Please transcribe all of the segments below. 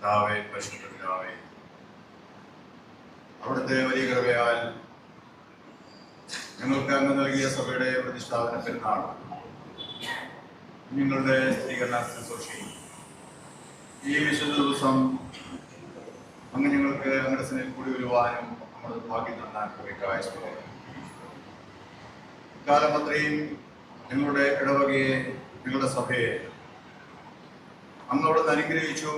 കർത്താവേ, പരിശുദ്ധ പിതാവേ, അവിടുത്തെ വലിയ കൃപയാൽ ഞങ്ങൾക്ക് അങ്ങ് നൽകിയ സഭയുടെ പ്രതിഷ്ഠാപന പെരുന്നാൾ നിങ്ങളുടെ സ്വീകരണ ശുശ്രൂഷയും ഈ വിശുദ്ധ ദിവസം അങ്ങ് ഞങ്ങൾക്ക് അങ്ങയുടെ സന്നിധിയിൽ കൂടി വരുവാനും നമ്മൾ ഭാഗ്യം തന്ന കൃപയ്ക്കായ സ്തോത്രം. കാലം അത്രയും ഞങ്ങളുടെ ഇടവകയെ, ഞങ്ങളുടെ സഭയെ അങ്ങോട്ട് അനുഗ്രഹിച്ചു.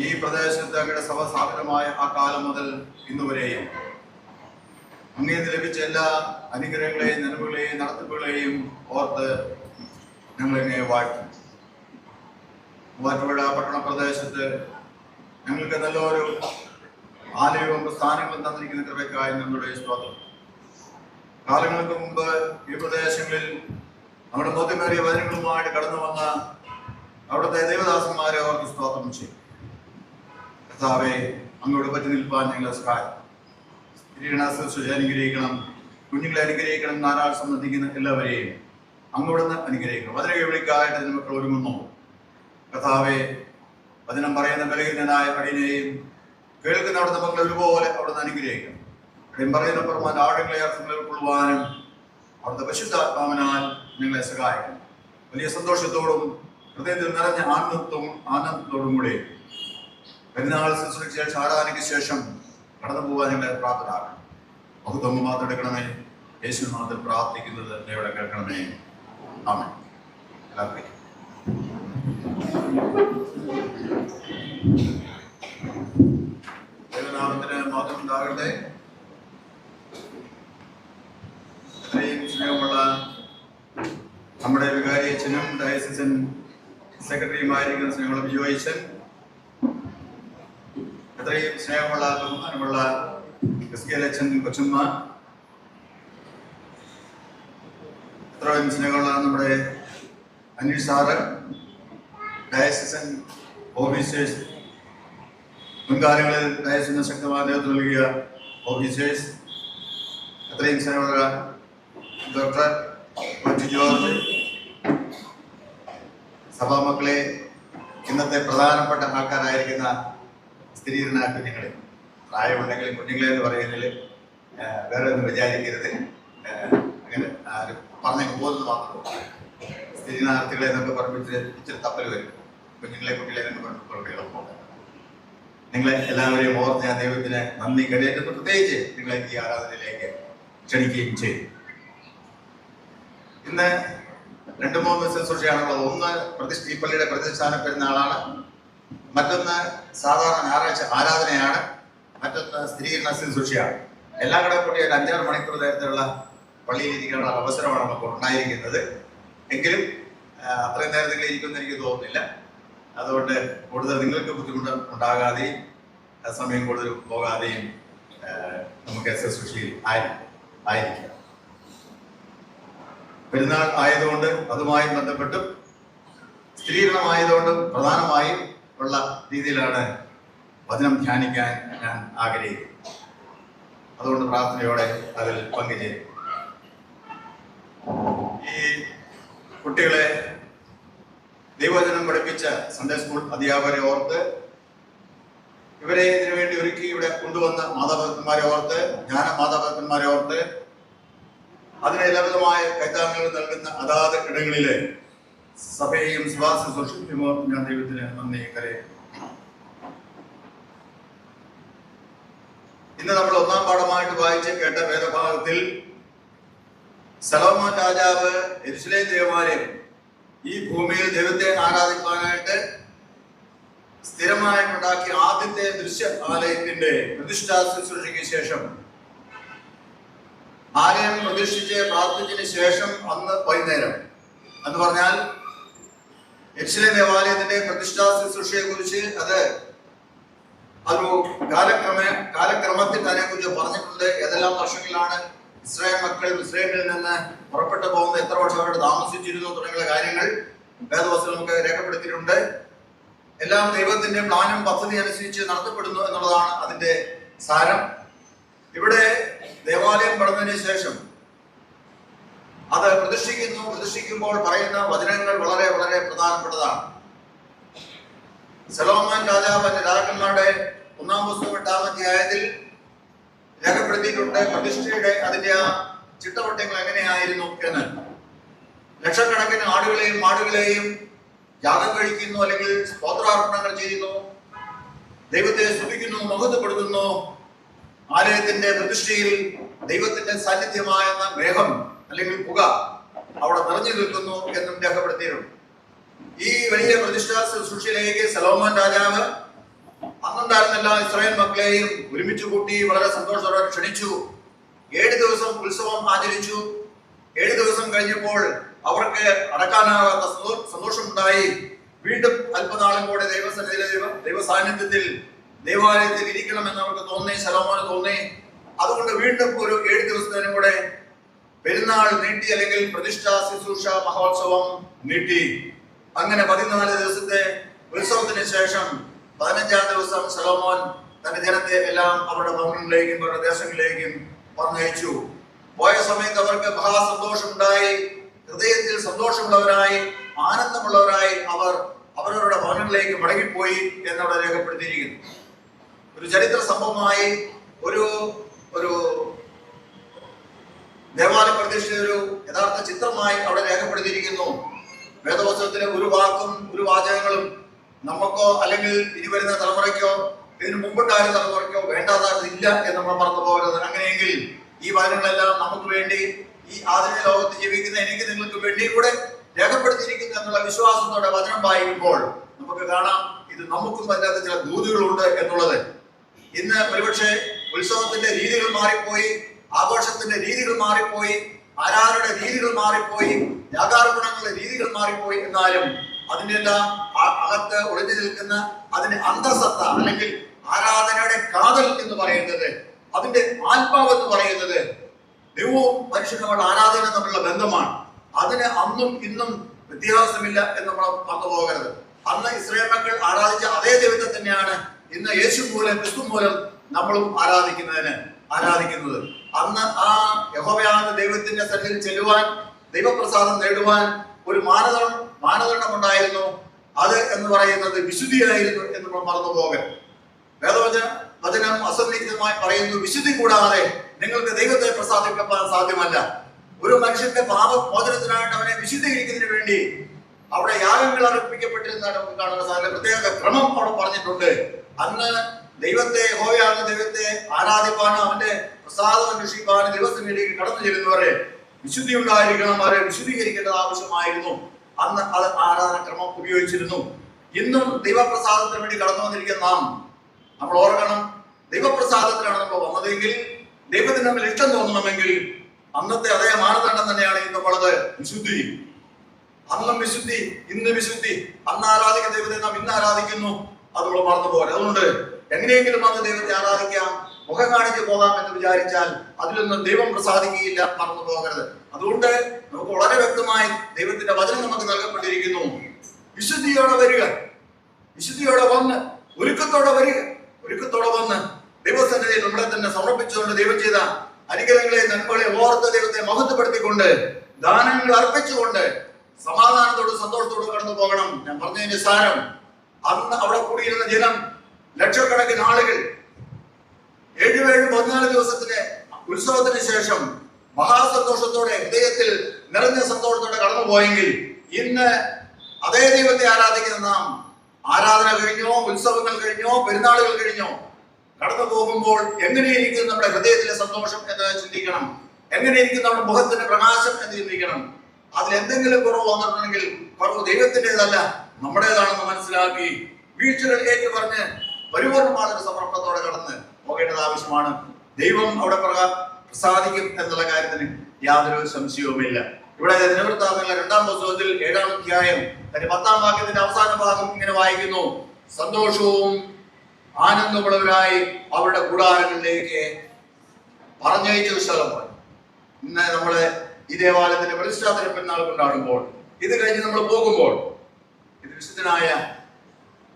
ഈ പ്രദേശത്ത് അങ്ങയുടെ സഭ സ്ഥാപിതമായ ആ കാലം മുതൽ ഇന്നുവരെയും അങ്ങേന്ന് ലഭിച്ച എല്ലാ അനുഗ്രഹങ്ങളെയും നന്മകളെയും നടത്തിപ്പുകളെയും ഓർത്ത് ഞങ്ങളെന്നെ വാഴ്ത്തും. മൂവാറ്റുപുഴ പട്ടണ പ്രദേശത്ത് ഞങ്ങൾക്ക് നല്ലൊരു ആലയവും സ്ഥാനങ്ങളും തന്നിരിക്കുന്ന കൃപയ്ക്കായി ഞങ്ങളുടെ സ്തോത്രം. കാലങ്ങൾക്ക് മുമ്പ് ഈ പ്രദേശങ്ങളിൽ നമ്മുടെ ബോധ്യമേറിയ വചനങ്ങളുമായിട്ട് കടന്നു വന്ന അവിടുത്തെ ദേവദാസന്മാരെ ഓർക്ക് സ്തോത്രം ചെയ്യും. കർത്താവേ, അങ്ങോട്ട് പറ്റി നിൽപ്പാൻ ഞങ്ങളെ സഹായിക്കും. അനുഗ്രഹിക്കണം, കുഞ്ഞുങ്ങളെ അനുഗ്രഹിക്കണം, നാരാൾ സംബന്ധിക്കുന്ന എല്ലാവരെയും അങ്ങോട്ട് അനുഗ്രഹിക്കണം. വചന വിളിക്കായിട്ട് നമുക്ക് ഒരുങ്ങുന്നു. കർത്താവേ, വചനം പറയുന്ന ബലഹീനനായ അടിനെയും കേൾക്കുന്ന അവിടുത്തെ മക്കളെ ഒരുപോലെ അവിടുന്ന് അനുഗ്രഹിക്കണം. പറയുന്ന പുറമാൻ ആഴങ്ങളെ അർത്ഥങ്ങൾ ഉൾക്കൊള്ളുവാനും അവിടുത്തെ പരിശുദ്ധാത്മാവിനാൽ ഞങ്ങളെ സഹായിക്കണം. വലിയ സന്തോഷത്തോടും ഹൃദയത്തിൽ നിറഞ്ഞ ആനന്ദത്തോടും കൂടി പെരുന്നാൾ ശുശ്രൂഷയ്ക്ക് ശേഷം, ആരാധനയ്ക്ക് ശേഷം കടന്നു പോകാൻ ഞങ്ങളെ പ്രാപ്തരാക്കണം. ബഹുത്വം മാത്രം എടുക്കണമേ. യേശു മാത്രം പ്രാർത്ഥിക്കുന്നത് ദൈവം കേൾക്കണമേ. ആമേൻ. എല്ലാവർക്കും ദൈവനാമത്തിന് മാത്രം ഉണ്ടാകട്ടെ. ഇത്രയും സ്നേഹമുള്ള നമ്മുടെ വികാരി അച്ഛനും ഡയസിസൻ സെക്രട്ടറിയുമായിരിക്കുന്ന സ്നേഹമുള്ള ബിജോയിച്ചൻ, എത്രയും സ്നേഹമുള്ള ബഹുമാനമുള്ള അച്ഛൻ കൊച്ചുമ്മ, എത്രയും സ്നേഹമുള്ള നമ്മുടെ അനീഷ് സാറ്, ഡയസിസൻ ഓഫീസേഴ്സ്, മുൻകാലങ്ങളിൽ ഡയസിന് ശക്തമായ നേതൃത്വം നൽകിയ ഓഫീസേഴ്സ്, എത്രയും സ്നേഹമുള്ള ഡോക്ടർ ജോർജ്, സഭാമക്കളെ, ഇന്നത്തെ പ്രധാനപ്പെട്ട ആൾക്കാരായിരിക്കുന്ന സ്ഥിരീകരണ കുഞ്ഞുങ്ങളെ, പ്രായമുണ്ടെങ്കിലും കുഞ്ഞുങ്ങളെ എന്ന് പറയുന്നതിൽ വേറെ ഒന്നും വിചാരിക്കരുത്. അങ്ങനെ ആരും പറഞ്ഞു പോകുന്നത് മാത്രമേ. സ്ഥിരീകരണാർത്ഥികളെ എന്നൊക്കെ പറഞ്ഞിട്ട് ഇച്ചിരി തപ്പൽ വരും. കുഞ്ഞുങ്ങളെ എന്നൊക്കെ പറഞ്ഞിട്ട് എളുപ്പം. നിങ്ങളെ എല്ലാവരെയും ഓർത്ത് ഞാൻ ദൈവത്തിന് നന്ദി കരയേറ്റുന്നു. പ്രത്യേകിച്ച് നിങ്ങളെ ഈ ആരാധനയിലേക്ക് ക്ഷണിക്കുകയും ചെയ്തു. ഇന്ന് 2-3 ശുശ്രൂഷയാണുള്ളത്. ഒന്ന് ഈ പള്ളിയുടെ പ്രതിഷ്ഠാന പെരുന്നാളാണ്, മറ്റൊന്ന് സാധാരണ ഞായറാഴ്ച ആരാധനയാണ്, മറ്റൊന്ന് സ്ഥിരീകരണ ശുശ്രൂഷയാണ്. എല്ലാം കൂടെ കൂടി ഒരു 5-6 മണിക്കൂർ നേരത്തിലുള്ള പള്ളിയിൽ ഇരിക്കാനുള്ള അവസരമാണ് നമുക്ക് ഉണ്ടായിരിക്കുന്നത്. എങ്കിലും അത്രയും നേരത്തിൽ ഇരിക്കുമെന്ന് എനിക്ക് തോന്നുന്നില്ല. അതുകൊണ്ട് കൂടുതൽ നിങ്ങൾക്ക് ബുദ്ധിമുട്ട് ഉണ്ടാകാതെയും സമയം കൂടുതൽ പോകാതെയും നമുക്ക് ശുശ്രൂഷയിൽ ആയിരിക്കാം. പെരുന്നാൾ ആയതുകൊണ്ട് അതുമായി ബന്ധപ്പെട്ടും സ്ഥിരീകരണമായതുകൊണ്ടും പ്രധാനമായും ഉള്ള രീതിയിലാണ് വചനം ധ്യാനിക്കാൻ ഞാൻ ആഗ്രഹിക്കുന്നത്. അതുകൊണ്ട് പ്രാർത്ഥനയോടെ അതിൽ പങ്കുചേരും. ഈ കുട്ടികളെ ദൈവവചനം പഠിപ്പിച്ച സൺഡേ സ്കൂൾ അധ്യാപകരെ ഓർത്ത്, ഇവരെ ഇതിനു വേണ്ടി ഒരുക്കി ഇവിടെ കൊണ്ടുവന്ന മാതാപിതാക്കന്മാരെ ഓർത്ത്, ജ്ഞാന മാതാപിതാക്കന്മാരെ ഓർത്ത്, അതിന് എല്ലാവിധമായ കൈത്താങ്ങുകൾ നൽകുന്ന അതാത് ഇടങ്ങളിലെ സഭയെയും വിശ്വാസ സൂക്ഷിക്കുമോ ഞാൻ ദൈവത്തിന് നന്ദി കരയും. ഇന്ന് നമ്മൾ ഒന്നാം പാഠമായിട്ട് വായിച്ച് കേട്ട വേദഭാഗത്തിൽ സലോമോൻ രാജാവ് യെരൂശലേം ദേവാലയം, ഈ ഭൂമിയിൽ ദൈവത്തെ ആരാധിക്കാനായിട്ട് സ്ഥിരമായിട്ടുണ്ടാക്കിയ ആദ്യത്തെ ദൃശ്യ ആലയത്തിന്റെ പ്രതിഷ്ഠാ ശുശ്രൂഷയ്ക്ക് ശേഷം, ആലയം പ്രതിഷ്ഠിച്ച് പ്രാർത്ഥിച്ചതിന് ശേഷം അന്ന് വൈകുന്നേരം എന്ന് പറഞ്ഞാൽ യെരൂശലേം ദേവാലയത്തിന്റെ പ്രതിഷ്ഠാ ശുശ്രൂഷയെ കുറിച്ച് ഒരു കാലക്രമത്തിൽ അതിനെക്കുറിച്ച് പറഞ്ഞിട്ടുണ്ട്. ഏതെല്ലാം വർഷങ്ങളിലാണ് ഇസ്രായേൽ മക്കൾ ഇസ്രായേലിൽ നിന്ന് പുറപ്പെട്ടു പോകുന്നത്, എത്ര വർഷം അവിടെ താമസിച്ചിരുന്നു തുടങ്ങിയ കാര്യങ്ങൾ വേദവസ്തുക്കൾ നമുക്ക് രേഖപ്പെടുത്തിയിട്ടുണ്ട്. എല്ലാം ദൈവത്തിന്റെ പ്ലാനും പദ്ധതി അനുസരിച്ച് നടത്തപ്പെടുന്നു എന്നുള്ളതാണ് അതിന്റെ സാരം. ഇവിടെ ദേവാലയം പണിതതിനു ശേഷം അത് പ്രതിഷ്ഠിക്കുമ്പോൾ പറയുന്ന വചനങ്ങൾ വളരെ വളരെ പ്രധാനപ്പെട്ടതാണ്. സലോമോൻ രാജാവിന്റെ രാജാക്കന്മാരുടെ 1-ാം പുസ്തകം 8-ാം അധ്യായത്തിൽ രേഖപ്പെടുത്തിയിട്ടുണ്ട് പ്രതിഷ്ഠയുടെ അതിന്റെ ആ ചിട്ടവട്ടങ്ങൾ എങ്ങനെയായിരുന്നു എന്ന്. ലക്ഷക്കണക്കിന് ആടുകളെയും മാടുകളെയും യാഗം കഴിക്കുന്നു, അല്ലെങ്കിൽ സ്തോത്രാർപ്പണങ്ങൾ ചെയ്യുന്നു, ദൈവത്തെ സ്തുതിക്കുന്നു, മഹത്വപ്പെടുത്തുന്നു. ആലയത്തിന്റെ പ്രതിഷ്ഠയിൽ ദൈവത്തിന്റെ സാന്നിധ്യമായ മേഘം അല്ലെങ്കിൽ പുക അവിടെ നിറഞ്ഞു നിൽക്കുന്നു എന്നും രേഖപ്പെടുത്തിയിരുന്നു. ഈ വലിയ പ്രതിഷ്ഠാ ശുശ്രൂഷയിലേക്ക് സലോമോൻ രാജാവ് അന്നുണ്ടായിരുന്ന എല്ലാ ഇസ്രായേൽ മക്കളെയും ഒരുമിച്ച് കൂട്ടി വളരെ സന്തോഷത്തോടെ ക്ഷണിച്ചു. 7 ദിവസം ഉത്സവം ആചരിച്ചു. 7 ദിവസം കഴിഞ്ഞപ്പോൾ അവർക്ക് അടക്കാനാകാത്ത സന്തോഷമുണ്ടായി. വീണ്ടും അല്പനാളും കൂടെ ദൈവസന്നിധിയിലെ ദൈവ സാന്നിധ്യത്തിൽ ദേവാലയത്തിൽ ഇരിക്കണമെന്ന് അവർക്ക് തോന്നി, സലോമോന് തോന്നി. അതുകൊണ്ട് വീണ്ടും ഒരു 7 ദിവസത്തിനും കൂടെ പെരുന്നാൾ നീട്ടി, അല്ലെങ്കിൽ പ്രതിഷ്ഠാ ശുശ്രൂഷ മഹോത്സവം നീട്ടി. അങ്ങനെ 14 ദിവസത്തെ ഉത്സവത്തിന് ശേഷം 15-ാം ദിവസം സലോമോൻ തന്റെ ജനത്തെ എല്ലാം അവരുടെ ഭവനങ്ങളിലേക്കും അവരുടെ ദേശങ്ങളിലേക്കും പറഞ്ഞയച്ചു. പോയ സമയത്ത് അവർക്ക് മഹാസന്തോഷമുണ്ടായി. ഹൃദയത്തിൽ സന്തോഷമുള്ളവരായി, ആനന്ദമുള്ളവരായി അവർ അവരവരുടെ ഭവനങ്ങളിലേക്ക് മടങ്ങിപ്പോയി എന്നവിടെ രേഖപ്പെടുത്തിയിരിക്കുന്നു. ഒരു ചരിത്ര സംഭവമായി ഒരു ഒരു ദേവാലയ പ്രതിഷ്ഠ ഒരു യഥാർത്ഥ ചിത്രമായി അവിടെ രേഖപ്പെടുത്തിയിരിക്കുന്നു. വേദപുസ്തകത്തിലെ ഒരു വാക്കും ഒരു വാചകങ്ങളും നമുക്കോ അല്ലെങ്കിൽ ഇനി വരുന്ന തലമുറയ്ക്കോ ഇതിനു മുമ്പുണ്ടായിരുന്ന തലമുറയ്ക്കോ വേണ്ടാതായില്ല എന്ന് നമ്മൾ മറന്നു പോകരുത്. അങ്ങനെയെങ്കിൽ ഈ വചനങ്ങളെല്ലാം നമുക്ക് വേണ്ടി, ഈ ആധുനിക ലോകത്ത് ജീവിക്കുന്ന എനിക്ക് നിങ്ങൾക്ക് വേണ്ടി കൂടെ രേഖപ്പെടുത്തിയിരിക്കുന്നു എന്നുള്ള വിശ്വാസത്തോടെ വചനം വായിക്കുമ്പോൾ നമുക്ക് കാണാം ഇത് നമുക്കും അതിനകത്ത് ചില ദൂതുകളുണ്ട് എന്നുള്ളത്. ഇന്ന് ഒരുപക്ഷെ ഉത്സവത്തിന്റെ രീതികൾ മാറിപ്പോയി, ആഘോഷത്തിന്റെ രീതികൾ മാറിപ്പോയി, ആരാധനയുടെ രീതികൾ മാറിപ്പോയി, യാഗാർപ്പണങ്ങളുടെ രീതികൾ മാറിപ്പോയി. എന്നാലും അതിന്റെ എല്ലാം അകത്ത് ഒളിഞ്ഞു നിൽക്കുന്ന അതിന്റെ അന്തസത്ത, അല്ലെങ്കിൽ ആരാധനയുടെ കാതൽ എന്ന് പറയുന്നത്, അതിന്റെ ആത്മാവ് എന്ന് പറയുന്നത് ദൈവവും മനുഷ്യനുമുള്ള ആരാധന തമ്മിലുള്ള ബന്ധമാണ്. അതിന് അന്നും ഇന്നും വ്യത്യാസമില്ല എന്ന് നമ്മൾ മറന്നു പോകരുത്. അന്ന് ഇസ്രായേൽ മക്കൾ ആരാധിച്ച അതേ ദൈവത്തെ തന്നെയാണ് ഇന്ന് യേശു മൂലം, ക്രിസ്തു മൂലം നമ്മളും ആരാധിക്കുന്നത്. അന്ന് ആ യഹോവയായ ദൈവത്തിന്റെ സന്നിധിയിൽ ചെല്ലുവാൻ, ദൈവപ്രസാദം നേടുവാൻ ഒരു മാനദണ്ഡം ഉണ്ടായിരുന്നു. അത് എന്ന് പറയുന്നത് വിശുദ്ധിയായിരുന്നു എന്ന് നമ്മൾ മറന്നു പോകരുത്. വചനം അസന്നിഗ്ധമായി പറയുന്നു, വിശുദ്ധി കൂടാതെ നിങ്ങൾക്ക് ദൈവത്തെ പ്രസാദിപ്പിക്കാൻ സാധ്യമല്ല. ഒരു മനുഷ്യന്റെ പാപമോചനത്തിനായിട്ട് അവനെ വിശുദ്ധീകരിക്കുന്നതിന് വേണ്ടി അവിടെ യാഗങ്ങൾ അർപ്പിക്കപ്പെട്ടിരുന്നതാണ് നമുക്ക് കാണുന്ന സാധനം. പ്രത്യേക ക്രമം അവിടെ പറഞ്ഞിട്ടുണ്ട്. അന്ന് ദൈവത്തെ, യഹോവയാകുന്ന ദൈവത്തെ ആരാധിപ്പാനും അവന്റെ പ്രസാദം അന്വേഷിക്കാനും ദൈവസന്നിധിയിലേക്ക് കടന്നു ചെല്ലുന്നവരെ വിശുദ്ധി ഉണ്ടായിരിക്കണം, അവരെ വിശുദ്ധീകരിക്കേണ്ടത് ആവശ്യമായിരുന്നു. അന്ന് അത് ആരാധനക്രമം ഉപയോഗിച്ചിരുന്നു. ഇന്നും ദൈവപ്രസാദത്തിന് വേണ്ടി കടന്നു വന്നിരിക്കുന്ന നമ്മൾ ഓർക്കണം, ദൈവപ്രസാദത്തിലാണ് നമ്മൾ വന്നതെങ്കിൽ, ദൈവത്തിന് നമ്മൾ ഇഷ്ടം തോന്നണമെങ്കിൽ അന്നത്തെ അതേ മാനദണ്ഡം തന്നെയാണ് ഇന്നുള്ളത്. വിശുദ്ധി. അന്നും വിശുദ്ധി, ഇന്ന് വിശുദ്ധി. അന്ന് ആരാധിക്കുന്ന ദൈവത്തെ നാം ഇന്ന് ആരാധിക്കുന്നു, അത് നമ്മൾ മറന്നു പോകരുത്. അതുകൊണ്ട് എങ്ങനെയെങ്കിലും അന്ന് ദൈവത്തെ ആരാധിക്കാം, മുഖം കാണിച്ച് പോകാം എന്ന് വിചാരിച്ചാൽ അതിലൊന്നും ദൈവം പ്രസാദിക്കുകയില്ല, മറന്നു പോകരുത്. അതുകൊണ്ട് നമുക്ക് വളരെ വ്യക്തമായി ദൈവത്തിന്റെ വചനം നമുക്ക് നൽകപ്പെട്ടിരിക്കുന്നു. വിശുദ്ധിയോടെ വരിക, വിശുദ്ധിയോടെ വന്ന്, ഒരുക്കത്തോടെ വരിക, ഒരുക്കത്തോടെ വന്ന് ദൈവസന്നിധിയിൽ നമ്മളെ തന്നെ സമർപ്പിച്ചുകൊണ്ട് ദൈവം ചെയ്ത അനുഗ്രഹങ്ങളെ, നന്മകളെ ഓർത്ത് ദൈവത്തെ മഹത്വപ്പെടുത്തിക്കൊണ്ട് ദാനങ്ങൾ അർപ്പിച്ചുകൊണ്ട് സമാധാനത്തോടും സന്തോഷത്തോടും കടന്നു പോകണം. ഞാൻ പറഞ്ഞതിന്റെ സാരം, അന്ന് അവിടെ കൂടിയിരുന്ന ജനം ലക്ഷക്കണക്കിന് ആളുകൾ 14 ദിവസത്തിന്റെ ഉത്സവത്തിന് ശേഷം മഹാസന്തോഷത്തോടെ, ഹൃദയത്തിൽ നിറഞ്ഞ സന്തോഷത്തോടെ കടന്നുപോയെങ്കിൽ ഇന്ന് അതേ ദൈവത്തെ ആരാധിക്കുന്ന നാം ആരാധന കഴിഞ്ഞോ, ഉത്സവങ്ങൾ കഴിഞ്ഞോ, പെരുന്നാളുകൾ കഴിഞ്ഞോ കടന്നു പോകുമ്പോൾ എങ്ങനെയിരിക്കും നമ്മുടെ ഹൃദയത്തിലെ സന്തോഷം എന്ന് ചിന്തിക്കണം. എങ്ങനെയിരിക്കും നമ്മുടെ മുഖത്തിന്റെ പ്രകാശം എന്ന് ചിന്തിക്കണം. അതിൽ എന്തെങ്കിലും കുറവ് വന്നിട്ടുണ്ടെങ്കിൽ കുറവ് ദൈവത്തിൻ്റെതല്ല, നമ്മുടേതാണെന്ന് മനസ്സിലാക്കി വീഴ്ചകൾ ഏറ്റു പറഞ്ഞ് പരിപൂർണമായ സമർപ്പണത്തോടെ കടന്ന് പോകേണ്ടത് ആവശ്യമാണ്. ദൈവം അവിടെ പ്രസാദിക്കും എന്നുള്ള കാര്യത്തിന് യാതൊരു സംശയവുമില്ല. ഇവിടെ ദിനവൃത്താന്തങ്ങളുടെ 2-ാം പുസ്തകത്തിൽ 7-ാം അധ്യായം അതിന്റെ 10-ാം വാക്യത്തിന്റെ അവസാന ഭാഗം ഇങ്ങനെ വായിക്കുന്നു, സന്തോഷവും ആനന്ദമുള്ളവരായി അവരുടെ കൂടാരങ്ങളിലേക്ക് പറഞ്ഞയച്ചു സലോമോൻ. ഇന്ന് നമ്മള് ഈ ദേവാലയത്തിന്റെ പ്രതിഷ്ഠാദിന പെരുന്നാൾ കൊണ്ടാടുമ്പോൾ, ഇത് കഴിഞ്ഞ് നമ്മൾ പോകുമ്പോൾ, ഇത് വിശുദ്ധനായ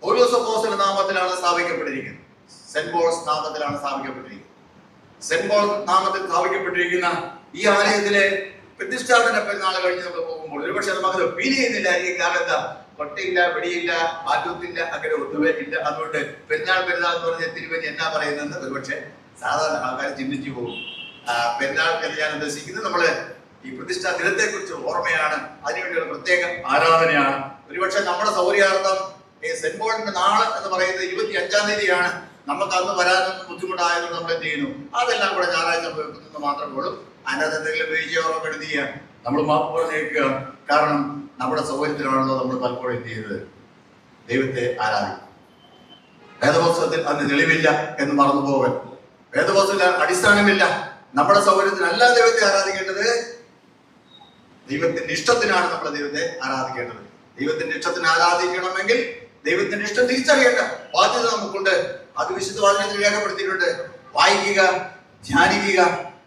പൗലോസ് അപ്പോസ്തലന്റെ നാമത്തിലാണ് സ്ഥാപിക്കപ്പെട്ടിരിക്കുന്നത്. സെന്റ് പോൾസ് നാമത്തിലാണ് സ്ഥാപിക്കപ്പെട്ടിരിക്കുന്നത്. സെന്റ് പോൾ നാമത്തിൽ സ്ഥാപിക്കപ്പെട്ടിരിക്കുന്ന ഈ ആലയത്തിലെ പ്രതിഷ്ഠാദിന പെരുന്നാൾ കഴിഞ്ഞ് നമ്മൾ പോകുമ്പോൾ ഒരുപക്ഷെ നമുക്കത് ഫീൽ ചെയ്യുന്നില്ലായിരിക്കും. കാരണം എന്താ, കൊട്ടയില്ല, വെടിയില്ല, ആറ്റൂത്തില്ല, അങ്ങനെ ഒത്തുവേറ്റില്ല. അതുകൊണ്ട് പെരുന്നാൾ എന്ന് പറഞ്ഞ തിരുവനി എന്നാ പറയുന്നത് ഒരുപക്ഷെ സാധാരണ ആൾക്കാർ ചിന്തിച്ചു പോകും. പെരുന്നാൾ എന്ന് ഞാൻ ഉദ്ദേശിക്കുന്നത് നമ്മള് ഈ പ്രതിഷ്ഠാ ദിനത്തെ കുറിച്ച് ഓർമ്മയാണ്. അതിനുവേണ്ടിയുള്ള പ്രത്യേക ആരാധനയാണ്. ഒരുപക്ഷെ നമ്മുടെ സൗകര്യാർത്ഥം സെന്റ് പോളിന്റെ നാള് എന്ന് പറയുന്നത് 25-ാം തീയതിയാണ്. നമുക്ക് അന്ന് വരാനും ബുദ്ധിമുട്ടായതുകൊണ്ട് നമ്മൾ എന്ത് ചെയ്യുന്നു, അതെല്ലാം കൂടെ ഞായറാഴ്ച വെക്കുന്നത് മാത്രമേ ഉള്ളൂ. അതിനകത്ത് എന്തെങ്കിലും വീഴ്ചയോറോ എഴുതിയ നമ്മൾ മാപ്പ് പറഞ്ഞേക്കുക. കാരണം നമ്മുടെ സൗകര്യത്തിലാണല്ലോ നമ്മൾ പലപ്പോഴും എന്ത് ചെയ്തത്, ദൈവത്തെ ആരാധിക്കും. വേദപുസ്തകത്തിൽ അന്ന് തെളിവില്ല എന്ന് മറന്നു പോകൽ. വേദപുസ്തകത്തിൽ അടിസ്ഥാനമില്ല. നമ്മുടെ സൗകര്യത്തിനല്ല ദൈവത്തെ ആരാധിക്കേണ്ടത്, ദൈവത്തിന്റെ ഇഷ്ടത്തിനാണ് നമ്മൾ ദൈവത്തെ ആരാധിക്കേണ്ടത്. ദൈവത്തിന്റെ ഇഷ്ടത്തിന് ആരാധിക്കണമെങ്കിൽ ദൈവത്തിന്റെ ഇഷ്ടം തിരിച്ചറിയേണ്ട ബാധ്യത നമുക്കുണ്ട്. അത് വിശുദ്ധ വചനത്തിൽ രേഖപ്പെടുത്തിയിട്ടുണ്ട്. വായിക്കുക, ധ്യാനിക്കുക,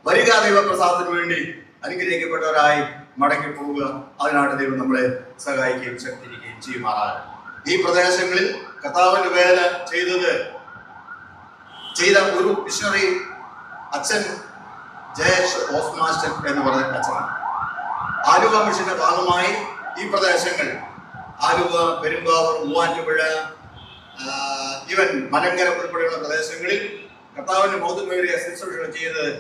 വരിക, ദൈവപ്രസാദത്തിന് വേണ്ടി അനുഗ്രഹിക്കപ്പെട്ടവരായി മടങ്ങി പോവുക. അതിനാണ് ദൈവം നമ്മളെ സഹായിക്കുകയും ശക്തിരിക്കുകയും ചെയ്യുമാറാണ്. ഈ പ്രദേശങ്ങളിൽ കർത്താവിന്റെ വേല ചെയ്ത ഒരു മിഷണറി അച്ഛൻ ജയേഷ് ഓസ്മാസ്റ്റൻ എന്ന് പറഞ്ഞ അച്ഛനാണ്. ആലുവ മിഷന്റെ ഭാഗമായി ഈ പ്രദേശങ്ങൾ ആലുവ, പെരുമ്പാവൂർ, മൂവാറ്റുപുഴ, ഇവൻ മലങ്കര ഉൾപ്പെടെയുള്ള പ്രദേശങ്ങളിൽ കർത്താവിന്റെ മൗതുമേറിയ ശുശ്രൂഷകൾ ചെയ്തത്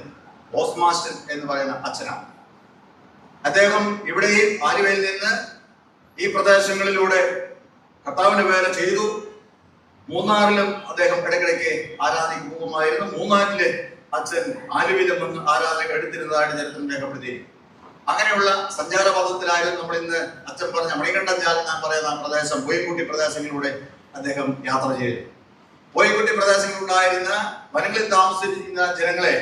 ഓസ്മാസ്റ്റൻ എന്ന് പറയുന്ന അച്ഛനാണ്. അദ്ദേഹം ഇവിടെയും ആലുവയിൽ നിന്ന് ഈ പ്രദേശങ്ങളിലൂടെ കർത്താവിന്റെ വേല ചെയ്തു. മൂന്നാറിലും അദ്ദേഹം ഇടയ്ക്കിടയ്ക്ക് ആരാധനയ്ക്ക് പോകുമായിരുന്നു. മൂന്നാറിലെ അച്ഛൻ ആലുവയിലും വന്ന് ആരാധന എടുത്തിരുന്നതായിട്ട് ചരിത്രം രേഖപ്പെടുത്തി. അങ്ങനെയുള്ള സഞ്ചാരപഥത്തിലായിരുന്നു നമ്മൾ ഇന്ന് അച്ഛൻ പറഞ്ഞ മണികണ്ഠൻ ഞാൻ പറയുന്ന പ്രദേശം, പോയിക്കുട്ടി പ്രദേശങ്ങളിലൂടെ അദ്ദേഹം യാത്ര ചെയ്തു. പോയിക്കുട്ടി പ്രദേശങ്ങളിലുണ്ടായിരുന്ന വനങ്ങളിൽ താമസിച്ചിരിക്കുന്ന ജനങ്ങളെ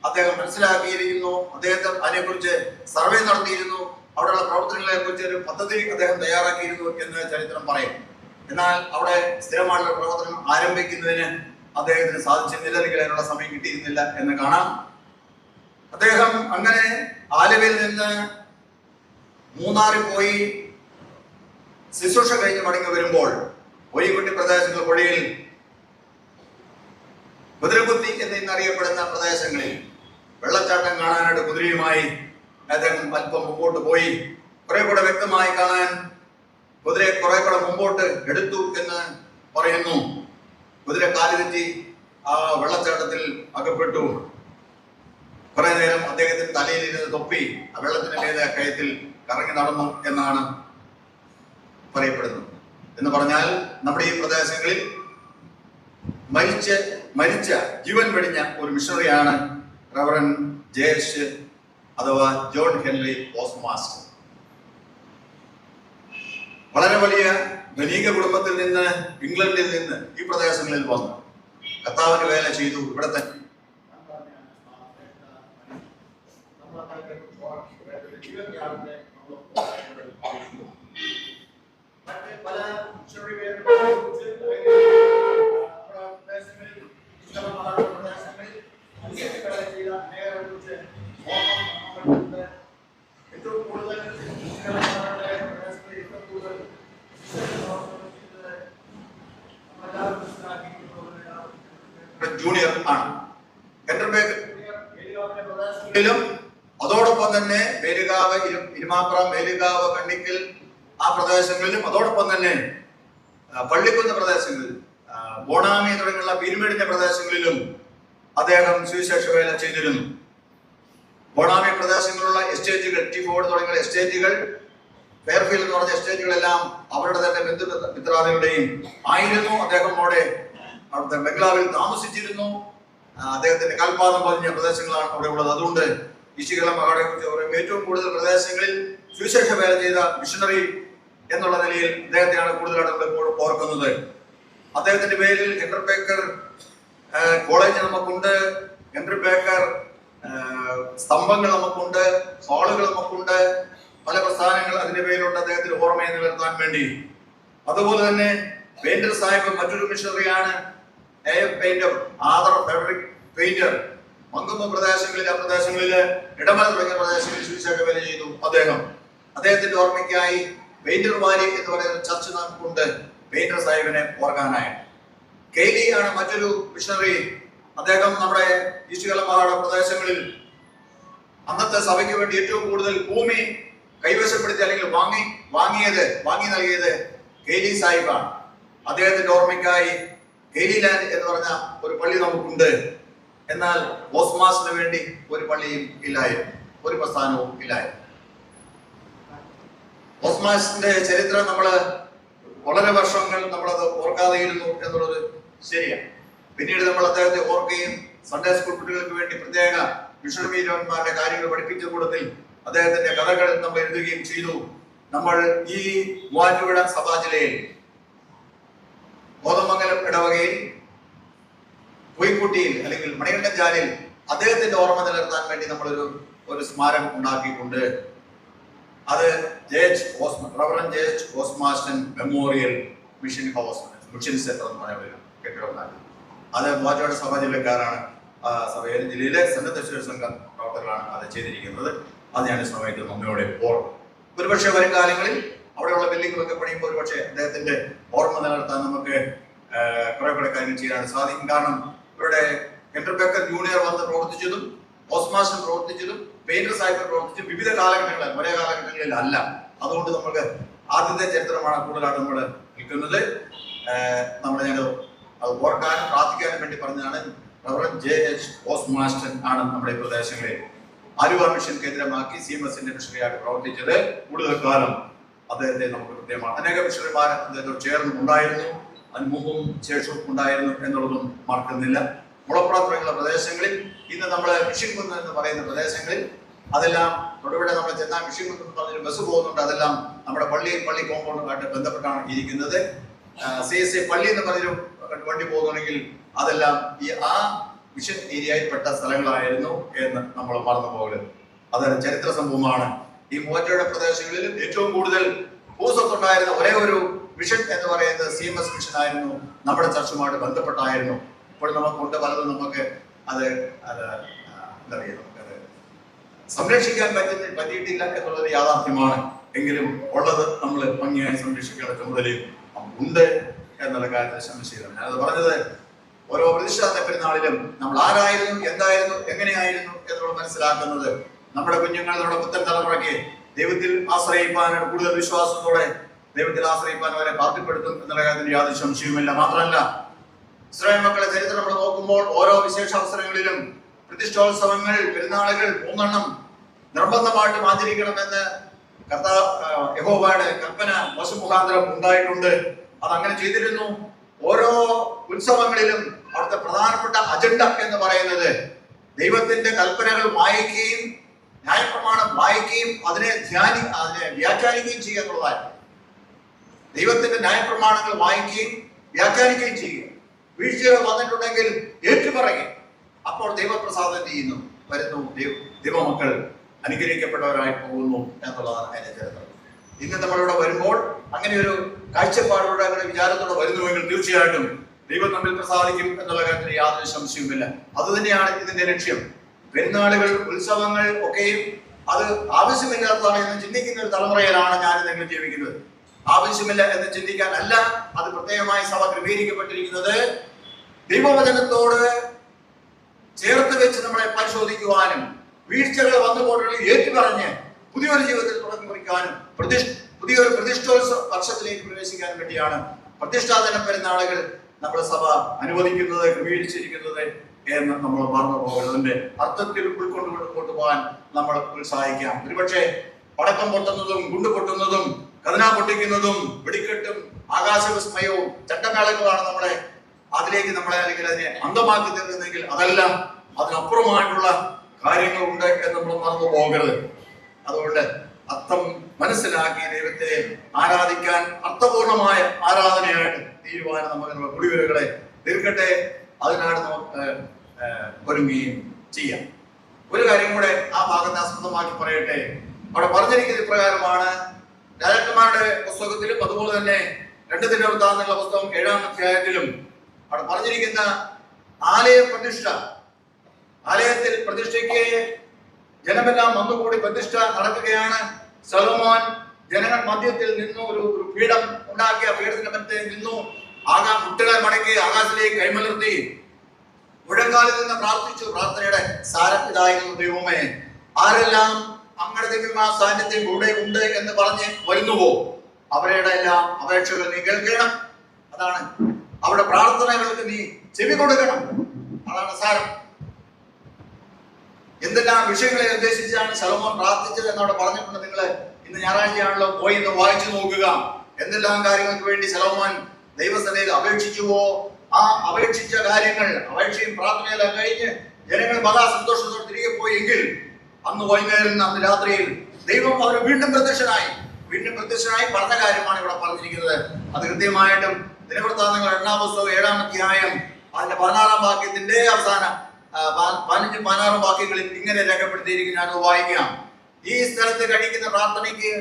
അദ്ദേഹം മനസ്സിലാക്കിയിരിക്കുന്നു. അദ്ദേഹത്തെ അതിനെക്കുറിച്ച് സർവേ നടത്തിയിരുന്നു. അവിടെയുള്ള പ്രവർത്തനങ്ങളെ കുറിച്ച് ഒരു പദ്ധതി അദ്ദേഹം തയ്യാറാക്കിയിരുന്നു എന്ന് ചരിത്രം പറയും. എന്നാൽ അവിടെ സ്ഥിരമായിട്ടുള്ള പ്രവർത്തനം ആരംഭിക്കുന്നതിന് അദ്ദേഹത്തിന് സാധിച്ചിരുന്നില്ല, അല്ലെങ്കിൽ അതിനുള്ള സമയം കിട്ടിയിരുന്നില്ല എന്ന് കാണാം. അദ്ദേഹം അങ്ങനെ ആലുവയിൽ നിന്ന് മൂന്നാറിൽ പോയി ശുശ്രൂഷ കഴിഞ്ഞ് മടങ്ങി വരുമ്പോൾ കോയിക്കുട്ടി പ്രദേശങ്ങൾ വഴിയിൽ കുതിരകുത്തി എന്നറിയപ്പെടുന്ന പ്രദേശങ്ങളിൽ വെള്ളച്ചാട്ടം കാണാനായിട്ട് കുതിരയുമായി അദ്ദേഹം അല്പം മുമ്പോട്ട് പോയി. കുറെ കൂടെ വ്യക്തമായി കാണാൻ കുതിരയെ കുറെ കൂടെ മുമ്പോട്ട് എടുത്തു എന്ന് പറയുന്നു. കുതിര കാലുതെറ്റി ആ വെള്ളച്ചാട്ടത്തിൽ അകപ്പെട്ടു. കുറെ നേരം അദ്ദേഹത്തിന്റെ തലയിലിരുന്ന് തൊപ്പി ആ വെള്ളത്തിന് മേലെ കയത്തിൽ കറങ്ങി നടന്നു എന്നാണ് പറയപ്പെടുന്നത്. എന്ന് പറഞ്ഞാൽ നമ്മുടെ ഈ പ്രദേശങ്ങളിൽ മരിച്ച ജീവൻ വെടിഞ്ഞ ഒരു മിഷണറിയാണ് റവറൻ ജയേഷ് അഥവാ ജോൺ ഹെൻറി ഓസ്മാസ്റ്റർ. വളരെ വലിയ ധനിക കുടുംബത്തിൽ നിന്ന്, ഇംഗ്ലണ്ടിൽ നിന്ന് ഈ പ്രദേശങ്ങളിൽ വന്നു കർത്താവിന്റെ വേല ചെയ്തു. ഇവിടെ തന്നെ പല ഏറ്റവും കൂടുതൽ ജൂനിയർ ആണ്. അതോടൊപ്പം തന്നെ മേലുകാവ്, ഇരുമാപ്രം, മേലുകാവ്, കണ്ണിക്കൽ ആ പ്രദേശങ്ങളിലും, അതോടൊപ്പം തന്നെ പള്ളിക്കുന്ന് പ്രദേശങ്ങളിൽ, ബോണാമി തുടങ്ങിയുള്ള പീരുമേടിന്റെ പ്രദേശങ്ങളിലും അദ്ദേഹം സുവിശേഷ വേല ചെയ്തിരുന്നു. ബോണാമി പ്രദേശങ്ങളിലുള്ള എസ്റ്റേറ്റുകൾ, ടിഫോർഡ് തുടങ്ങിയ എസ്റ്റേറ്റുകൾ, ഫെയർഫീൽഡ് എന്ന് പറഞ്ഞ എസ്റ്റേറ്റുകളെല്ലാം അവരുടെ തന്നെ മിത്രാദികളുടെയും ആയിരുന്നു. അദ്ദേഹം അവിടുത്തെ ബംഗ്ലാവിൽ താമസിച്ചിരുന്നു. അദ്ദേഹത്തിന്റെ കാൽപാദം പതിഞ്ഞ പ്രദേശങ്ങളാണ് അവിടെ ഉള്ളത്. അതുകൊണ്ട് ഈശികല മഹാടെ കുറിച്ച് പറയും ഏറ്റവും കൂടുതൽ പ്രദേശങ്ങളിൽ സുവിശേഷ വേല ചെയ്ത മിഷണറി എന്നുള്ള നിലയിൽ അദ്ദേഹത്തെയാണ് കൂടുതലായിട്ട് നമ്മൾ ഓർക്കുന്നത്. അദ്ദേഹത്തിന്റെ പേരിൽ ഹെൻറി ബേക്കർ കോളേജ് നമുക്കുണ്ട്, ഹെൻറി ബേക്കർ സ്തംഭങ്ങൾ നമുക്കുണ്ട്, ഹാളുകൾ നമുക്കുണ്ട്, പല പ്രസ്ഥാനങ്ങൾ അതിന്റെ പേരിലുണ്ട് അദ്ദേഹത്തിന്റെ ഓർമ്മയെ നിലനിർത്താൻ വേണ്ടി. അതുപോലെ തന്നെ പെയിന്റർ സാഹിബ് മറ്റൊരു മിഷണറിയാണ്. പെയിന്റർ ആദർ ഫെഡറിക് പെയിന്റർ മങ്കുമ്പ് പ്രദേശങ്ങളിൽ, ആ പ്രദേശങ്ങളില് ഇടമല തുടങ്ങിയ പ്രദേശങ്ങളിൽ സുവിശേഷ വേല ചെയ്തു. അദ്ദേഹത്തിന്റെ ഓർമ്മയ്ക്കായി പെയിന്റർ വാലി എന്ന് പറയുന്ന ചർച്ച് നമുക്കുണ്ട്, പെയിന്റർ സാഹിബിനെ ഓർക്കാനായി. കെയ്ലി ആണ് മറ്റൊരു മിഷണറി. അദ്ദേഹം നമ്മുടെ ഈശുകല മഹാട പ്രദേശങ്ങളിൽ അന്നത്തെ സഭയ്ക്ക് വേണ്ടി ഏറ്റവും കൂടുതൽ ഭൂമി കൈവശപ്പെടുത്തി അല്ലെങ്കിൽ വാങ്ങി നൽകിയത് കെയ്ലി സാഹിബാണ്. അദ്ദേഹത്തിന്റെ ഓർമ്മയ്ക്കായി കെയ്ലി ലാൻഡ് എന്ന് പറഞ്ഞ ഒരു പള്ളി നമുക്കുണ്ട്. എന്നാൽ ഓസ്മാസിന് വേണ്ടി ഒരു പള്ളിയും ഇല്ലായിരുന്നു, ഒരു പ്രസ്ഥാനവും ഇല്ലായിരുന്നു. ഓസ്മാസിന്റെ ചരിത്രം വളരെ വർഷങ്ങൾ നമ്മളത് ഓർക്കാതെയിരുന്നു എന്നുള്ളത് ശരിയാണ്. പിന്നീട് നമ്മൾ അദ്ദേഹത്തെ ഓർക്കുകയും സൺഡേ സ്കൂൾ കുട്ടികൾക്ക് വേണ്ടി പ്രത്യേക മിഷണറിമാരുടെ കാര്യങ്ങൾ പഠിപ്പിച്ച കൂട്ടത്തിൽ അദ്ദേഹത്തിന്റെ കഥകൾ നമ്മൾ എഴുതുകയും ചെയ്തു. നമ്മൾ ഈ മൂവാറ്റുപുഴ സഭാ ജില്ലയിൽ കോതമംഗലം ഇടവകയിൽ പൊയ്ക്കുട്ടിയിൽ അല്ലെങ്കിൽ മണികണ്ഠൻചാലിൽ അദ്ദേഹത്തിന്റെ ഓർമ്മ നിലനിർത്താൻ വേണ്ടി നമ്മളൊരു സ്മാരകം ഉണ്ടാക്കിയിട്ടുണ്ട്. അത് reverend J H. Osmaston memorial mission house, mission center എന്ന് പറയുന്ന കെട്ടിടമാണ്. അത് മൂവാറ്റുപുഴ സഭാ ജില്ലക്കാരാണ്, ജില്ലയിലെ സന്നദ്ധ സംഘ പ്രവർത്തകരാണ് അത് ചെയ്തിരിക്കുന്നത്. അത് ഞാൻ സമയത്ത് നന്ദിയോടെ ഓർക്കും. ഒരുപക്ഷെ വരും കാലങ്ങളിൽ അവിടെയുള്ള ബിൽഡിങ്ങുകളൊക്കെ പണിയുമ്പോൾ ഒരുപക്ഷെ അദ്ദേഹത്തിന്റെ ഓർമ്മ നിലനിർത്താൻ നമുക്ക് കുറെ കൂടെ കാര്യങ്ങൾ ചെയ്യാൻ സാധിക്കും. കാരണം ഇവിടെ ഹെൻറി ബേക്കർ ജൂനിയർ വന്ന് പ്രവർത്തിച്ചതും ഓസ്മാസ്റ്റൻ പ്രവർത്തിച്ചതും പെയിന്റർ സാഹിബ് പ്രവർത്തിച്ചതും വിവിധ കാലഘട്ടങ്ങളിൽ ഒരേ കാലഘട്ടങ്ങളിൽ അല്ല. അതുകൊണ്ട് നമുക്ക് ആദ്യത്തെ ചരിത്രമാണ് കൂടുതലായിട്ട് നമ്മൾ നിൽക്കുന്നത്. ഞാൻ അത് ഓർക്കാനും പ്രാർത്ഥിക്കാനും വേണ്ടി പറഞ്ഞതാണ്. Reverend J H. ഓസ്മാസ്റ്റൻ ആണ് നമ്മുടെ പ്രദേശങ്ങളിൽ ആലുവ മിഷൻ കേന്ദ്രമാക്കി CMSന്റെ മിഷണറിയായിട്ട് പ്രവർത്തിച്ചത്. കൂടുതൽ കാലം അദ്ദേഹത്തെ നമുക്ക് കൃത്യമാണ്. അനേക മിഷണറിമാർ അദ്ദേഹത്തോട് ചേർന്നുണ്ടായിരുന്നു, അതിന് മുമ്പും ശേഷവും ഉണ്ടായിരുന്നു എന്നുള്ളതും മറക്കുന്നില്ല. മുളപ്പുറ തുടങ്ങിയുള്ള പ്രദേശങ്ങളിൽ ഇന്ന് നമ്മൾ മിഷൻ കുന്ന് എന്ന് പറയുന്ന പ്രദേശങ്ങളിൽ അതെല്ലാം തൊടുപുഴ നമ്മൾ ചെന്നാൽ മിഷൻ കുന്ന് എന്ന് പറഞ്ഞൊരു ബസ് പോകുന്നുണ്ട്. അതെല്ലാം നമ്മുടെ പള്ളി കോമ്പൗണ്ടുമായിട്ട് ബന്ധപ്പെട്ടാണ് ഇരിക്കുന്നത്. CSA പള്ളി എന്ന് പറഞ്ഞൊരു വണ്ടി പോകുന്നുണ്ടെങ്കിൽ അതെല്ലാം ആ മിഷൻ ഏരിയയിൽ പെട്ട സ്ഥലങ്ങളായിരുന്നു എന്ന് നമ്മൾ മറന്നു പോകരുത്. അതൊരു ചരിത്ര സംഭവമാണ്. ഈ മൂവാറ്റുപുഴ പ്രദേശങ്ങളിൽ ഏറ്റവും കൂടുതൽ ഭൂസ്വത്തുണ്ടായിരുന്ന ഒരേ ഒരു മിഷൻ എന്ന് പറയുന്നത് CMS മിഷൻ ആയിരുന്നു. നമ്മുടെ ചർച്ചുമായിട്ട് ബന്ധപ്പെട്ടായിരുന്നു. ഇപ്പോൾ നമുക്കുണ്ട് പലതും നമുക്ക് അത് എന്താ പറയുക, നമുക്കത് സംരക്ഷിക്കാൻ പറ്റിയിട്ടില്ല എന്നുള്ളത് യാഥാർത്ഥ്യമാണ്. എങ്കിലും ഉള്ളത് നമ്മൾ ഭംഗിയായി സംരക്ഷിക്കേണ്ട ചുമതലയും ഉണ്ട് എന്നുള്ള കാര്യത്തിൽ സംശയമില്ല. ഞാനത് പറഞ്ഞത് ഓരോ പ്രതിഷ്ഠാത്ത പെരുന്നാളിലും നമ്മൾ ആരായിരുന്നു, എന്തായിരുന്നു, എങ്ങനെയായിരുന്നു എന്നുള്ളത് മനസ്സിലാക്കുന്നത് നമ്മുടെ കുഞ്ഞുങ്ങൾ, നമ്മുടെ പുത്തൻ തലമുറയ്ക്ക് ദൈവത്തിൽ ആശ്രയിപ്പാൻ കൂടുതൽ വിശ്വാസത്തോടെ ദൈവത്തിൽ ആശ്രയിപ്പാൻ അവരെ പാർട്ടിപ്പെടുത്തും എന്നുള്ള കാര്യത്തിൽ യാതൊരു സംശയവുമില്ല. മാത്രമല്ല, ഇസ്രായേൽ മക്കളെ ചരിത്രം നമ്മൾ നോക്കുമ്പോൾ ഓരോ വിശേഷ അവസരങ്ങളിലും പ്രതിഷ്ഠോത്സവങ്ങൾ, പെരുന്നാളുകൾ 3 നിർബന്ധമായിട്ടും ആചരിക്കണമെന്ന് യഹോവയുടെ കൽപ്പന മോശ മുഖാന്തരം ഉണ്ടായിട്ടുണ്ട്. അതങ്ങനെ ചെയ്തിരുന്നു. ഓരോ ഉത്സവങ്ങളിലും അവിടുത്തെ പ്രധാനപ്പെട്ട അജണ്ട എന്ന് പറയുന്നത് ദൈവത്തിന്റെ കൽപ്പനകൾ വായിക്കുകയും ന്യായപ്രമാണം വായിക്കുകയും അതിനെ വ്യാഖ്യാനിക്കുകയും ചെയ്യുക എന്നുള്ളതായിരുന്നു. ദൈവത്തിന്റെ ന്യായപ്രമാണങ്ങൾ വായിക്കുകയും വ്യാഖ്യാനിക്കുകയും ചെയ്യുക. വീഴ്ചകൾ വന്നിട്ടുണ്ടെങ്കിൽ ഏറ്റുപറയുക. അപ്പോൾ ദൈവപ്രസാദം ചെയ്യുന്നു, വരുന്നു, ദൈവമക്കൾ അനുഗ്രഹിക്കപ്പെട്ടവരായി പോകുന്നു എന്നുള്ളതാണ് അതിന്റെ ചരിത്രം. ഇന്ന് നമ്മളിവിടെ വരുമ്പോൾ അങ്ങനെ ഒരു കാഴ്ചപ്പാടോടെ, അങ്ങനെ വിചാരത്തോടെ വരുന്നുവെങ്കിൽ തീർച്ചയായിട്ടും ദൈവം നമ്മിൽ പ്രസാദിക്കും എന്നുള്ള കാര്യത്തിൽ യാതൊരു സംശയവുമില്ല. അതുതന്നെയാണ് ഇതിന്റെ ലക്ഷ്യം. പെരുന്നാളുകൾ, ഉത്സവങ്ങൾ ഒക്കെയും അത് ആവശ്യമില്ലാത്തതാണ് എന്ന് ചിന്തിക്കുന്ന ഒരു തലമുറയിലാണ് ഞാൻ എന്തെങ്കിലും ജീവിക്കുന്നത്. ആവശ്യമില്ല എന്ന് ചിന്തിക്കാൻ അല്ല, അത് പ്രത്യേകമായി സഭ ക്രമീകരിക്കപ്പെട്ടിരിക്കുന്നത് ദൈവവചനത്തോട് ചേർത്ത് വെച്ച് നമ്മളെ പരിശോധിക്കുവാനും വീഴ്ചകൾ വന്നുപോയിട്ടുണ്ടെങ്കിൽ ഏറ്റുപറഞ്ഞ് പുതിയൊരു ജീവിതത്തിൽ തുടങ്ങി കുറിക്കാനും പുതിയൊരു പ്രതിഷ്ഠോത്സവ വർഷത്തിലേക്ക് പ്രവേശിക്കാൻ വേണ്ടിയാണ് പ്രതിഷ്ഠാദിന പെരുന്നാളുകൾ നമ്മുടെ സഭ അനുവദിക്കുന്നത്, ക്രമീകരിച്ചിരിക്കുന്നത് എന്ന് നമ്മൾ മറന്നു പോകുന്നതിന്റെ അർത്ഥത്തിൽ കൊണ്ടുപോകാൻ നമ്മൾ ഉത്സാഹിക്കാം. ഒരുപക്ഷെ പടക്കം പൊട്ടുന്നതും ഗുണ്ട് പൊട്ടുന്നതും കഥന പൊട്ടിക്കുന്നതും വെടിക്കെട്ടും ആകാശവിസ്മയവും ചട്ടമേളങ്ങളാണ് അതിലേക്ക് നമ്മളെ അല്ലെങ്കിൽ അതിനെ അന്തമാക്കി തീർക്കുന്നെങ്കിൽ അതല്ല, അതിനപ്പുറമായിട്ടുള്ള കാര്യങ്ങളുണ്ട് എന്ന് നമ്മൾ മറന്നു പോകരുത്. അതുകൊണ്ട് അർത്ഥം മനസ്സിലാക്കി ദൈവത്തെ ആരാധിക്കാൻ അർത്ഥപൂർണമായ ആരാധനയായിട്ട് തീരുമാനം നമുക്ക് കുടിവരകളെ തീർക്കട്ടെ. അതിനാണ് നമുക്ക് ഒരുങ്ങുകയും ചെയ്യാം. ഒരു കാര്യം കൂടെ ആ ഭാഗത്തെ ആസ്പദമാക്കി പറയട്ടെ. അവിടെ പറഞ്ഞിരിക്കുന്ന ഇപ്രകാരമാണ്. രാജാക്കന്മാരുടെ പുസ്തകത്തിലും അതുപോലെ തന്നെ 2 ദിനവൃത്താന്തങ്ങളുടെ പുസ്തകം 7-ാം അധ്യായത്തിലും അവിടെ പറഞ്ഞിരിക്കുന്ന ആലയ പ്രതിഷ്ഠ, ആലയത്തിൽ പ്രതിഷ്ഠയ്ക്ക് ജനമെല്ലാം വന്നുകൂടി പ്രതിഷ്ഠ നടക്കുകയാണ്. സലോമോൻ ജനങ്ങൾ മധ്യത്തിൽ നിന്നു ഒരു പീഠം ഉണ്ടാക്കിയ പീഠത്തിന്റെ മധ്യത്തിൽ നിന്നു മുട്ടുകൾ മടക്കി ആകാശത്തിലേക്ക് കൈമലർത്തി മുഴങ്കാലിൽ നിന്ന് പ്രാർത്ഥിച്ചു. പ്രാർത്ഥനയുടെ സാരം ഇതായിരുന്നു: ദൈവമേ, ആരെല്ലാം അങ്ങയുടെ ദിവ്യമായ സാന്നിധ്യം കൂടെ ഉണ്ട് എന്ന് പറഞ്ഞ് വരുന്നുവോ അവരുടെ എല്ലാം അപേക്ഷകൾ നീ കേൾക്കണം. അതാണ് അവരുടെ പ്രാർത്ഥനകൾക്ക് നീ ചെവി കൊടുക്കണം. അതാണ് സാരം. എന്തെല്ലാം വിഷയങ്ങളെ ഉദ്ദേശിച്ചാണ് ശലോമോൻ പ്രാർത്ഥിച്ചത് എന്നവിടെ പറഞ്ഞിട്ടുണ്ട്. നിങ്ങൾ ഇന്ന് ഞായറാഴ്ചയാണല്ലോ, പോയി ഇന്ന് വായിച്ചു നോക്കുക. എന്തെല്ലാം കാര്യങ്ങൾക്ക് വേണ്ടി ശലോമോൻ ദൈവസഭയിൽ അപേക്ഷിച്ചുവോ, ആ അപേക്ഷിച്ച കാര്യങ്ങൾ, അപേക്ഷയും പ്രാർത്ഥനയെല്ലാം കഴിഞ്ഞ് ജനങ്ങൾ മഹാസന്തോഷത്തോടെ തിരികെ പോയെങ്കിൽ അന്ന് വൈകുന്നേരം, അന്ന് രാത്രിയിൽ ദൈവം അവർ വീണ്ടും പ്രത്യക്ഷനായി പറഞ്ഞ കാര്യമാണ് ഇവിടെ പറഞ്ഞിരിക്കുന്നത്. അത് കൃത്യമായിട്ടും ദിനവൃത്താന്തങ്ങൾ 8-ാം പുസ്തകം 7-ാം അധ്യായം അതിന്റെ 16-ാം വാക്യത്തിന്റെ അവസാനം 15-16 വാക്യങ്ങളിൽ ഇങ്ങനെ രേഖപ്പെടുത്തിയിരിക്കും. ഞാൻ വായിക്കാം. ഈ സ്ഥലത്ത് കഴിക്കുന്ന പ്രാർത്ഥനയ്ക്ക്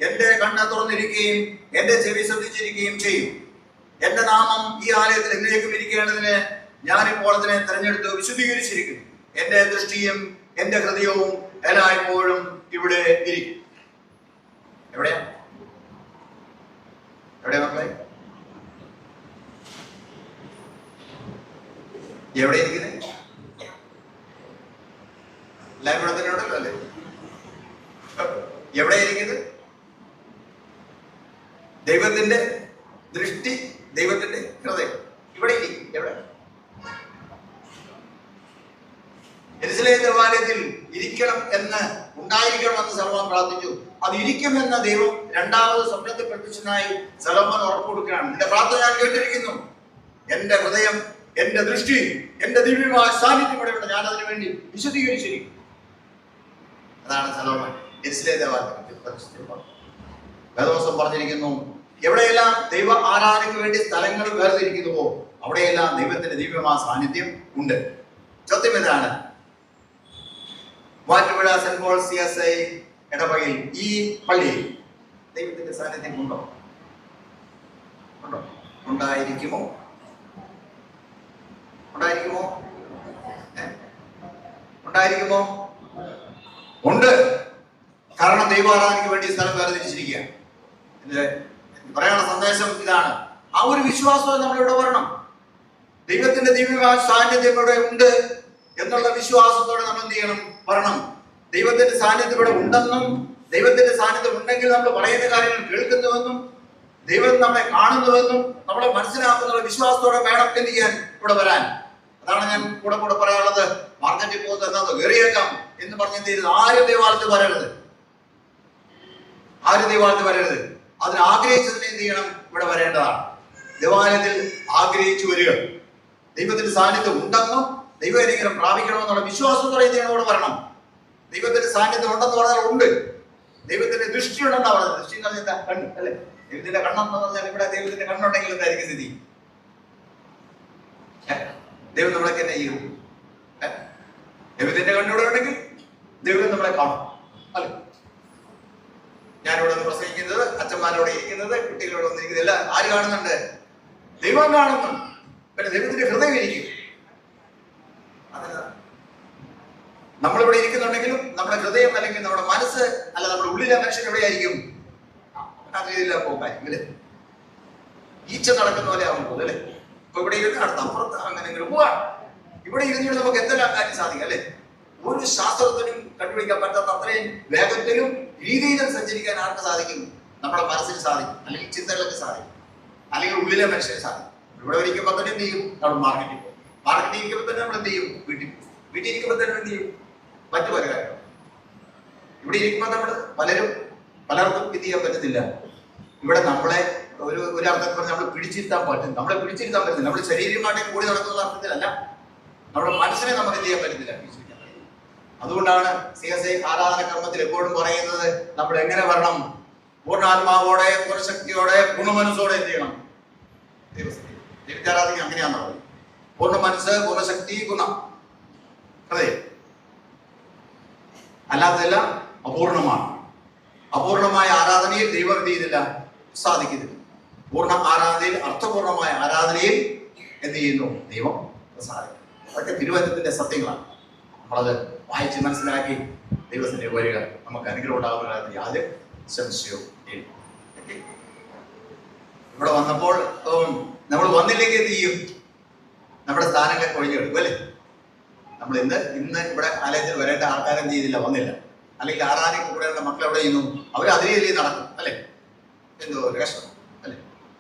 എന്റെ കണ്ണ് തുറന്നിരിക്കുകയും എന്റെ ചെവി ശ്രദ്ധിച്ചിരിക്കുകയും ചെയ്യും. എന്റെ നാമം ഈ ആലയത്തിൽ എന്നേക്കും ഇരിക്കേണ്ടതിന് ഞാനിപ്പോൾ അതിനെ തെരഞ്ഞെടുത്ത് വിശുദ്ധീകരിച്ചിരിക്കുന്നു. എന്റെ ദൃഷ്ടിയും എന്റെ ഹൃദയവും എല്ലായ്പ്പോഴും ഇവിടെ ഇരിക്കും. എവിടെയാ മക്കളെ? എവിടെ ഇരിക്കുന്നത്? എല്ലാവരും ഇവിടെ തന്നെ ഉണ്ടല്ലോ അല്ലേ? എവിടെ ഇരിക്കുന്നത്? ദൈവത്തിന്റെ ദൃഷ്ടി, ദൈവത്തിന്റെ ഹൃദയം ഇവിടെ ഇരിക്കും. എവിടെ? യെരൂശലേം ദേവാലയത്തിൽ ഇരിക്കണം എന്ന്, ഉണ്ടായിരിക്കണമെന്ന് സലോമോൻ പ്രാർത്ഥിച്ചു. അത് ഇരിക്കുമെന്ന ദൈവം രണ്ടാമത് സ്വപ്നത്തിൽ പ്രത്യക്ഷനായി സലോമോൻ ഉറപ്പ് കൊടുക്കുകയാണ്. എന്റെ പ്രാർത്ഥന ഞാൻ കേട്ടിരിക്കുന്നു. എന്റെ ഹൃദയം, എന്റെ ദൃഷ്ടി, എന്റെ ദിവ്യമായ സാന്നിധ്യം ഇവിടെ ഉണ്ട്. ഞാൻ അതിനു വേണ്ടി വിശദീകരിച്ചിരിക്കും. അതാണ് സലോമോൻ യെരൂശലേം ദേവാലയത്തിൽ വേദവസ്തം പറഞ്ഞിരിക്കുന്നു. എവിടെയെല്ലാം ദൈവ ആരാധനയ്ക്ക് വേണ്ടി സ്ഥലങ്ങൾ വേർതിരിക്കുന്നുവോ അവിടെയെല്ലാം ദൈവത്തിന്റെ ദിവ്യമായ സാന്നിധ്യം ഉണ്ട്. ചോദ്യം ഇതാണ്, മൂവാറ്റുപുഴ സെന്റ് പോൾ CSI ഇടവകയിൽ ഈ പള്ളിയിൽ ദൈവത്തിന്റെ സാന്നിധ്യം ഉണ്ടോ? ഉണ്ടായിരിക്കുമോ? ഉണ്ട്. കാരണം ദൈവാരാധനയ്ക്ക് വേണ്ടി സ്ഥലം വേർതിരിച്ചിരിക്കുകയാണ്. പറയാനുള്ള സന്ദേശം ഇതാണ്. ആ ഒരു വിശ്വാസം നമ്മളിവിടെ വരണം. ദൈവത്തിന്റെ ദിവ്യമായ സാന്നിധ്യം ഇവിടെ ഉണ്ട് എന്നുള്ള വിശ്വാസത്തോടെ നമ്മൾ എന്ത് ചെയ്യണം? വരണം. ദൈവത്തിന്റെ സാന്നിധ്യം ഇവിടെ ഉണ്ടെന്നും, ദൈവത്തിന്റെ സാന്നിധ്യം ഉണ്ടെങ്കിൽ നമ്മൾ പറയുന്ന കാര്യങ്ങൾ കേൾക്കുന്നുവെന്നും, ദൈവം നമ്മളെ കാണുന്നുവെന്നും നമ്മളെ മനസ്സിലാക്കുന്ന വിശ്വാസത്തോടെ വേണം എന്ത് ചെയ്യാൻ ഇവിടെ വരാൻ. അതാണ് ഞാൻ കൂടെ പറയാനുള്ളത്. മാർക്കറ്റിൽ പോകുന്നത് എന്താ, കയറിയേക്കാം എന്ന് പറഞ്ഞ് എന്ത് ചെയ്തത്? ആരും ദൈവാലയത്തിൽ വരരുത്. അതിന് ആഗ്രഹിച്ചതിനെ എന്ത് ചെയ്യണം? ഇവിടെ വരേണ്ടതാണ്. ദേവാലയത്തിൽ ആഗ്രഹിച്ചു വരിക. ദൈവത്തിന്റെ സാന്നിധ്യം ഉണ്ടെന്നും ദൈവം പ്രാപിക്കണമെന്നുള്ള വിശ്വാസത്തോടെ എന്ത് ചെയ്യണം? ഇവിടെ വരണം. ദൈവത്തിന്റെ സാന്നിധ്യം ഉണ്ടെന്ന് പറഞ്ഞാൽ ഉണ്ട്. ദൈവത്തിന്റെ ദൃഷ്ടി ഉണ്ടെന്നാ പറഞ്ഞത്. ദൃഷ്ടി എന്ന് പറഞ്ഞാൽ കണ്ണ് അല്ലെ? ദൈവത്തിന്റെ കണ്ണെന്ന് പറഞ്ഞാൽ ഇവിടെ ദൈവത്തിന്റെ കണ്ണുണ്ടെങ്കിൽ എന്തായിരിക്കും സ്ഥിതി? ദൈവം നമ്മളെ തന്നെ ചെയ്യും. ദൈവത്തിന്റെ കണ്ണൂടെ ഉണ്ടെങ്കിൽ ദൈവം നമ്മളെ കാണും അല്ലെ? ഞാനിവിടെ പ്രസംഗിക്കുന്നത്, അച്ഛന്മാരോടെ ഇരിക്കുന്നത്, കുട്ടികളോട് വന്നിരിക്കുന്നത് എല്ലാം ആര് കാണുന്നുണ്ട്? ദൈവം കാണുന്നുണ്ട്. പിന്നെ ദൈവത്തിന്റെ ഹൃദയം ഇരിക്കും. നമ്മളിവിടെ ഇരിക്കുന്നുണ്ടെങ്കിലും നമ്മുടെ ഹൃദയം അല്ലെങ്കിൽ നമ്മുടെ മനസ്സ് അല്ല, നമ്മുടെ ഉള്ളിലെ മനുഷ്യൻ എവിടെയായിരിക്കും? ആ രീതിയിലാണ് പോകാൻ. ഈച്ച നടക്കുന്ന പോലെ ആവും പോകും അല്ലെ? ഇപ്പൊ ഇവിടെ ഇരുന്ന് അടുത്ത അപ്പുറത്ത് അങ്ങനെ പോവാണ്. ഇവിടെ ഇരുന്നിട്ട് നമുക്ക് എന്തെല്ലാം കാര്യം സാധിക്കും അല്ലെ? ഒരു ശാസ്ത്രത്തിനും കണ്ടുപിടിക്കാൻ പറ്റാത്ത അത്രയും വേഗത്തിലും രീതിയിലും സഞ്ചരിക്കാൻ ആർക്ക് സാധിക്കും? നമ്മുടെ മനസ്സിന് സാധിക്കും, അല്ലെങ്കിൽ ചിന്തകൾക്ക് സാധിക്കും, അല്ലെങ്കിൽ ഉള്ളിലെ മനുഷ്യന് സാധിക്കും. ഇവിടെ ഇരിക്കുമ്പോൾ തന്നെ എന്ത് ചെയ്യും? നമ്മൾ മാർക്കറ്റിൽ പോകും. മാർക്കറ്റിൽ ഇരിക്കുമ്പോൾ തന്നെ നമ്മൾ എന്ത് ചെയ്യും? വീട്ടിൽ ഇരിക്കുമ്പോൾ തന്നെ എന്ത് ചെയ്യും? മറ്റു പല കാര്യം. ഇവിടെ ഇരിക്കുമ്പോൾ നമ്മൾ പലർക്കും ഇത് ചെയ്യാൻ പറ്റത്തില്ല. ഇവിടെ നമ്മളെ ഒരു അർത്ഥത്തിൽ നമ്മൾ പിടിച്ചിരുത്താൻ പറ്റും. നമ്മളെ പിടിച്ചിരുത്താൻ പറ്റുന്നില്ല. നമ്മുടെ ശരീരമായിട്ട് കൂടി നടക്കുന്ന അർത്ഥത്തിലല്ല, നമ്മുടെ മനസ്സിനെ നമുക്ക് എന്ത് ചെയ്യാൻ പറ്റുന്നില്ല, പിടിച്ചിരിക്കാൻ പറ്റില്ല. അതുകൊണ്ടാണ് CSI ആരാധന കർമ്മത്തിൽ എപ്പോഴും പറയുന്നത് നമ്മൾ എങ്ങനെ വരണം? പൂർണ്ണാത്മാവോടെ, പൂർണ്ണശക്തിയോടെ, പൂർണ്ണമനസ്സോടെ എന്ത് ചെയ്യണം? ദൈവത്തെ ആരാധിക്കുക. അങ്ങനെയാണെന്ന് പറയും. പൂർണ്ണ മനസ്സ്, പൂർണ്ണശക്തി, ഗുണം, അതെ. അല്ലാതെല്ലാം അപൂർണമാണ്. അപൂർണമായ ആരാധനയിൽ ദൈവം എന്ത് ചെയ്യുന്നില്ല? സാധിക്കുന്നില്ല. പൂർണ്ണ ആരാധനയിൽ, അർത്ഥപൂർണമായ ആരാധനയിൽ എന്ത് ചെയ്യുന്നു? ദൈവം സാധിക്കും. അതൊക്കെ തിരുവചനത്തിന്റെ സത്യങ്ങളാണ്. നമ്മളത് വായിച്ച് മനസ്സിലാക്കി ദൈവത്തിന്റെ വരിക നമുക്ക് അനുഗ്രഹം ഉണ്ടാകുന്ന യാതൊരു സംശയവും ഇല്ല. ഇവിടെ വന്നപ്പോൾ നമ്മൾ വന്നില്ലെങ്കിൽ എന്ത് ചെയ്യും? നമ്മുടെ സ്ഥാനങ്ങളൊക്കെ ഒഴിഞ്ഞെടുക്കും അല്ലേ? നമ്മൾ ഇന്ന് ഇവിടെ ആലയത്തിൽ വരേണ്ട ആൾക്കാരെന്ത് ചെയ്തില്ല, വന്നില്ല. അല്ലെങ്കിൽ ആരാധനയ്ക്ക് കൂടെയുള്ള മക്കൾ എവിടെ ചെയ്യുന്നു? അവർ അതിലേ നടക്കും അല്ലെ? എന്തോ ഒരു കഷ്ടം അല്ലെ.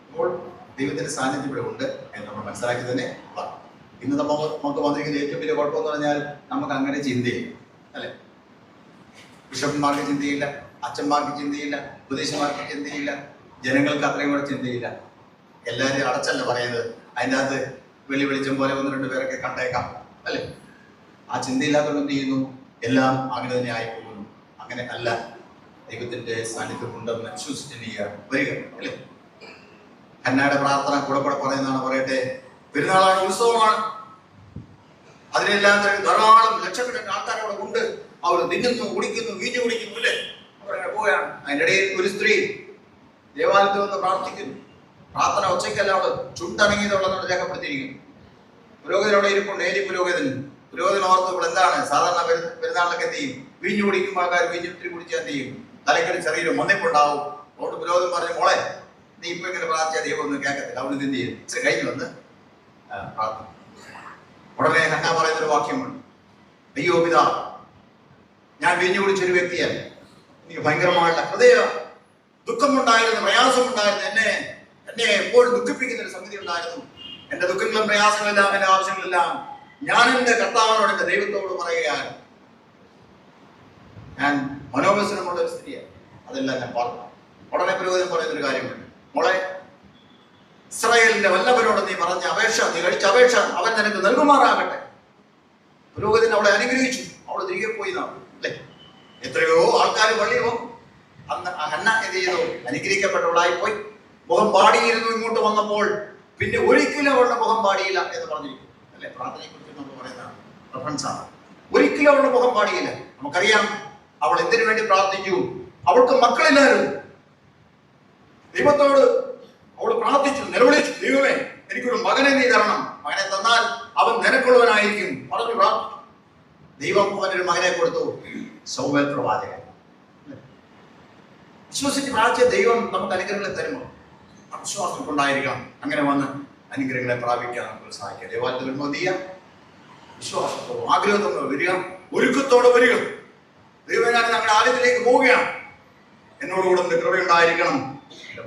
അപ്പോൾ ദൈവത്തിന്റെ സാന്നിധ്യം ഇവിടെ ഉണ്ട് എന്ന് നമ്മൾ മനസ്സിലാക്കി തന്നെ പറഞ്ഞു. ഇന്ന് നമുക്ക് വന്നിരിക്കുന്ന ഏറ്റവും വലിയ കുഴപ്പമെന്ന് പറഞ്ഞാൽ നമുക്ക് അങ്ങനെ ചിന്തയില്ല അല്ലെ. ബിഷപ്പന്മാർക്ക് ചിന്തയില്ല, അച്ഛന്മാർക്ക് ചിന്തയില്ല, ഉപദേശന്മാർക്ക് ചിന്തയില്ല, ജനങ്ങൾക്ക് അത്രയും കൂടെ ചിന്തയില്ല. എല്ലാവരും അടച്ചല്ല പറയുന്നത്, അതിൻ്റെ അകത്ത് വെളിച്ചം പോലെ 1-2 പേരൊക്കെ കണ്ടേക്കാം അല്ലെ. ആ ചിന്തയില്ലാത്തവർ എന്ത് ചെയ്യുന്നു? എല്ലാം അങ്ങനെ തന്നെ ആയി പോകുന്നു. അങ്ങനെ അല്ല, ദൈവത്തിന്റെ സാന്നിധ്യം ഉണ്ടെന്ന് വിശ്വസിച്ച് വരിക അല്ലെ. ഹന്നയുടെ പ്രാർത്ഥന കൂടെ പറയുന്നതാണ്. പറയട്ടെ, പെരുന്നാളാണ്, ഉത്സവമാണ്, അതിനെല്ലാം ധാരാളം ലക്ഷക്കണക്കിന് ആൾക്കാരവിടെ ഉണ്ട്. അവർ തിന്നുന്നു, കുടിക്കുന്നു, വീഞ്ഞു കുടിക്കുന്നു അല്ലേ, പോവുകയാണ്. അതിൻ്റെ ഇടയിൽ ഒരു സ്ത്രീ ദേവാലയത്തിൽ വന്ന് പ്രാർത്ഥിക്കുന്നു. പ്രാർത്ഥന ഒച്ചയ്ക്കല്ല, അവിടെ ചുണ്ടണങ്ങിയതുള്ളതെന്ന് രേഖപ്പെടുത്തിയിരിക്കുന്നു. പുരോഹിതനോടെ ഇരിപ്പുണ്ട്, ഏലി പുരോഹിതൻ ഓർത്ത് ഇപ്പോൾ എന്താണ് സാധാരണ പെരുന്നാളിലൊക്കെ എന്ത് ചെയ്യും? വീഞ്ഞു കുടിക്കുമ്പോൾ ആൾക്കാർ വീഞ്ഞു ഇത്തിരി കുടിച്ചാൽ എന്ത് ചെയ്യും? തലയ്ക്കൊരു ചെറിയൊരു മൊന്നിപ്പുണ്ടാവും. അതുകൊണ്ട് പുരോഹിതൻ പറഞ്ഞു, മോളെ നീ ഇപ്പൊ ഇങ്ങനെ പ്രാർത്ഥിച്ചാൽ ദൈവം ഒന്നും കേൾക്കത്തില്ല, അവിടെ എന്ത് ചെയ്യും? ഇച്ചിരി കഴിഞ്ഞു വന്ന് പ്രാർത്ഥന. ഉടനെ ഹന്ന പറയുന്നൊരു വാക്യമുണ്ട്, അയ്യോ പിതാ, ഞാൻ വീഞ്ഞു കുടിച്ചൊരു വ്യക്തിയല്ല, എനിക്ക് ഭയങ്കരമായിട്ടുള്ള ഹൃദയ ദുഃഖമുണ്ടായിരുന്നു, പ്രയാസമുണ്ടായിരുന്നു, എന്നെ എപ്പോഴും ദുഃഖിപ്പിക്കുന്ന ഒരു സംഗതി ഉണ്ടായിരുന്നു. എന്റെ ദുഃഖങ്ങളും പ്രയാസങ്ങളെല്ലാം, എന്റെ ആവശ്യങ്ങളെല്ലാം ഞാൻ എന്റെ കർത്താവിനോട്, എന്റെ ദൈവത്തോട് പറയുകയാണ്. ഞാൻ മനോവ്യസനമുള്ള ഒരു സ്ത്രീയാണ്, അതെല്ലാം ഞാൻ പറഞ്ഞു. ഉടനെ പുരോഹിതൻ പറയുന്നൊരു കാര്യമുണ്ട്, മോളെ, ഇസ്രായേലിന്റെ വല്ലഭനോട് നീ പറഞ്ഞ അപേക്ഷ, നീ കഴിച്ച അപേക്ഷ അവൻ നിനക്ക് നൽകുമാറാകട്ടെ. പുരോഹിതൻ അവളെ അനുഗ്രഹിച്ചു, അവള് തിരികെ പോയി അല്ലെ. എത്രയോ ആൾക്കാർ പള്ളിയിൽ വന്നു. അന്ന് ഹന്ന എന്ത് ചെയ്തു? അനുഗ്രഹിക്കപ്പെട്ടവളായി പോയി. മുഖം പാടിയിരുന്നു. ഇങ്ങോട്ട് വന്നപ്പോൾ പിന്നെ ഒരിക്കലും അവളുടെ മുഖം പാടിയില്ല എന്ന് പറഞ്ഞിരിക്കും അല്ലെ. പ്രാർത്ഥനയെ കുറിച്ച് നമ്മൾ പറയുന്നതാണ്, റഫറൻസാണ്. ഒരിക്കലും അവളുടെ മുഖം പാടിയില്ല. നമുക്കറിയാം അവൾ എന്തിനു വേണ്ടി പ്രാർത്ഥിച്ചു. അവൾക്ക് മക്കളില്ലായിരുന്നു. ദൈവത്തോട് അവൾ പ്രാർത്ഥിച്ചു, നിലവിളിച്ചു, ദൈവമേ എനിക്കൊരു മകനെ നീ തരണം, മകനെ തന്നാൽ അവൻ നിനക്കുള്ളവനായിരിക്കും പറഞ്ഞു പ്രാർത്ഥിച്ചു. ദൈവം അവനൊരു മകനെ കൊടുത്തു, ശമൂവേൽ പ്രവാചകൻ. വിശ്വസിച്ച് പ്രാർത്ഥിച്ച ദൈവം നമുക്ക് അനുഗ്രഹങ്ങളെ തരുമോ? വിശ്വാസം കൊണ്ടായിരിക്കണം അങ്ങനെ വന്ന് അനുഗ്രഹങ്ങളെ പ്രാപിക്കാൻ നമുക്ക് സഹായിക്കാം. ദേവാലയത്തിൽ വരുമ്പോൾ എന്ത് ചെയ്യാം? വിശ്വാസത്തോടെ, ആഗ്രഹത്തോടെ വരിക, ഒരുക്കത്തോടെ വരിക. ദൈവം, ഞാൻ ഞങ്ങളുടെ ആലയത്തിലേക്ക് പോവുകയാണ്, എന്നോടുകൂടെ കൃപയുണ്ടായിരിക്കണം,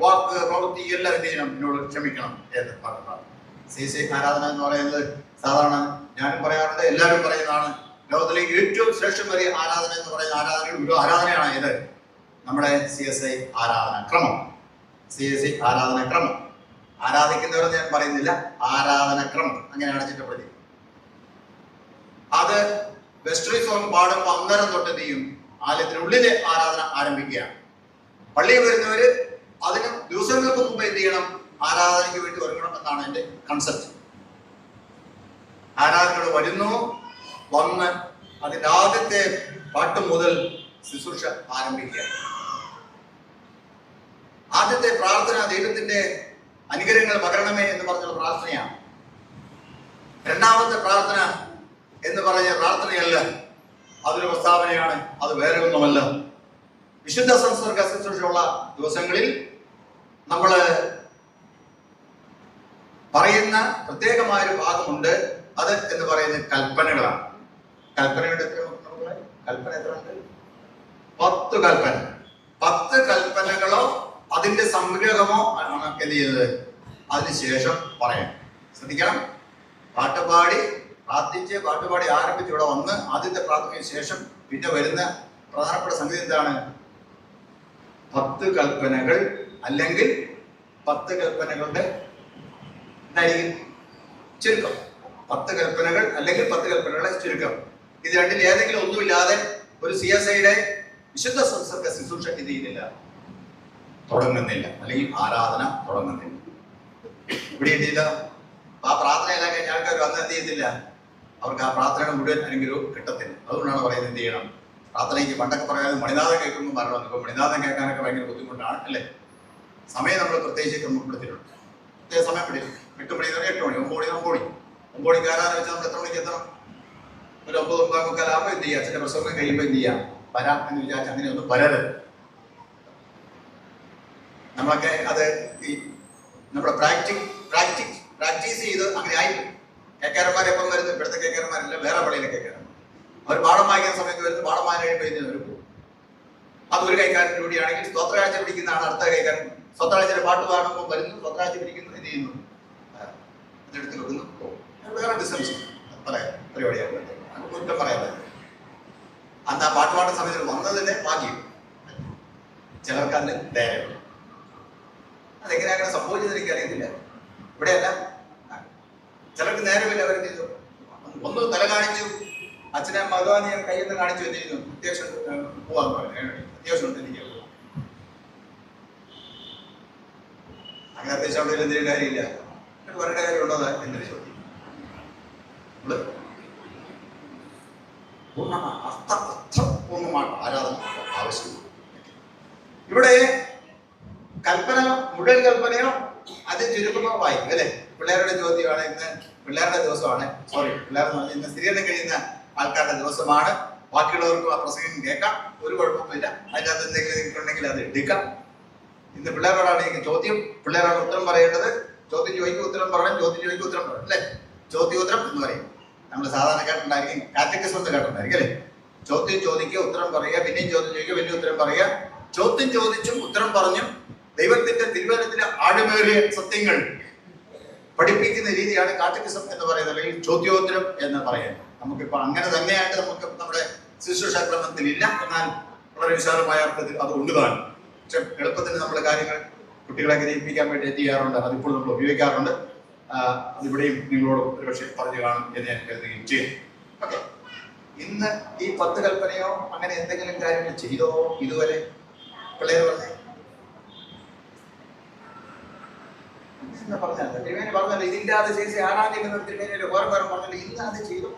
വാക്ക് പ്രവൃത്തി എല്ലാം എന്ത് ചെയ്യണം, എന്നോട് ക്ഷമിക്കണം എന്ന് പറഞ്ഞതാണ്. CC ആരാധന എന്ന് പറയുന്നത് സാധാരണ ഞാനും പറയാറുണ്ട്, എല്ലാവരും പറയുന്നതാണ്. ലോകത്തിലേക്ക് ഏറ്റവും ശ്രേഷ്ഠം വരെ ആരാധന എന്ന് പറയുന്ന ആരാധനയാണ് ഇത്, നമ്മുടെ CSI ആരാധനക്രമം. CSI ആരാധനക്രമം, ആരാധിക്കുന്നവരെന്ന് ഞാൻ പറയുന്നില്ല, ആരാധനക്രമം അങ്ങനെയാണ് ചിട്ടപ്പെടുത്തി. അത് വെസ്റ്ററി സോങ് പാടുമ്പോൾ അന്നേരം തൊട്ട് എന്ത് ചെയ്യും? ആലയത്തിനുള്ളിലെ ആരാധന ആരംഭിക്കുകയാണ്. പള്ളിയിൽ വരുന്നവര് അതിന് ദിവസങ്ങൾക്ക് മുമ്പ് എന്ത് ചെയ്യണം? ആരാധനയ്ക്ക് വേണ്ടി ഒരുങ്ങണം എന്നാണ് എന്റെ കൺസെപ്റ്റ്. ആരാധനകൾ വരുന്നു, വന്ന് അതിന്റെ ആദ്യത്തെ പാട്ട് മുതൽ ശുശ്രൂഷ ആരംഭിക്കുക. ആദ്യത്തെ പ്രാർത്ഥന ദൈവത്തിന്റെ അനുഗ്രഹങ്ങൾ പകരണമേ എന്ന് പറഞ്ഞുള്ള പ്രാർത്ഥനയാണ്. രണ്ടാമത്തെ പ്രാർത്ഥന എന്ന് പറഞ്ഞ പ്രാർത്ഥനയല്ല, അതൊരു പ്രസ്താവനയാണ്, അത് വേറെ ഒന്നുമല്ല. വിശുദ്ധ സംസർഗ ശുശ്രൂഷയുള്ള ദിവസങ്ങളിൽ നമ്മൾ പറയുന്ന പ്രത്യേകമായൊരു ഭാഗമുണ്ട്. അത് എന്ന് പറയുന്നത് കൽപ്പനകളാണ്. കൽപ്പനയുടെ കൽപ്പന എത്ര ഉണ്ട്? 10 കൽപ്പന. 10 കൽപ്പനകളോ അതിന്റെ സംഗ്രഹമോ ആണ് എന്ത് ചെയ്തത് അതിനുശേഷം പറയാം. ശ്രദ്ധിക്കണം, പാട്ടുപാടി പ്രാർത്ഥിച്ച് പാട്ടുപാടി ആരംഭിച്ച് ഇവിടെ വന്ന് ആദ്യത്തെ പ്രാർത്ഥനയ്ക്ക് ശേഷം പിന്നെ വരുന്ന പ്രധാനപ്പെട്ട സംഗതി എന്താണ്? 10 കൽപ്പനകൾ അല്ലെങ്കിൽ 10 കൽപ്പനകളുടെ എന്തായിരിക്കും? ചുരുക്കം. 10 കൽപ്പനകൾ അല്ലെങ്കിൽ 10 കൽപ്പനകളുടെ ചുരുക്കം. ഇത് രണ്ടിൽ ഏതെങ്കിലും ഒന്നുമില്ലാതെ ഒരു CSIയുടെ വിശുദ്ധ സംസർഗ ശുശ്രൂഷ ഇത് ചെയ്യുന്നില്ല, തുടങ്ങുന്നില്ല, അല്ലെങ്കിൽ ആരാധന തുടങ്ങുന്നില്ല. ഇവിടെ എന്തില്ല, ആ പ്രാർത്ഥനയെല്ലാം കഴിഞ്ഞ ആൾക്കാർ വന്ന് എന്ത് ചെയ്യുന്നില്ല, അവർക്ക് ആ പ്രാർത്ഥനയുടെ മുഴുവൻ അനുഗ്രഹവും കിട്ടത്തില്ല. അതുകൊണ്ടാണ് പറയുന്നത് എന്ത് ചെയ്യണം? പ്രാർത്ഥനയ്ക്ക് പണ്ടൊക്കെ പറയാതെ മണിനാഥം കേൾക്കുമ്പോൾ മരണം. ഇപ്പൊ മണിനാഥം കേൾക്കാനൊക്കെ ഭയങ്കര ബുദ്ധിമുട്ടാണ് അല്ലേ. സമയം നമ്മൾ പ്രത്യേകിച്ച് ക്രമപ്പെടുത്തിയിട്ടുണ്ട്. പ്രത്യേക സമയം പിടിക്കും. 8 മണി 8 മണി 9 മണി 9 മണിക്ക് ആരാധന വെച്ചാൽ നമ്മൾ എത്ര മണിക്ക് എത്തണം? ഒരു 9 9:45 ആകുമ്പോൾ എന്ത് ചെയ്യാം? ചില പ്രസംഗം കഴിയുമ്പോൾ എന്ത് ചെയ്യാം? വരാം എന്ന് വിചാരിച്ച് അങ്ങനെ ഒന്നും വരരുത്. നമ്മളൊക്കെ അത് ഈ നമ്മുടെ പ്രാക്ടീസ് ചെയ്ത് അങ്ങനെ ആയി. കേക്കാരന്മാരെപ്പം വരുന്നത് ഇവിടുത്തെ കേക്കാരന്മാരെല്ലാം വേറെ പള്ളിയിലെ കേക്കാരന്മാർ. അവർ പാഠം വായിക്കുന്ന സമയത്ത് വരുന്നത് പാഠം വായന കഴിയുമ്പോൾ അവർ പോകും. അതൊരു കൈക്കാരൻ്റെ കൂടിയാണെങ്കിൽ സ്തോത്രകാഴ്ച പിടിക്കുന്നതാണ് അടുത്ത കൈക്കാരൻ സ്വത്രാഴ്ചയുടെ പാട്ട് പാടുമ്പോൾ വരുന്നു, സ്വത്രാഴ്ച പിരിക്കുന്നു, എന്ത് ചെയ്യുന്നു, അതെടുത്ത് വെക്കുന്നു, വേറെ ബിസിനസ് പറയാം പരിപാടിയാണ്, നമുക്ക് കുറ്റം പറയാൻ പറ്റില്ല. അന്ന് ആ പാട്ട് പാടുന്ന സമയത്ത് വന്നതിന്റെ ഭാഗ്യം. ചിലർക്ക് അതിന് ധൈര്യം. അതെങ്ങനെ അങ്ങനെ സംഭവിച്ചത് എനിക്ക് അറിയത്തില്ല. ഇവിടെയല്ല, ചിലർക്ക് നേരമില്ല. അവർ ചെയ്തു ഒന്ന് തല കാണിച്ചു, അച്ഛനെ ഭഗവാനെ കയ്യിൽ നിന്ന് കാണിച്ചു, എന്ത് ചെയ്യുന്നു, അത്യാവശ്യം പോവാന്ന് പറഞ്ഞു, അത്യാവശ്യം ഉണ്ട് എനിക്ക്. അങ്ങനെ അത്യാവശ്യം അവിടെ എന്തെങ്കിലും കാര്യമില്ല, വരേണ്ട കാര്യമുണ്ടോ എന്നൊരു ചോദ്യം. അർത്ഥപൂർണ്ണമാണ് ആരാധന ആവശ്യം. ഇവിടെ കൽപ്പന, മുഴുവൻ കൽപ്പനയോ അത് ചുരുക്കമോ വായിക്കും അല്ലെ. പിള്ളേരുടെ ചോദ്യമാണ്, ഇന്ന് പിള്ളേരുടെ ദിവസമാണ്, പിള്ളേർ ഇന്ന് സ്ഥിരീകരണം കഴിയുന്ന ആൾക്കാരുടെ ദിവസമാണ്. ബാക്കിയുള്ളവർക്കും ആ പ്രസംഗം കേൾക്കാം, ഒരു കുഴപ്പമില്ല. അതിനകത്ത് എന്തെങ്കിലും നിങ്ങൾക്കുണ്ടെങ്കിൽ അത് എടുക്കാം. ഇന്ന് പിള്ളേരോടാണ് എനിക്ക് ചോദ്യം, പിള്ളേരാണ് ഉത്തരം പറയേണ്ടത്. ചോദ്യം ചോദിക്കും, ഉത്തരം പറയണം, ചോദ്യം ചോദിക്കും, ഉത്തരം പറയണം അല്ലെ. ചോദ്യോത്തരം എന്ന് പറയും. നമ്മൾ സാധാരണ കേട്ടിട്ടുണ്ടായിരിക്കും, കാറ്റഗറിസം കേട്ടിട്ടുണ്ടായിരിക്കും അല്ലെ. ചോദ്യം ചോദിക്കുക, ഉത്തരം പറയുക, പിന്നെയും ചോദ്യം ചോദിക്കുക, പിന്നെ ഉത്തരം പറയുക. ചോദ്യം ചോദിച്ചും ഉത്തരം പറഞ്ഞും ദൈവത്തിന്റെ തിരുവചനത്തിലെ ആഴമേറിയ സത്യങ്ങൾ പഠിപ്പിക്കുന്ന രീതിയാണ് കാറ്റഗറിസം എന്ന് പറയുന്നത്, അല്ലെങ്കിൽ ചോദ്യോത്തരം എന്ന് പറയുന്നത്. നമുക്കിപ്പോൾ അങ്ങനെ തന്നെയായിട്ട് നമുക്ക് നമ്മുടെ ശുശ്രൂഷ ക്രമത്തിൽ ഇല്ല, എന്നാൽ വളരെ വിശാലമായ അർത്ഥത്തിൽ അത് ഉള്ളതാണ്. പക്ഷെ എളുപ്പത്തിന് നമ്മൾ കാര്യങ്ങൾ കുട്ടികളെ ഗ്രഹിപ്പിക്കാൻ വേണ്ടി ചെയ്യാറുണ്ട്, അതിപ്പോൾ നമ്മൾ ഉപയോഗിക്കാറുണ്ട്. അതിവിടെയും നിങ്ങളോട് ഒരുപക്ഷെ പറഞ്ഞു കാണും എന്ന് ഞാൻ കരുതുകയും ചെയ്യും. ഓക്കെ, ഇന്ന് ഈ 10 കൽപ്പനയോ അങ്ങനെ എന്തെങ്കിലും കാര്യങ്ങൾ ചെയ്തോ ഇതുവരെ പിള്ളേർ പറഞ്ഞേ? പറഞ്ഞല്ലോ തിരുമേനി, പറഞ്ഞല്ലോ ഇതില്ലാതെ ചേച്ചി ആരാധിക്കുന്ന തിരുമേനിയുടെ ഓരോ പറഞ്ഞല്ലോ, ഇന്ന് അത് ചെയ്തു.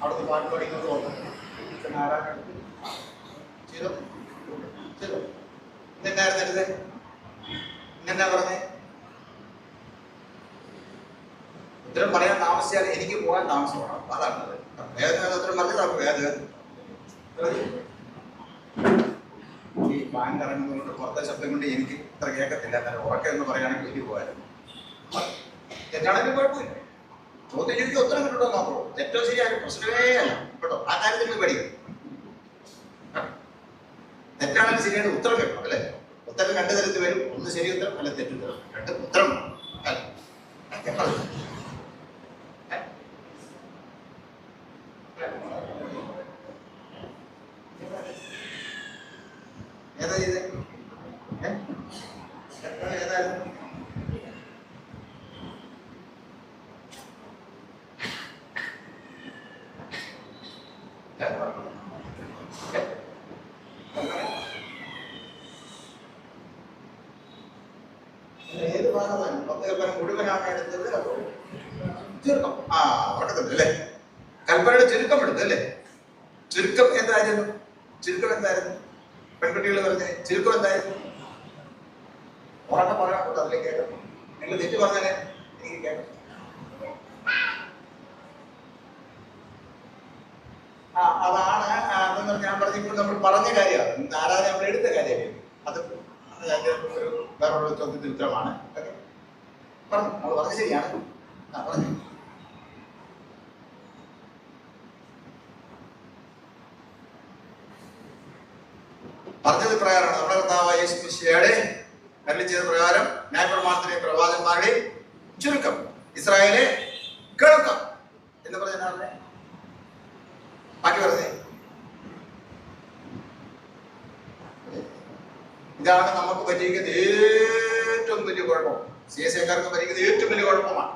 അവിടുന്ന് പാട്ട് പഠിക്കുന്നത് ആരാധന ചെയ്തോ ചെയ്തോ? ഇന്നെന്നായിരുന്നു എടുത്തത്? ഇന്നെന്നാ പറഞ്ഞേ? ഉത്തരം പറയാൻ താമസിച്ചാൽ എനിക്ക് പോകാൻ താമസമാണ്. അതാണ് വേദന. ഉത്തരം പറഞ്ഞത് നമുക്ക് വേദന. ഈ ബാങ്ക് ഇറങ്ങുന്നതുകൊണ്ട് പുറത്തെ ശബ്ദം കൊണ്ട് എനിക്ക് ഇത്ര കേൾക്കത്തില്ല. എന്നാലും ഉറക്കം എന്ന് പറയുകയാണെങ്കിൽ എനിക്ക് പോകാനും തെറ്റാണെങ്കിലും കുഴപ്പമില്ല. ചോദ്യം ചോദിക്കുക, ഉത്തരം കിട്ടോ നോക്കൂ. തെറ്റോ ശരിയായ പ്രശ്നമേ അല്ല കേട്ടോ. ആ കാര്യത്തിൽ പഠിക്കും. തെറ്റാണെങ്കിൽ ശരിയാണ് ഉത്തരം കേട്ടോ അല്ലെ. ഉത്തരം 2 തരത്തിൽ വരും. ഒന്ന് ശരി ഉത്തരം, അല്ല തെറ്റുത്തരം. 2 ഉത്തരം ഏതാ ചെയ്തേ? ഏതായിരുന്നു? ഏത് ഭാഗമാണ്? 10 കൽപ്പന മുഴുവനാണ് എടുത്തത്. ചുരുക്കം ഉറക്കത്തുണ്ട് അല്ലേ. കൽപ്പനയുടെ ചുരുക്കം എടുത്തു അല്ലേ. ചുരുക്കം എന്തായിരുന്നു? ചുരുക്കം എന്തായിരുന്നു? പെൺകുട്ടികൾ പറഞ്ഞ ചുരുക്കം എന്തായിരുന്നു? ഉറക്കം പറയാൻ കൊണ്ട് അതിലേക്ക് കേട്ടോ. നിങ്ങൾ തെറ്റ് പറഞ്ഞാലേ എനിക്ക് കേട്ടോ. അതാണ് ഞാൻ പറഞ്ഞപ്പോൾ നമ്മൾ പറഞ്ഞ കാര്യമാണ്. ആരാധന നമ്മൾ എടുത്ത കാര്യമല്ലേ. അത് ഒരു വേറൊരു ചോദ്യത്തിന് ഉത്തരമാണ്. പറഞ്ഞു, നമ്മൾ പറഞ്ഞത് ശരിയാണ്. പറഞ്ഞു. പറഞ്ഞത് പ്രകാരമാണ് നമ്മുടെ കർത്താവായ യേശു മിശിഹായുടെ അരുളി ചെയ്ത പ്രകാരം ന്യായപ്രമാണത്തിലെ പ്രവാചകന്മാരുടെ ചുരുക്കം, ഇസ്രായേലെ കേൾക്കാം എന്ന് പറഞ്ഞാൽ ബാക്കി പറഞ്ഞേ. ഇതാണ് നമുക്ക് പറ്റിയിരിക്കുന്ന ഏറ്റവും വലിയ കുഴപ്പം. CSAക്കാർക്ക് പറ്റിയിരിക്കുന്ന ഏറ്റവും വലിയ കുഴപ്പമാണ്.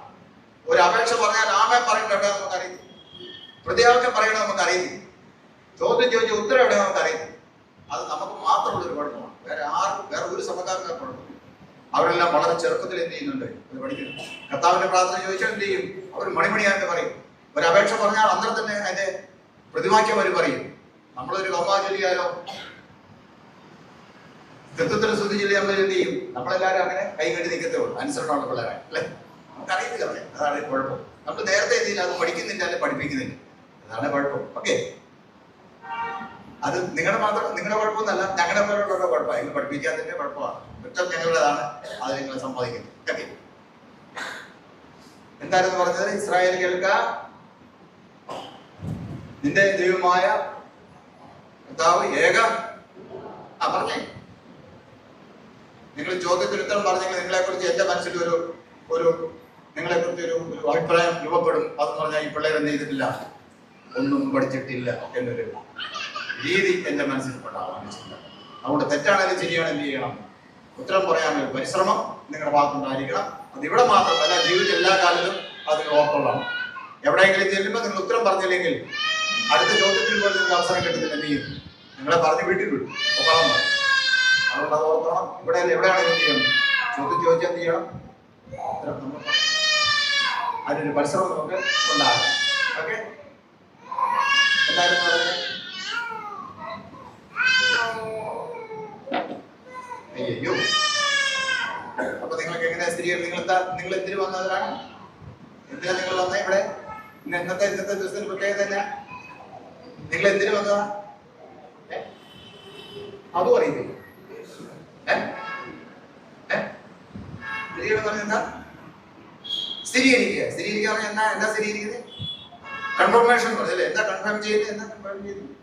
ഒരു അപേക്ഷ പറഞ്ഞാൽ ആമേ പറയേണ്ട എവിടെ നമുക്ക് അറിയില്ല, പ്രതിയാൾക്കും പറയണത് നമുക്ക് അറിയില്ല, ചോദ്യം ചോദിച്ച ഉത്തരം എവിടെ നമുക്ക് അറിയില്ല. അത് നമുക്ക് മാത്രമുള്ളൊരു കുഴപ്പമാണ്. വേറെ ഒരു സഭക്കാർക്ക് കുഴപ്പമില്ല. അവരെല്ലാം വളരെ ചെറുപ്പത്തിൽ എന്ത് ചെയ്യുന്നുണ്ട്, അത് പഠിക്കുന്നു. കർത്താവിന്റെ പ്രാർത്ഥന ചോദിച്ചാൽ എന്ത് ചെയ്യും? അവർ മണിമണിയായിട്ട് പറയും. ഒരു അപേക്ഷ പറഞ്ഞാൽ അന്നേരം തന്നെ അതിന്റെ പ്രതിവാക്യം അവർ പറയും. നമ്മളൊരു കമ്മാ ചൊല്ലിയാലോ, കൃത്യത്തിന് സ്തുതി ചൊല്ലിയാൽ നമ്മൾ എന്ത് ചെയ്യും? നമ്മളെല്ലാവരും അങ്ങനെ കൈ കെട്ടി നിൽക്കത്തേ ഉള്ളൂ. അനുസരണമുള്ള പിള്ളേരാണ് അല്ലേ. നമുക്കറിയത്തില്ല അവിടെ. അതാണ് കുഴപ്പം. നമ്മൾ നേരത്തെ എന്തെങ്കിലും അത് പഠിക്കുന്നില്ല, അല്ലെ പഠിപ്പിക്കുന്നില്ല. അതാണ് കുഴപ്പം. ഓക്കെ, അത് നിങ്ങളുടെ കുഴപ്പമൊന്നല്ല, ഞങ്ങളുടെ പോലുള്ള കുഴപ്പമാണ്. നിങ്ങൾ പഠിപ്പിക്കാത്തതിന്റെ കുഴപ്പമാണ്. കുറ്റം ഞങ്ങളുടേതാണ്. അത് നിങ്ങൾ സമ്മതിക്കുന്നു. ഓക്കെ, എന്തായിരുന്നു പറഞ്ഞത്? ഇസ്രായേൽ കേൾക്ക, നിന്റെ ദൈവമായ കർത്താവ് ഏക പറഞ്ഞേ. നിങ്ങൾ ചോദ്യത്തിന് ഉത്തരം പറഞ്ഞെങ്കിൽ നിങ്ങളെ കുറിച്ച് എന്റെ മനസ്സിൽ ഒരു നിങ്ങളെ കുറിച്ച് ഒരു അഭിപ്രായം രൂപപ്പെടും. അതെന്ന് പറഞ്ഞാൽ ഈ പിള്ളേർ എന്ത് ചെയ്തിട്ടില്ല, ഒന്നും പഠിച്ചിട്ടില്ല എന്നൊരു രീതി എന്റെ മനസ്സിൽപ്പെട്ടാണ്. അതുകൊണ്ട് തെറ്റാണെങ്കിലും ശരിയാണെങ്കിലും ചെയ്യണം. ഉത്തരം പറയാനൊരു പരിശ്രമം നിങ്ങളുടെ ഭാഗത്തുണ്ടായിരിക്കണം. അത് ഇവിടെ മാത്രമല്ല, ജീവിതത്തിൽ എല്ലാ കാലത്തും അത് ഓർക്കൊള്ളണം. എവിടെയെങ്കിലും ചെല്ലുമ്പോൾ നിങ്ങൾ ഉത്തരം പറഞ്ഞില്ലെങ്കിൽ അടുത്ത ചോദ്യത്തിൽ പോലും നിങ്ങൾക്ക് അവസരം കിട്ടുന്നില്ല. എന്ത് ചെയ്യും? നിങ്ങളെ പറഞ്ഞ് വീട്ടിൽ വിടും. അതുകൊണ്ട് അത് ഓർക്കണം. ഇവിടെ എവിടെയാണ് എന്ത് ചെയ്യണം? ചോദ്യം ചോദിച്ചാൽ എന്ത് ചെയ്യണം? അതിനൊരു പരിശ്രമം നമുക്ക് ഉണ്ടാകണം. ഓക്കെ, എല്ലാവരും പറഞ്ഞേ. അയ്യോ, അപ്പൊ നിങ്ങൾക്ക് എങ്ങനെയാ സ്ഥിരീകരണം? നിങ്ങൾ എന്തിനു വന്നവരാണ്? എന്തിനാ നിങ്ങൾ വന്നേ ഇവിടെ? ഇന്നത്തെ ദിവസത്തിന് പ്രത്യേകത തന്നെ. നിങ്ങൾ എന്തിനു വന്നതാ? അതും അറിയില്ല. സ്ഥിരീകരണം എന്താ? സ്ഥിരീകരിക്കുക പറഞ്ഞാൽ എന്താ സ്ഥിരീകരിക്കുന്നത്? കൺഫർമേഷൻ പറഞ്ഞല്ലേ? എന്താ കൺഫേം ചെയ്യുന്നത്? എന്താ കൺഫേം ചെയ്യുന്നത്?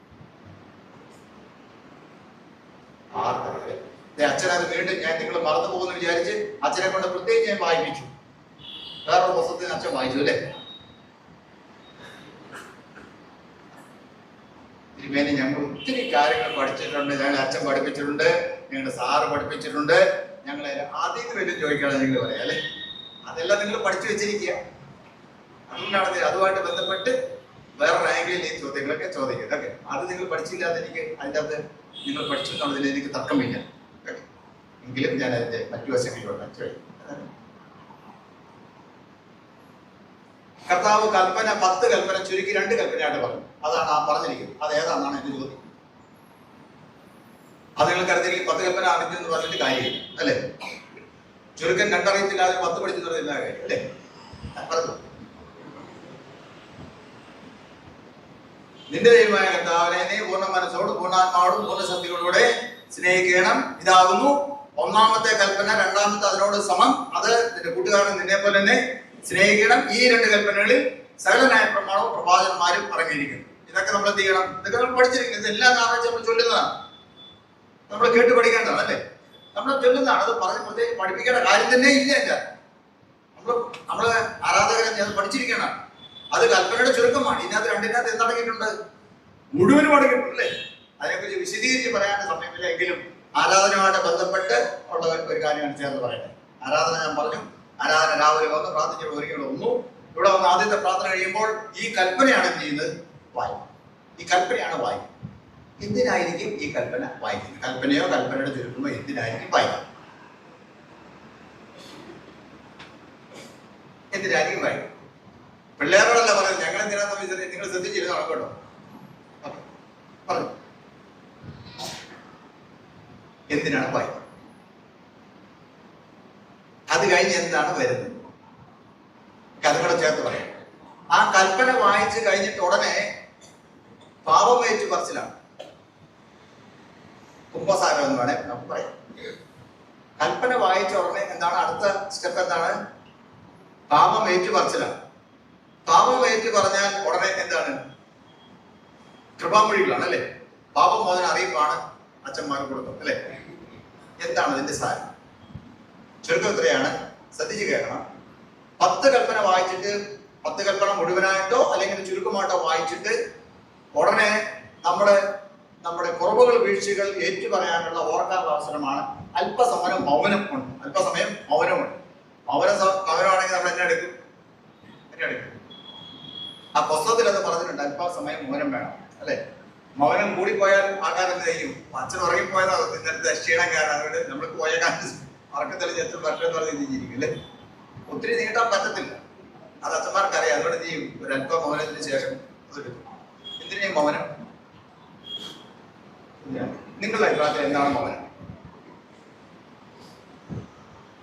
അച്ഛനത് വീണ്ടും ഞാൻ നിങ്ങൾ മറന്നു പോകുന്നു വിചാരിച്ച് അച്ഛനെ കൊണ്ട് പ്രത്യേകിച്ച് ഞാൻ വായിപ്പിച്ചു. വേറൊരു പുസ്തകത്തിന് അച്ഛൻ വായിച്ചു അല്ലേ? തിരുമേനി ഞങ്ങൾ ഒത്തിരി കാര്യങ്ങൾ പഠിച്ചിട്ടുണ്ട്. ഞങ്ങൾ അച്ഛൻ പഠിപ്പിച്ചിട്ടുണ്ട്, ഞങ്ങളുടെ സാറ് പഠിപ്പിച്ചിട്ടുണ്ട്. ഞങ്ങൾ ആദ്യം വലിയ ചോദിക്കണം നിങ്ങൾ പറയാം അല്ലെ? അതെല്ലാം നിങ്ങൾ പഠിച്ചു വെച്ചിരിക്കുക. അതുകൊണ്ടാണ് അതുമായിട്ട് ബന്ധപ്പെട്ട് വേറൊരു ആംഗിളിൽ ഈ ചോദ്യങ്ങളൊക്കെ ചോദിക്കുക. ഓക്കെ, അത് നിങ്ങൾ പഠിച്ചില്ലാതെ എനിക്ക് അതിൻ്റെ അകത്ത് നിങ്ങൾ പഠിച്ചു എന്നുള്ളതിൽ എനിക്ക് തർക്കമില്ല. എങ്കിലും ഞാൻ അതിന്റെ മറ്റു വശങ്ങളിലോട്ട് ചോദിക്കും. കർത്താവ് കൽപ്പന 10 കൽപ്പന ചുരുക്കി 2 കൽപ്പനയായിട്ട് പറഞ്ഞു. അതാണ് ആ പറഞ്ഞിരിക്കുന്നത്. അത് ഏതാണെന്നാണ് എന്റെ ചോദ്യം. അത് നിങ്ങൾ കരുതിയെങ്കിൽ 10 കൽപ്പന അറിഞ്ഞെന്ന് പറഞ്ഞിട്ട് കാര്യമില്ല അല്ലേ? ചുരുക്കം 2 അറിയത്തില്ല, അത് 10 പഠിച്ചെന്ന് പറയുന്ന കാര്യം അല്ലേ? പറഞ്ഞു, നിന്റെ ദൈവമായ കർത്താവിനെ നീ പൂർണ്ണ മനസ്സോട് പൂർണ്ണാത്മാവോടും പൂർണ്ണ ശക്തിയോടുകൂടെ സ്നേഹിക്കണം. ഇതാകുന്നു ഒന്നാമത്തെ കൽപ്പന. രണ്ടാമത്തെ അതിനോട് സമം. അത് നിന്റെ കൂട്ടുകാരൻ നിന്നെ പോലെ തന്നെ സ്നേഹിക്കണം. ഈ 2 കൽപ്പനകളിൽ സകലനായ പ്രമാണവും പ്രവാചകന്മാരും അടങ്ങിയിരിക്കുന്നു. ഇതൊക്കെ നമ്മൾ എന്ത് ചെയ്യണം? ഇതൊക്കെ നമ്മൾ പഠിച്ചിരിക്കുന്നത്. ഇതെല്ലാം ഞായറാഴ്ച നമ്മൾ ചൊല്ലുന്നതാണ്, നമ്മൾ കേട്ട് പഠിക്കേണ്ടതാണ് അല്ലേ? നമ്മൾ ചൊല്ലുന്നതാണ്. അത് പറഞ്ഞ് പ്രത്യേകം പഠിപ്പിക്കേണ്ട കാര്യം തന്നെ ഇല്ല. എൻ്റെ നമ്മള് ആരാധകരെ അത് പഠിച്ചിരിക്കണം. അത് കൽപ്പനയുടെ ചുരുക്കമാണ്. ഇതിനകത്ത് 2-നകത്ത് എന്തടങ്ങിയിട്ടുണ്ട്? മുഴുവനും അടങ്ങിയിട്ടുണ്ട് അല്ലേ? അതിനെക്കുറിച്ച് വിശദീകരിച്ച് പറയാൻ സമയമില്ല. എങ്കിലും ആരാധനയുമായിട്ട് ബന്ധപ്പെട്ട് ഉള്ള ഒരു കാര്യമാണ് ചേർന്ന് പറയുന്നത്. ആരാധന ഞാൻ പറഞ്ഞു. ആരാധന രാവിലെ വന്ന് പ്രാർത്ഥിച്ചിട്ട് ഒരിക്കലും ഒന്നു ഇവിടെ വന്ന് ആദ്യത്തെ പ്രാർത്ഥന കഴിയുമ്പോൾ ഈ കൽപ്പനയാണ് ചെയ്യുന്നത്, വായിക്കും. ഈ കൽപ്പനയാണ് വായിക്കും. എന്തിനായിരിക്കും ഈ കൽപ്പന വായിക്കുന്നത്? കൽപ്പനയോ കൽപ്പനയുടെ ചുരുക്കമോ എന്തിനായിരിക്കും വായിക്കുന്നത്? എന്തിനായിരിക്കും വായിക്കും? പിള്ളേരോടല്ല പറയുന്നത്. ഞങ്ങൾ എന്തിനാന്ന് നിങ്ങൾ ശ്രദ്ധിച്ചിരുന്നു കേട്ടോ. പറഞ്ഞു, എന്തിനാണ് വായിക്കുന്നത്? അത് കഴിഞ്ഞ് എന്താണ് വരുന്നത്? കഥകളെ ചേർത്ത് പറയാം. ആ കൽപ്പന വായിച്ച് കഴിഞ്ഞിട്ട് ഉടനെ പാപമേറ്റു പറച്ചിലാണ്. കുംഭസാരം എന്ന് വേണേ നമുക്ക് പറയാം. കൽപ്പന വായിച്ച ഉടനെ എന്താണ് അടുത്ത സ്റ്റെപ്പ്? എന്താണ്? പാപമേറ്റു പറച്ചിലാണ്. പാപമേറ്റു പറഞ്ഞാൽ ഉടനെ എന്താണ്? കൃപാമൊഴികളാണ് അല്ലെ? പാപമോചന അറിയിപ്പാണ് അച്ഛന്മാർ കൊടുത്തത് അല്ലെ? എന്താണ് അതിന്റെ സാരം? ചുരുക്കം ഇത്രയാണ്. ശ്രദ്ധിച്ച് കേൾക്കണം. 10 കൽപ്പന വായിച്ചിട്ട് 10 കൽപ്പന മുഴുവനായിട്ടോ അല്ലെങ്കിൽ ചുരുക്കമായിട്ടോ വായിച്ചിട്ട് ഉടനെ നമ്മുടെ കുറവുകൾ വീഴ്ചകൾ ഏറ്റു പറയാനുള്ള ഓർക്കാനുള്ള അവസരമാണ് അല്പസമയം മൗനം ഉണ്ട്. അല്പസമയം മൗനമുണ്ട്. മൗനമാണെങ്കിൽ നമ്മൾ എന്നെ എടുക്കും. ആ പുസ്തകത്തിൽ അത് പറഞ്ഞിട്ടുണ്ട്. അല്പസമയം മൗനം വേണം അല്ലെ? മൗനം കൂടിപ്പോയാൽ ആൾക്കാർ എന്ത് ചെയ്യും? അച്ഛൻ ഉറങ്ങിപ്പോയതോ ഇന്നത്തെ ക്ഷീണം കാരണം അതുകൊണ്ട് നമ്മൾക്ക് പോയ കാലത്ത് ഉറക്കത്തിൽ എത്തും പറ്റെന്ന് പറഞ്ഞ് ചിന്തിച്ചിരിക്കും അല്ലേ? ഒത്തിരി നീട്ടാൻ പറ്റത്തില്ല. അത് അച്ഛന്മാർക്കറിയാം. അതുകൊണ്ട് എന്ത് ചെയ്യും? ഒരല്പം മൗനത്തിന് ശേഷം അതെടുക്കും. എന്തിനേയും മൗനം? നിങ്ങളുടെ അഭിപ്രായത്തിൽ എന്താണ് മൗനം?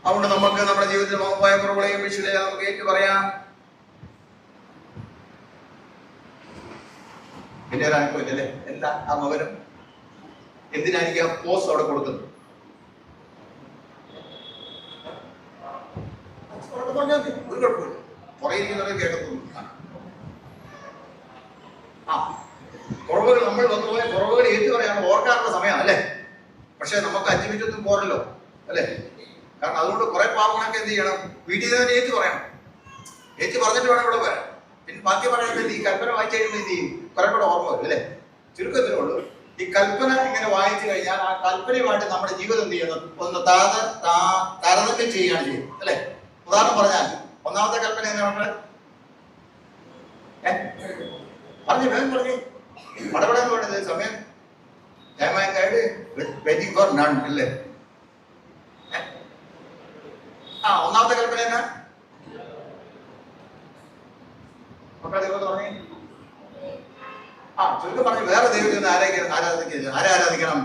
അതുകൊണ്ട് നമുക്ക് നമ്മുടെ ജീവിതത്തിൽ പോയ കുറവുകളെയും വീഴ്ചകളെയും നമുക്ക് ഏറ്റു പറയാം. പിന്നെ ഒരു അനുഭവം ഇല്ലല്ലേ? എന്താ ആ മൗനം? എന്തിനായിരിക്കും ആ പോസ് അവിടെ കൊടുക്കുന്നത്? ഒരു കുഴപ്പമില്ല. പുറയിരിക്കുന്നവരെ കേൾക്കുന്നു. ആ കുറവുകൾ നമ്മൾ വന്നുപോയ കുറവുകൾ ഏറ്റു പറയാനുള്ള ഓർക്കാനുള്ള സമയമാണ് അല്ലേ? പക്ഷെ നമുക്ക് 5 മിനിറ്റ് ഒന്നും പോരല്ലോ അല്ലേ? കാരണം അതുകൊണ്ട് കുറെ പാവങ്ങളൊക്കെ എന്ത് ചെയ്യണം, വീട്ടിൽ നിന്ന് തന്നെ ഏറ്റു പറയണം. ഏറ്റു പറഞ്ഞിട്ട് വേണം ഇവിടെ വരാൻ. പിന്നെ ബാക്കി പറയുന്നത് ഈ കൽപ്പന വായിച്ചു കഴിയുമ്പോൾ എന്ത് ചെയ്യും, കുറെ കൂടെ ഓർമ്മ വരും അല്ലേ? ചുരുക്കത്തിലേ ഉള്ളൂ, ഈ കൽപ്പന ഇങ്ങനെ വായിച്ചു കഴിഞ്ഞാൽ ആ കൽപ്പനയുമായിട്ട് നമ്മുടെ ജീവിതം എന്ത് ചെയ്യുന്നത്, ഒന്ന് താരതമ്യം ചെയ്യുകയാണ് ചെയ്യുന്നത് അല്ലേ? ഉദാഹരണം പറഞ്ഞാൽ ഒന്നാമത്തെ കൽപ്പന എന്താണ്? പറഞ്ഞു വേഗം പറഞ്ഞു, പടപടെന്ന് പറയുന്നത് സമയം വെയിറ്റിംഗ് ഫോർ നൺ അല്ലേ? ഒന്നാമത്തെ കൽപ്പന എന്നാ പറഞ്ഞു? ചുരുക്കം പറഞ്ഞു, വേറെ ദൈവത്തെ ആരാധിക്കണം,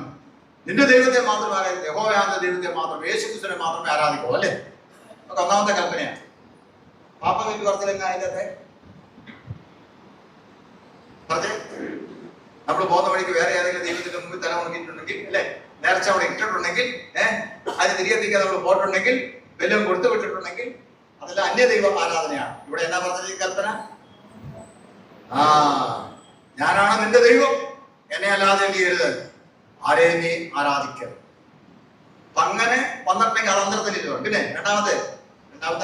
നിന്റെ ദൈവത്തെ മാത്രം ആരാധിക്കുക, യഹോവയാകുന്ന ദൈവത്തെ മാത്രം, യേശുക്രിസ്തുവിനെ മാത്രമേ ആരാധിക്കൂ അല്ലേ? അതൊക്കെ ഒന്നാമത്തെ കൽപ്പനയാണ്. പാപ്പ വീട്ടിൽ കുറച്ചിലെങ്ങ അതിൻ്റെ പറഞ്ഞേ, നമ്മൾ പോകുന്ന വഴിക്ക് വേറെ ഏതെങ്കിലും ദൈവത്തിന്റെ മുമ്പിൽ തല ഉണക്കിയിട്ടുണ്ടെങ്കിൽ അല്ലെ, നേർച്ച അവിടെ ഇട്ടിട്ടുണ്ടെങ്കിൽ, അതിന് തിരികെത്തിക്കാൻ നമ്മൾ പോയിട്ടുണ്ടെങ്കിൽ, വല്ലതും കൊടുത്തു വിട്ടിട്ടുണ്ടെങ്കിൽ അതെല്ലാം അന്യ ദൈവ ആരാധനയാണ്. ഇവിടെ എന്നാ പറഞ്ഞത് ഈ കൽപ്പന? ഞാനാണ് നിന്റെ ദൈവം, എന്നെ അല്ലാതെ എന്ത് ചെയ്യരുത്, ആരെയും നീ ആരാധിക്കരുത്. അപ്പൊ അങ്ങനെ വന്നിട്ടുണ്ടെങ്കിൽ അത് അന്തരത്തിലില്ല. പിന്നെ രണ്ടാമത്തെ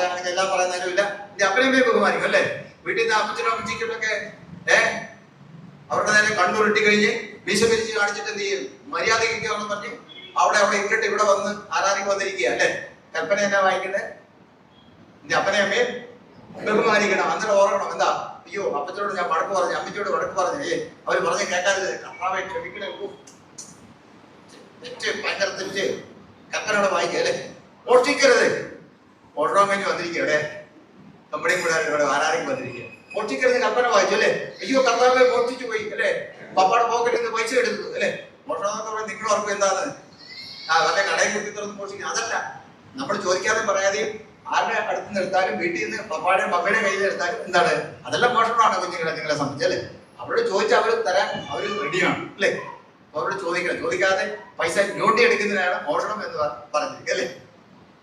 ആണെങ്കിൽ എല്ലാം പറയുന്നതിനും ഇല്ല, ഇത് അപ്പനെയും ബഹുമാനിക്കും അല്ലേ? വീട്ടിൽ നിന്ന് അപ്പച്ചനും അമ്മച്ചിക്കൊക്കെ അവരുടെ നേരെ കണ്ണുരുട്ടി കഴിഞ്ഞ് മീശ പിരിച്ച് കാണിച്ചിട്ട് എന്ത് ചെയ്യും, മര്യാദയ്ക്കാണെന്ന് പറഞ്ഞ് അവിടെ ഇട്ടിട്ട് ഇവിടെ വന്ന് ആരാധിക്ക് വന്നിരിക്കുക അല്ലേ? കൽപ്പന എന്നാ വായിക്കണ്ടേ? എന്റെ അപ്പനെ അമ്മയും ബഹുമാനിക്കണം. അന്നേരം ഓർക്കണം, എന്താ, അയ്യോ അപ്പച്ചനോട് ഞാൻ വഴക്ക് പറഞ്ഞു, അമ്മച്ചോട് വഴക്ക് പറഞ്ഞു, അവര് പറഞ്ഞ് കേൾക്കാതെ കർത്താവെ ക്ഷമിക്കണേ, തെറ്റ് ഭയങ്കര തെറ്റ്, കൽപ്പനയോടെ വായിക്കുക അല്ലേ? മോഷ്ടിക്കരുത്, മോഷണം കഴിഞ്ഞ് വന്നിരിക്കുക ഇവിടെ, കമ്പനിയും കൂടെ ഇവിടെ ആരാധിക്ക് വന്നിരിക്കുക. മോഷ്ടിക്കരുത് കൽപ്പന വായിച്ചു അല്ലേ? അയ്യോ കർത്താവെ മോഷ്ടിച്ചു പോയി അല്ലേ, പപ്പാടെ പോക്കറ്റിൽ നിന്ന് പൈസ എടുത്തു അല്ലേ? മോഷണം എന്നൊക്കെ പറഞ്ഞാൽ നിങ്ങൾ ഓർക്കും എന്താണ്, വല്ല കടയിൽ കുത്തി തുറന്ന് മോഷിക്കുക. അതല്ല, നമ്മൾ ചോദിക്കാതെ പറയാതെയും ആരുടെ അടുത്ത് നിന്ന് എടുത്താലും വീട്ടിൽ നിന്ന് പപ്പാടെ മമ്മയുടെ കയ്യിൽ നിന്ന് എടുത്താലും എന്താണ്, അതെല്ലാം മോഷണമാണ് കുഞ്ഞുങ്ങളെ, നിങ്ങളെ സംബന്ധിച്ചല്ലേ? അവരോട് ചോദിച്ചാൽ അവർ തരാൻ അവർ റെഡിയാണ് അല്ലേ? അവരോട് ചോദിക്കണം, ചോദിക്കാതെ പൈസ ഞോണ്ടി എടുക്കുന്നതിനാണ് മോഷണം എന്ന് പറഞ്ഞിരിക്കുക അല്ലേ?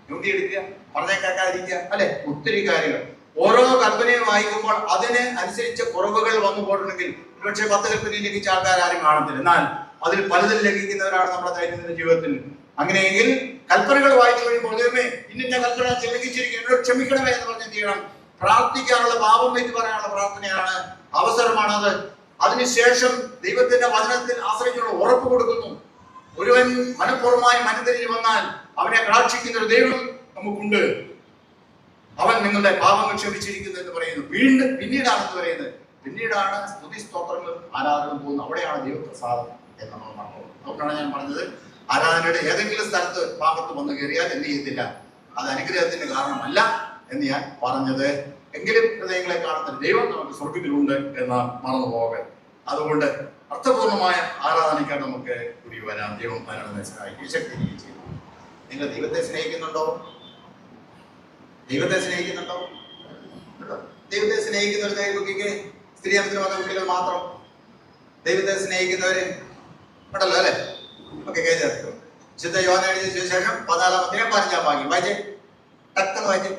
ഞോണ്ടി എടുക്കുക, പറഞ്ഞേ കേൾക്കാതിരിക്കുക അല്ലെ? ഒത്തിരി കാര്യങ്ങൾ. ഓരോ കൽപ്പനയും വായിക്കുമ്പോൾ അതിന് അനുസരിച്ച കുറവുകൾ വന്നു പോയിട്ടുണ്ടെങ്കിൽ ഒരുപക്ഷെ 10 കൽപ്പനയും ലംഘിച്ച ആൾക്കാർ ആരും കാണത്തില്ല. എന്നാൽ അതിൽ പലതിൽ ലംഘിക്കുന്നവരാണ് നമ്മുടെ ദൈനംദിന ജീവിതത്തിൽ. അങ്ങനെയെങ്കിൽ കൽപ്പനകൾ വായിച്ചു കഴിയുമ്പോൾ ദൈവമേ ഇന്ന കൽപ്പന ലംഘിച്ചിരിക്കും, എന്നോട് ക്ഷമിക്കണമേ എന്ന് പറഞ്ഞ് എന്ത് ചെയ്യണം, പ്രാർത്ഥിക്കാനുള്ള, പാപം വെച്ച് പറയാനുള്ള പ്രാർത്ഥനയാണ്, അവസരമാണത്. അതിനുശേഷം ദൈവത്തിന്റെ വചനത്തിൽ ആശ്രയിച്ചുള്ള ഉറപ്പ് കൊടുക്കുന്നു. ഒരുവൻ മനഃപൂർവ്വമായി മനംതിരിഞ്ഞു വന്നാൽ അവനെ കടാക്ഷിക്കുന്ന ഒരു ദൈവം നമുക്കുണ്ട്, അവൻ നിങ്ങളുടെ പാപങ്ങൾ ക്ഷമിച്ചിരിക്കുന്നു എന്ന് പറയുന്നു. പിന്നീടാണെന്ന് പറയുന്നത്, പിന്നീടാണ് സ്തുതി സ്തോത്രങ്ങൾ ആരാധന പോകുന്നത്. അവിടെയാണ് ദൈവപ്രസാദം എന്ന് നമ്മൾ മറന്നു. അതുകൊണ്ടാണ് ഞാൻ പറഞ്ഞത്, ആരാധനയുടെ ഏതെങ്കിലും സ്ഥലത്ത് പാപത്ത് വന്നു കയറിയാൽ എന്ത് ചെയ്യത്തില്ല, അത് അനുഗ്രഹത്തിന് കാരണമല്ല എന്ന് ഞാൻ പറഞ്ഞത്. എങ്കിലും ഹൃദയങ്ങളെ കാണുന്ന ദൈവം നമുക്ക് സ്വർഗത്തിലുണ്ട് എന്ന് മറന്നു പോകരുത്. അതുകൊണ്ട് അർത്ഥപൂർണമായ ആരാധനയ്ക്കാണ് നമുക്ക് കൂടി വരാം. ദൈവം അതിനെ സഹായിക്കും, ശക്തിയും ചെയ്യും. നിങ്ങൾ ദൈവത്തെ സ്നേഹിക്കുന്നുണ്ടോ? ദൈവത്തെ സ്നേഹിക്കുന്നുണ്ടോ? ദൈവത്തെ സ്നേഹിക്കുന്നവർ കൈവയ്ക്ക് സ്ത്രീയത്തിന് വന്ന കുട്ടികൾ മാത്രം. ദൈവത്തെ സ്നേഹിക്കുന്നവര് ഉണ്ടല്ലോ അല്ലെ? ഒക്കെ കൈ ചേർക്കും. വിശുദ്ധ യോഹന്നാൻ എഴുതിയ സുവിശേഷം 14-ാം അധ്യായം 15-ാം വാക്യം വായിച്ചേ, ടക്കെന്ന് വായിച്ചേ.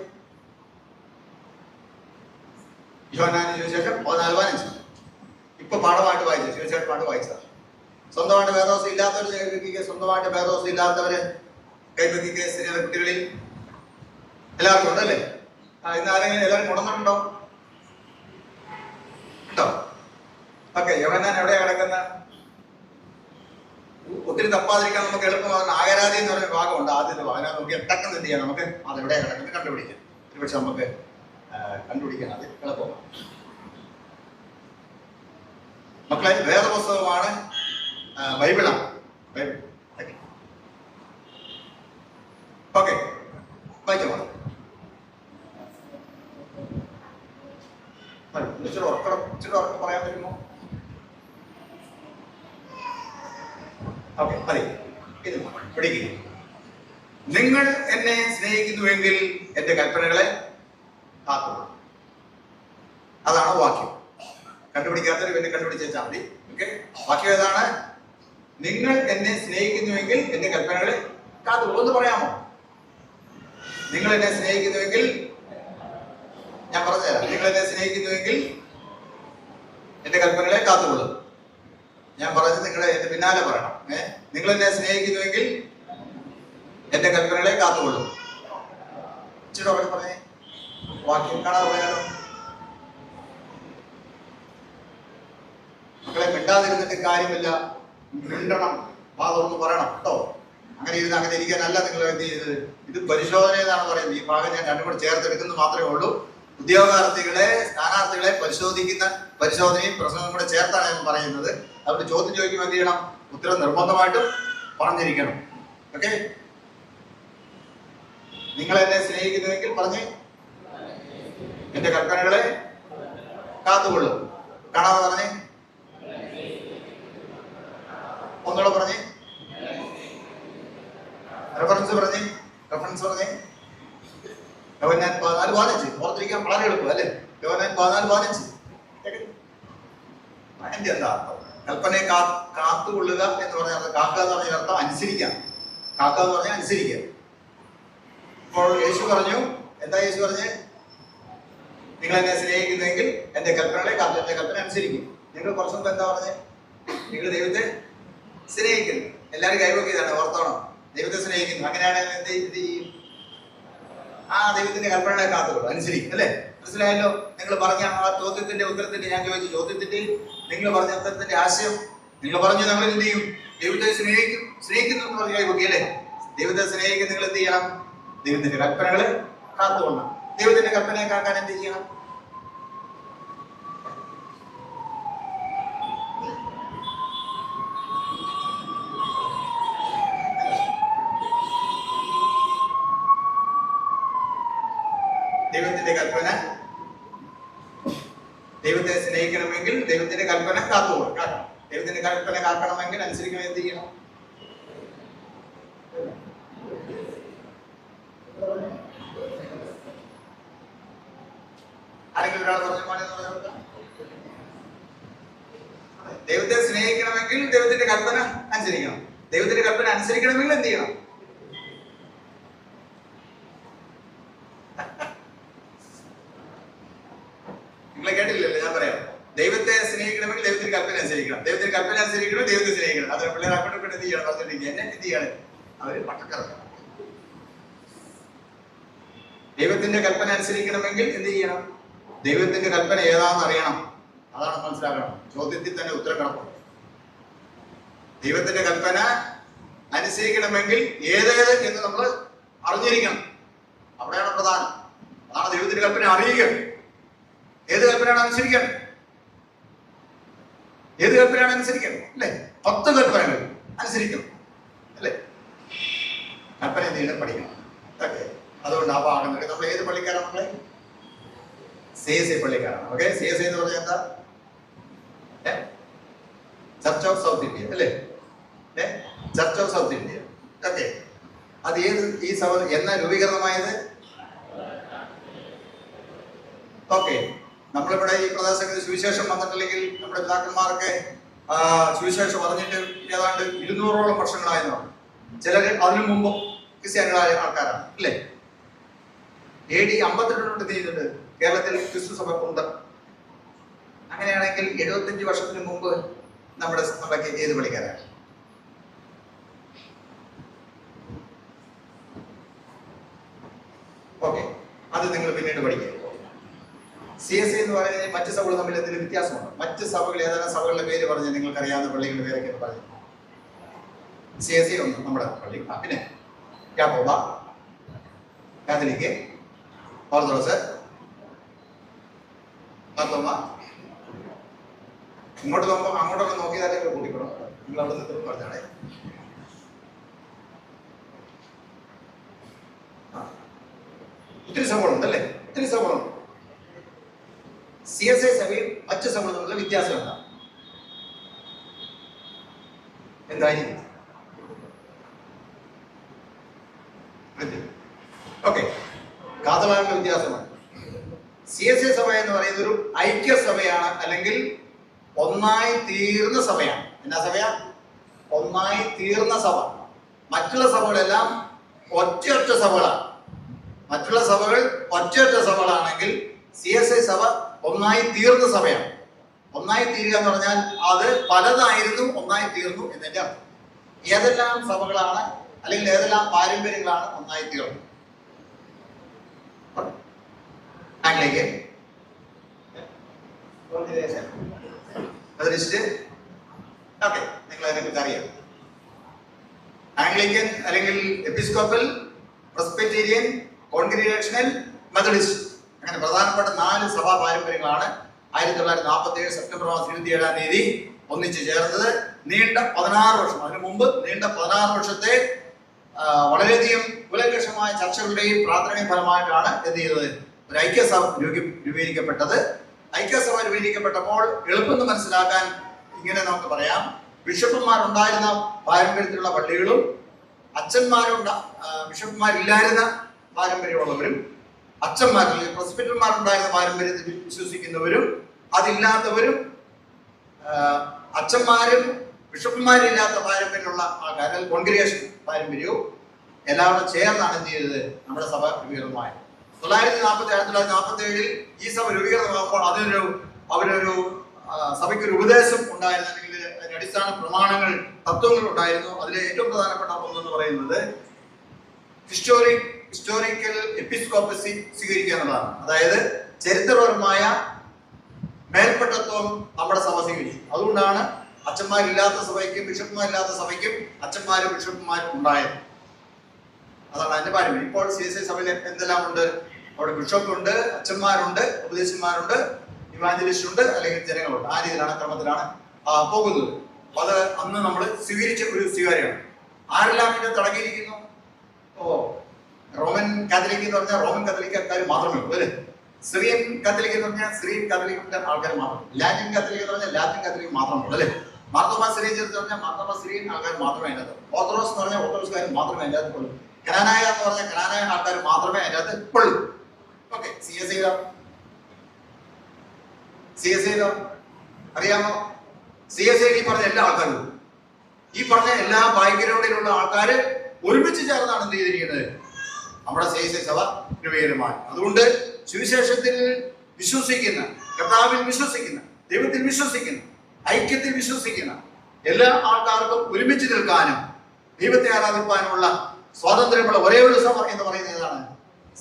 യോഹന്നാൻ സുവിശേഷം 14-15. ഇപ്പൊ പാഠമായിട്ട് വായിച്ചു, സുവിശേഷം പാട്ട് വായിച്ചതാണ്. സ്വന്തമായിട്ട് വേദോസം ഇല്ലാത്തവര് കൈവയ്ക്കുക, സ്വന്തമായിട്ട് വേദോസം ഇല്ലാത്തവര് കൈവയ്ക്കുക. സ്ത്രീയുടെ കുട്ടികളിൽ എല്ലാവർക്കും ഉണ്ടല്ലേ? ഇന്ന് ആരെങ്കിലും എല്ലാവരും കൊണ്ടുവന്നിട്ടുണ്ടോ? ഉണ്ടോ? ഓക്കെ, യോഹന്നാൻ എവിടെയാ കിടക്കുന്ന? ഒത്തിരി തപ്പാതിരിക്കാൻ നമുക്ക് എളുപ്പമാണ്. നാഗരാതി എന്ന് പറഞ്ഞ ഭാഗമുണ്ട്, ആദ്യത്തെ ഭാഗം. അതിനകത്ത് നോക്കി ടക്കെന്ന് എന്ത് ചെയ്യാം, നമുക്ക് അത് എവിടെയാണ് കിടക്കുന്നത് കണ്ടുപിടിക്കാം. ഒരുപക്ഷെ നമുക്ക് കണ്ടുപിടിക്കാൻ അത് എളുപ്പമാണ്. മക്കളെ, വേദപുസ്തകമാണ്, ബൈബിളാണ്. ബൈബിൾ ഓക്കെ, വായിച്ചോ. ഇച്ചിരി ഉറക്കം പറയാൻ പറ്റുമോ? ഓക്കെ, മതി. ഇത് പിടിക്കുക. നിങ്ങൾ എന്നെ സ്നേഹിക്കുന്നുവെങ്കിൽ എന്റെ കൽപ്പനകളെ കാക്കുക. അതാണ് വാക്യം. കണ്ടുപിടിക്കാത്തവർ പിന്നെ കണ്ടുപിടിച്ചാൽ മതി. ഓക്കെ, വാക്യം ഏതാണ്? നിങ്ങൾ എന്നെ സ്നേഹിക്കുന്നുവെങ്കിൽ എന്റെ കൽപ്പനകളെ കാക്കുക. ഒന്ന് പറയാമോ? നിങ്ങൾ എന്നെ സ്നേഹിക്കുന്നുവെങ്കിൽ, ഞാൻ പറഞ്ഞുതരാം. നിങ്ങൾ എന്നെ സ്നേഹിക്കുന്നുവെങ്കിൽ എന്റെ കൽപ്പനകളെ കാത്തുകൊള്ളും. ഞാൻ പറഞ്ഞത് നിങ്ങൾ എന്റെ പിന്നാലെ പറയണം. നിങ്ങൾ എന്നെ സ്നേഹിക്കുന്നുവെങ്കിൽ എന്റെ കൽപ്പനകളെ കാത്തുകൊള്ളും. ഇച്ചിരി അവിടെ പറഞ്ഞേ, വാക്യം കാണാതെ പറയാലോ. മക്കളെ, മിണ്ടാതിരുന്നിട്ട് കാര്യമില്ല, മിണ്ടണം, വാദമൊന്ന് പറയണം കേട്ടോ. അങ്ങനെ ഇരുന്ന് അങ്ങനെ ഇരിക്കാനല്ല നിങ്ങൾ എന്ത് ചെയ്തത്. ഇത് പരിശോധന എന്നാണ് പറയുന്നത്. ഈ ഭാഗം ഞാൻ രണ്ടും കൂടെ ചേർത്തെടുക്കുന്നത് മാത്രമേ ഉള്ളൂ. ഉദ്യോഗാർത്ഥികളെ, സ്ഥാനാർത്ഥികളെ പരിശോധിക്കുന്ന പരിശോധനയും പ്രശ്നവും കൂടെ ചേർത്താണ് ഞാൻ പറയുന്നത്. അതുകൊണ്ട് ചോദ്യം ചോദിക്കുമ്പോൾ എന്ത് ചെയ്യണം? ഉത്തരം നിർബന്ധമായിട്ടും പറഞ്ഞിരിക്കണം. ഓക്കെ? നിങ്ങൾ എന്നെ സ്നേഹിക്കുന്നുവെങ്കിൽ പറഞ്ഞ് എന്റെ കൽപ്പനകളെ കാത്തുകൊള്ളും. കാണാതെ പറഞ്ഞേ, ഒന്നുകൂടെ പറഞ്ഞേ, റെഫറൻസ് പറഞ്ഞേ, റെഫറൻസ് പറഞ്ഞേ. യോഹന്നാൻ 14:15 ഓർത്തിരിക്കാൻ വളരെ എളുപ്പം അല്ലേ? യോഹന്നാൻ 14:15. അതിന്റെ എന്താ അർത്ഥം? കൽപ്പനയെ കാത്തുകൊള്ളുക എന്ന് പറഞ്ഞാൽ കാക്കുക എന്ന് പറഞ്ഞ അർത്ഥം അനുസരിക്കാം. കാക്കുക എന്ന് പറഞ്ഞാൽ അനുസരിക്കുക. അപ്പോൾ യേശു പറഞ്ഞു, എന്താ യേശു പറഞ്ഞ്? നിങ്ങൾ എന്നെ സ്നേഹിക്കുന്നെങ്കിൽ എന്റെ കൽപ്പനകളെ കാത്തു, എന്റെ കൽപ്പന അനുസരിക്കും. നിങ്ങൾ കുറച്ചു മുമ്പ് എന്താ പറഞ്ഞേ? നിങ്ങൾ ദൈവത്തെ സ്നേഹിക്കുന്നു. എല്ലാവരും കൈവക്കിയതാണ്, ഓർത്തോണം. ദൈവത്തെ സ്നേഹിക്കുന്നു. അങ്ങനെയാണ് എന്ത് ചെയ്യും? ആ ദൈവത്തിന്റെ കൽപ്പനകളെ കാത്തുകൊള്ളും, അനുസരിക്കും. അല്ലേ? മനസ്സിലായല്ലോ? നിങ്ങൾ പറഞ്ഞ ആ ചോദ്യത്തിന്റെ ഉത്തരത്തിന്റെ, ഞാൻ ചോദിച്ച ചോദ്യത്തിന്റെ നിങ്ങൾ പറഞ്ഞ ഉത്തരത്തിന്റെ ആശയം നിങ്ങൾ പറഞ്ഞു. നമ്മൾ എന്ത് ചെയ്യും? ദൈവത്തെ സ്നേഹിക്കുന്നു എന്ന് പറഞ്ഞ കൈവക്കി അല്ലേ? ദൈവത്തെ സ്നേഹിക്കുന്ന നിങ്ങൾ എന്ത് ചെയ്യണം? ദൈവത്തിന്റെ കൽപ്പനകളെ കാത്തുകൊള്ളണം. ദൈവത്തിന്റെ കൽപ്പനയെ കാക്കാൻ എന്ത് ചെയ്യണം? ദൈവത്തിന്റെ കൽപ്പന, ദൈവത്തെ സ്നേഹിക്കണമെങ്കിൽ ദൈവത്തിന്റെ കൽപ്പന കാക്കണം. ദൈവത്തിന്റെ കൽപ്പന കാക്കണമെങ്കിൽ അനുസരിക്കണം. എന്ത് ചെയ്യണം? ആരെങ്കിലും ഒരാൾ പറഞ്ഞു. ദൈവത്തെ സ്നേഹിക്കണമെങ്കിൽ ദൈവത്തിന്റെ കൽപ്പന അനുസരിക്കണം. ദൈവത്തിന്റെ കൽപ്പന അനുസരിക്കണമെങ്കിൽ എന്ത് ചെയ്യണം? നിങ്ങളെ കേട്ടില്ലല്ലോ, ഞാൻ പറയാം. ദൈവത്തെ സ്നേഹിക്കണമെങ്കിൽ ദൈവത്തിന്റെ കൽപ്പന അനുസരിക്കണം. ദൈവത്തിന്റെ കൽപ്പന അനുസരിക്കണം, ദൈവത്തെ സ്നേഹിക്കണം. അത് പിള്ളേർ അങ്ങോട്ട് എന്ത് ചെയ്യണം? പറഞ്ഞിട്ടില്ല എന്നെ എന്ത് ചെയ്യാണ്? അവര് പട്ടക്കറക്കണം. ദൈവത്തിന്റെ കൽപ്പന അനുസരിക്കണമെങ്കിൽ എന്ത് ചെയ്യണം? ദൈവത്തിന്റെ കൽപ്പന ഏതാണെന്ന് അറിയണം. അതാണ് മനസ്സിലാക്കണം. ചോദ്യത്തിൽ തന്നെ ഉത്തരം കിടക്കും. ദൈവത്തിന്റെ കൽപ്പന അനുസരിക്കണമെങ്കിൽ ഏതേത് എന്ന് നമ്മൾ അറിഞ്ഞിരിക്കണം. അവിടെയാണ് പ്രധാനം. അതാണ് ദൈവത്തിന്റെ കൽപ്പന അറിയുക. ഏത് കൽപ്പനയാണ് അനുസരിക്കാൻ? ഏത് കൽപ്പനയാണ് അനുസരിക്കാൻ? അല്ലേ? 10 കൽപ്പനകൾ അനുസരിക്കണം. അല്ലേ? കൽപ്പന എന്ത് ചെയ്യണം? പഠിക്കണം. ഓക്കെ. അതുകൊണ്ട് ആ ഭാഗം നമ്മൾ ഏത് പള്ളിക്കാരാണ്? നമ്മളെ CSI പള്ളിക്കാരാണ്. ഓക്കെ. CSI എന്ന് പറഞ്ഞാൽ എന്താ? ചർച്ച് ഓഫ് സൗത്ത് ഇന്ത്യ അല്ലേ? Church of south India. Okay. അത് ഏത് ഈ സഭ എന്നാ രൂപീകരണമായത്? ഓക്കെ. നമ്മളിവിടെ ഈ പ്രദേശത്ത് സുവിശേഷം വന്നിട്ടില്ലെങ്കിൽ നമ്മുടെ പിതാക്കന്മാർക്ക് സുവിശേഷം പറഞ്ഞിട്ട് ഏതാണ്ട് 200ഓളം വർഷങ്ങളായെന്ന് പറഞ്ഞു. ചിലർ അതിനു മുമ്പ് ക്രിസ്ത്യാനികളായ ആൾക്കാരാണ് അല്ലേ? AD 52 ചെയ്തിട്ട് കേരളത്തിൽ ക്രിസ്തു സഭ ഉണ്ട്. അങ്ങനെയാണെങ്കിൽ 75 വർഷത്തിന് മുമ്പ് നമ്മുടെ സഭയ്ക്ക് ഏത് പള്ളിക്കാരാണ്? ഓക്കെ. അത് നിങ്ങൾ പിന്നീട് പഠിക്കുക. CSI എന്ന് പറയുന്നത് മറ്റ് സഭകൾ തമ്മിൽ എന്തെങ്കിലും വ്യത്യാസമുണ്ട്? മറ്റ് സഭകൾ ഏതാണ്? സഭകളുടെ പേര് പറഞ്ഞ് നിങ്ങൾക്ക് അറിയാവുന്ന പള്ളികളുടെ പേരൊക്കെ പറഞ്ഞു. CSI ഒന്ന് നമ്മുടെ പള്ളി. പിന്നെ യാക്കോബ, കാത്തലിക്, ഓർത്തഡോക്സ്, മാർത്തോമ. ഇങ്ങോട്ട് നോക്കുമ്പോൾ അങ്ങോട്ടൊക്കെ നോക്കിയതാലേ കൂട്ടിക്കണം. നിങ്ങൾ അവിടെ നിന്ന് പറഞ്ഞാണേ. ഒത്തിരി സഭകളുണ്ട് അല്ലേ? ഒത്തിരി സഭകളുണ്ട്. CSI സഭയും മറ്റ് സഭകളും തമ്മിലുള്ള വ്യത്യാസം എന്തായിരിക്കും? ഓക്കെ. കാതലാനുള്ള വ്യത്യാസമാണ്. CSI സഭ എന്ന് പറയുന്നത് ഒരു ഐക്യസഭയാണ്, അല്ലെങ്കിൽ ഒന്നായി തീർന്ന സഭയാണ്. എന്നാ സഭയാ? ഒന്നായി തീർന്ന സഭ. മറ്റുള്ള സഭകളെല്ലാം ഒറ്റ സഭകളാണ്. മറ്റുള്ള സഭകൾ ഒറ്റ സഭകളാണെങ്കിൽ CSI സഭ ഒന്നായി തീർന്ന സഭയാണ്. ഒന്നായി തീരുക എന്ന് പറഞ്ഞാൽ അത് പലതായിരുന്നു ഒന്നായി തീർന്നു എന്നതിന്റെ അർത്ഥം. ഏതെല്ലാം സഭകളാണ് അല്ലെങ്കിൽ ഏതെല്ലാം പാരമ്പര്യങ്ങളാണ് ഒന്നായി തീർന്നത്? ആംഗ്ലിക്കൻ, മെത്തഡിസ്റ്റ്, ഓക്കെ, നിങ്ങൾ അതിനെക്കുറിച്ച് അറിയാം. ആംഗ്ലിക്കൻ അല്ലെങ്കിൽ എപ്പിസ്കോപ്പൽ, പ്രസ്ബിറ്റേറിയൻ, കോൺഗ്രിഗേഷണൽ, മെത്തഡിസ്റ്റ്, അങ്ങനെ പ്രധാനപ്പെട്ട 4 സഭാ പാരമ്പര്യങ്ങളാണ് 1947 സെപ്റ്റംബർ മാസം 27-ാം തീയതി ഒന്നിച്ചു ചേർന്നത്. നീണ്ട 16 വർഷം, അതിനു മുമ്പ് നീണ്ട 16 വർഷത്തെ വളരെയധികം കുലങ്കഷമായ ചർച്ചകളുടെയും പ്രാർത്ഥനയും ഫലമായിട്ടാണ് എന്ത് ചെയ്തത്? ഒരു ഐക്യസഭ രൂപീകരിക്കപ്പെട്ടത്. ഐക്യസഭ രൂപീകരിക്കപ്പെട്ടപ്പോൾ എളുപ്പം മനസ്സിലാക്കാൻ ഇങ്ങനെ നമുക്ക് പറയാം. ബിഷപ്പുമാരുണ്ടായിരുന്ന പാരമ്പര്യത്തിലുള്ള പള്ളികളും ബിഷപ്പുമാരില്ലായിരുന്ന പാരമ്പര്യമുള്ളവരും അച്ഛന്മാരിൽ പ്രസ്ബിറ്റർമാരുണ്ടായിരുന്ന പാരമ്പര്യത്തിൽ വിശ്വസിക്കുന്നവരും അതില്ലാത്തവരും അച്ഛന്മാരും ബിഷപ്പുമാരില്ലാത്ത പാരമ്പര്യമുള്ള ആൾക്കാർ, കോൺഗ്രിഗേഷൻ പാരമ്പര്യവും എല്ലാവരും ചേർന്നാണ് എന്ത് ചെയ്തത്? നമ്മുടെ സഭ രൂപീകൃതമായത്. 1947 ഈ സഭ രൂപീകൃതമാകുമ്പോൾ അവരൊരു സഭയ്ക്കൊരു ഉപദേശം ഉണ്ടായിരുന്നു, അല്ലെങ്കിൽ അതിന്റെ അടിസ്ഥാന പ്രമാണങ്ങൾ, തത്വങ്ങൾ ഉണ്ടായിരുന്നു. അതിൽ ഏറ്റവും പ്രധാനപ്പെട്ട ഒന്നെന്ന് പറയുന്നത് ഹിസ്റ്റോറിക്കൽ എപ്പിസ്കോപ്പസി സ്വീകരിക്കുക എന്നുള്ളതാണ്. അതായത് ചരിത്രപരമായ മേൽപ്പെട്ടത്വം നമ്മുടെ സഭ സ്വീകരിച്ചു. അതുകൊണ്ടാണ് അച്ഛന്മാരില്ലാത്ത സഭയ്ക്കും ബിഷപ്പുമാരില്ലാത്ത സഭയ്ക്കും അച്ഛന്മാരും ബിഷപ്പുമാരും ഉണ്ടായത്. അതാണ് അതിന്റെ പാരമ്പര്യം. ഇപ്പോൾ CSI സഭയിൽ എന്തെല്ലാം ഉണ്ട്? അവിടെ ബിഷപ്പുണ്ട്, അച്ഛന്മാരുണ്ട്, ഉപദേശന്മാരുണ്ട്, ഇവാഞ്ചലിസ്റ്റ് ഉണ്ട്, അല്ലെങ്കിൽ ജനങ്ങളുണ്ട്. ആ രീതിയിലാണ്, ക്രമത്തിലാണ് പോകുന്നത്. അത് അന്ന് നമ്മൾ സ്വീകരിച്ച ഒരു സ്വീകാര്യമാണ്. ആരെല്ലാം ഇതിനെ തടങ്ങിയിരിക്കുന്നു? റോമൻ കാത്തലിക് എന്ന് പറഞ്ഞാൽ റോമൻ കാത്തലിക്കാർ മാത്രമേ ഉള്ളൂ, അല്ലേ? സിറിയൻ കാത്തലിക് എന്ന് പറഞ്ഞാൽ സിറിയൻ കാത്തലിക്കിന്റെ ആൾക്കാർ മാത്രം. ലാറ്റിൻ കാത്തലിക് എന്ന് പറഞ്ഞാൽ ലാറ്റിൻ കാത്തലിക് മാത്രമേ ഉള്ളൂ, അല്ലേ? മാർത്തോമാ സിറിയൻ ചേർത്ത് പറഞ്ഞാൽ മാർത്തോമാ സിറിയൻ ആൾക്കാർ മാത്രമേ അതിനകത്ത്. ഓർത്തഡോക്സ് എന്ന് പറഞ്ഞാൽ ഓർത്തഡോക്സുകാർ മാത്രമേ അതിനകത്ത് ഉള്ളൂ. കനാനായ എന്ന് പറഞ്ഞാൽ കനാനായ ആൾക്കാർ മാത്രമേ അതിനകത്ത് ഉള്ളൂ. ഓക്കെ, CSI അറിയാമോ? CSI ഈ പറഞ്ഞ എല്ലാ ആൾക്കാരും, ഈ പറഞ്ഞ എല്ലാ ബാക്ക്ഗ്രൗണ്ടിലുള്ള ആൾക്കാർ ഒരുമിച്ച് ചേർന്നാണ് എന്ത് ചെയ്തിരിക്കുന്നത്? നമ്മുടെ CSI സഭ രൂപീകരമായി. അതുകൊണ്ട് സുവിശേഷത്തിൽ വിശ്വസിക്കുന്ന, കർത്താവിൽ വിശ്വസിക്കുന്ന, ദൈവത്തിൽ വിശ്വസിക്കുന്ന, ഐക്യത്തിൽ വിശ്വസിക്കുന്ന എല്ലാ ആൾക്കാർക്കും ഒരുമിച്ച് നിൽക്കാനും ദൈവത്തെ ആരാധിക്കാനുമുള്ള സ്വാതന്ത്ര്യമുള്ള ഒരേ ഒരു സഭ എന്ന് പറയുന്നത് ഏതാണ്?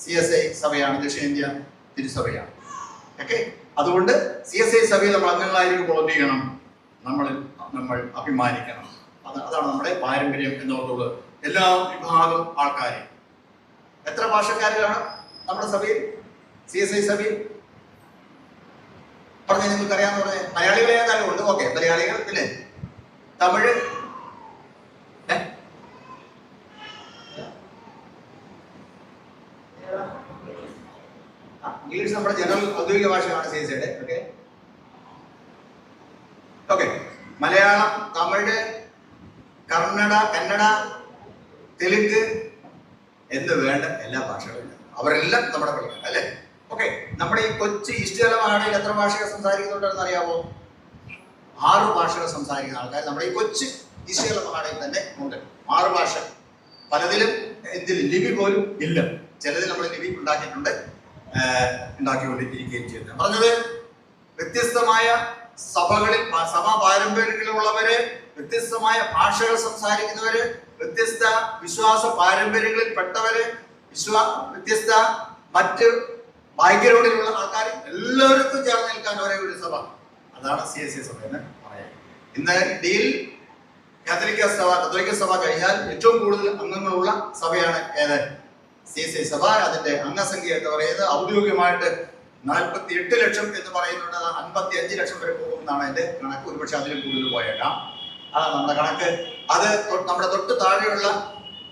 CSI സഭയാണ്, ദക്ഷിണേന്ത്യ തിരുസഭയാണ്. ഓക്കെ, അതുകൊണ്ട് CSI സഭയിൽ നമ്മൾ അംഗങ്ങളായിരിക്കുമ്പോൾ എന്ത് ചെയ്യണം? നമ്മൾ അഭിമാനിക്കണം. അതാണ് നമ്മുടെ പാരമ്പര്യം എന്നുള്ളത്. എല്ലാ വിഭാഗം ആൾക്കാരെയും. എത്ര ഭാഷക്കാരാണ് നമ്മുടെ സഭയിൽ, CSI സഭയിൽ? പറഞ്ഞ നിങ്ങൾക്ക് അറിയാമെന്ന് പറഞ്ഞ മലയാളികളെ ഏതായാലും ഉണ്ട്. ഓക്കെ, മലയാളികൾ, ഇല്ലേ? തമിഴ്, ഇംഗ്ലീഷ് നമ്മുടെ ജനറൽ ഔദ്യോഗിക ഭാഷയാണ് CSIയുടെ. ഓക്കെ, മലയാളം, തമിഴ്, കന്നഡ, തെലുങ്ക് എന്ന് വേണ്ട എല്ലാ ഭാഷകളും അവരെല്ലാം നമ്മുടെ പള്ളിയാണ്, അല്ലേ? ഓക്കെ, നമ്മുടെ ഈ കൊച്ചി ഈസ്റ്റേല മഹാടയിൽ എത്ര ഭാഷകൾ സംസാരിക്കുന്നുണ്ടെന്ന് അറിയാമോ? 6 ഭാഷകൾ സംസാരിക്കുന്ന ആൾക്കാർ നമ്മുടെ ഈ കൊച്ചി ഈസ്റ്റേല മഹാടയിൽ തന്നെ ഉണ്ട്. 6 ഭാഷ. പലതിലും ലിപി പോലും ഇല്ല. ചിലതിൽ നമ്മൾ ലിപി ഉണ്ടാക്കിക്കൊണ്ടിരിക്കുകയും ചെയ്യുന്നത്. പറഞ്ഞത് വ്യത്യസ്തമായ സഭകളിൽ, സഭാ പാരമ്പര്യങ്ങളുള്ളവര്, വ്യത്യസ്തമായ ഭാഷകൾ സംസാരിക്കുന്നവര്, വ്യത്യസ്ത വിശ്വാസ പാരമ്പര്യങ്ങളിൽ പെട്ടവര്, വ്യത്യസ്ത മറ്റ് ബാക്ക്ഗ്രൗണ്ടിലുള്ള ആൾക്കാർ എല്ലാവർക്കും ചേർന്ന് നിൽക്കാൻ ഒരേ ഒരു സഭ, അതാണ് CSI സഭ എന്ന് പറയാം. ഇന്ന് ഇന്ത്യയിൽ കത്തോലിക്ക സഭ കഴിഞ്ഞാൽ ഏറ്റവും കൂടുതൽ അംഗങ്ങളുള്ള സഭയാണ് ഏത്? CSI സഭ. അതിന്റെ അംഗസംഖ്യ എന്ന് പറയുന്നത് ഔദ്യോഗികമായിട്ട് 48 ലക്ഷം എന്ന് പറയുന്നുണ്ട്. 55 ലക്ഷം വരെ പോകുമെന്നാണ് അതിന്റെ കണക്ക്. ഒരുപക്ഷെ അതിലും കൂടുതൽ പോയേക്കാം. അതാണ് നമ്മുടെ കണക്ക്. അത് നമ്മുടെ തൊട്ട് താഴെയുള്ള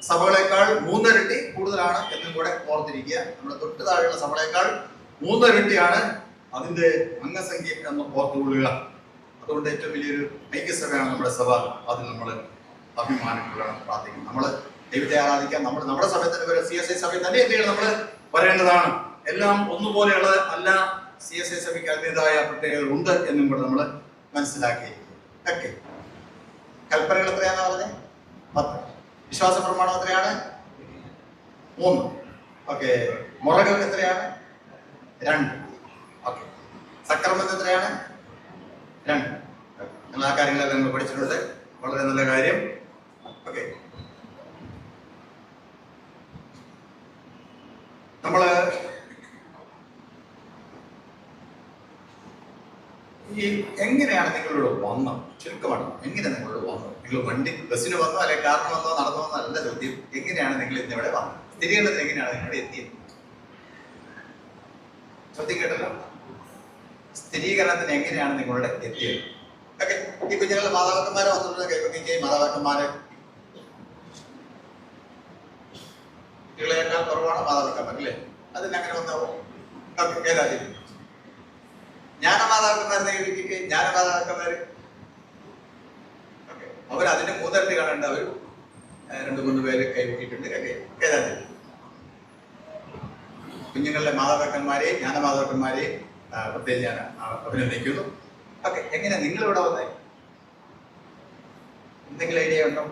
സഭകളെക്കാൾ 3 ഇരട്ടി കൂടുതലാണ് എന്നും കൂടെ ഓർത്തിരിക്കുക. നമ്മുടെ തൊട്ട് താഴെയുള്ള സഭകളെക്കാൾ 3 ഇരട്ടിയാണ് അതിന്റെ അംഗസംഖ്യ എന്ന് ഓർത്തുകൊള്ളുക. അതുകൊണ്ട് ഏറ്റവും വലിയൊരു ഐക്യസഭയാണ് നമ്മുടെ സഭ. അതിൽ നമ്മൾ അഭിമാനങ്ങളാണ് പ്രാർത്ഥിക്കുന്നത്. നമ്മൾ ദൈവത്തെ ആരാധിക്കാൻ നമ്മുടെ സഭയിൽ തന്നെ CSI സഭയിൽ തന്നെ എന്ത് ചെയ്യണം? നമ്മൾ വരേണ്ടതാണ്. എല്ലാം ഒന്നുപോലെയുള്ളത് അല്ല. CSI സഭയ്ക്ക് അതിൻ്റെതായ പ്രത്യേകതകൾ ഉണ്ട് എന്നും കൂടെ നമ്മൾ മനസ്സിലാക്കിയിരിക്കും. ഓക്കെ, കൽപ്പനകൾ എത്രയാണെന്ന് പറഞ്ഞേ? 10. വിശ്വാസ പ്രമാണം എത്രയാണ്? 3. ഓക്കെ, മുറകൾ എത്രയാണ്? 2. ഓക്കെ, സക്രമം എത്രയാണ്? രണ്ട്. നിങ്ങൾ ആ കാര്യങ്ങളൊക്കെ നിങ്ങൾ പഠിച്ചിട്ടുണ്ട്. വളരെ നല്ല കാര്യം. ഓക്കെ, നമ്മള് ഈ എങ്ങനെയാണ് നിങ്ങളോട് വന്നത്? ചുരുക്കമാണ്, എങ്ങനെ നിങ്ങളോട് വന്നത്? നിങ്ങൾ ബസ്സിന് വന്നോ അല്ലെങ്കിൽ കാറിന് വന്നോ നടന്നോ എന്നല്ല ചോദ്യം. എങ്ങനെയാണ് നിങ്ങൾ ഇന്നിവിടെ വന്നത്? സ്ഥിരീകരണത്തിന് എങ്ങനെയാണ് നിങ്ങളുടെ എത്തിയത്? ചോദ്യം കേട്ടല്ലോ. സ്ഥിരീകരണത്തിന് എങ്ങനെയാണ് നിങ്ങളുടെ എത്തിയത്? ഓക്കെ, ഈ കുഞ്ഞുങ്ങളുടെ മാതാപിതാക്കന്മാരെ വന്നിട്ടുള്ള കൈവയ്ക്കുകയും മാതാപിതാക്കന്മാരെ കുട്ടികളെക്കാൾ കുറവാണ് മാതാപിതാക്കന്മാർ അല്ലേ? അതിനങ്ങനെ വന്നാവും. ഓക്കെ, ഏതായാലും ജ്ഞാനമാതാപിതാക്കന്മാരെ കൈവയ്ക്കുകയും ജ്ഞാനമാതാപിതാക്കന്മാര് ഓക്കെ, അവർ അതിന്റെ മൂന്നിരട്ടി കാണേണ്ട അവർ 2-3 പേര് കൈവക്കിയിട്ടുണ്ട്. ഓക്കെ, ഏതായാലും കുഞ്ഞുങ്ങളുടെ മാതാപിതാക്കന്മാരെയും ജ്ഞാനമാതാപിതാക്കന്മാരെയും പ്രത്യേകം ഞാൻ അഭിനന്ദിക്കുന്നു. ഓക്കെ, എങ്ങനെ നിങ്ങൾ ഇവിടെ വന്നേ? എന്തെങ്കിലും ഐഡിയ ഉണ്ടോ?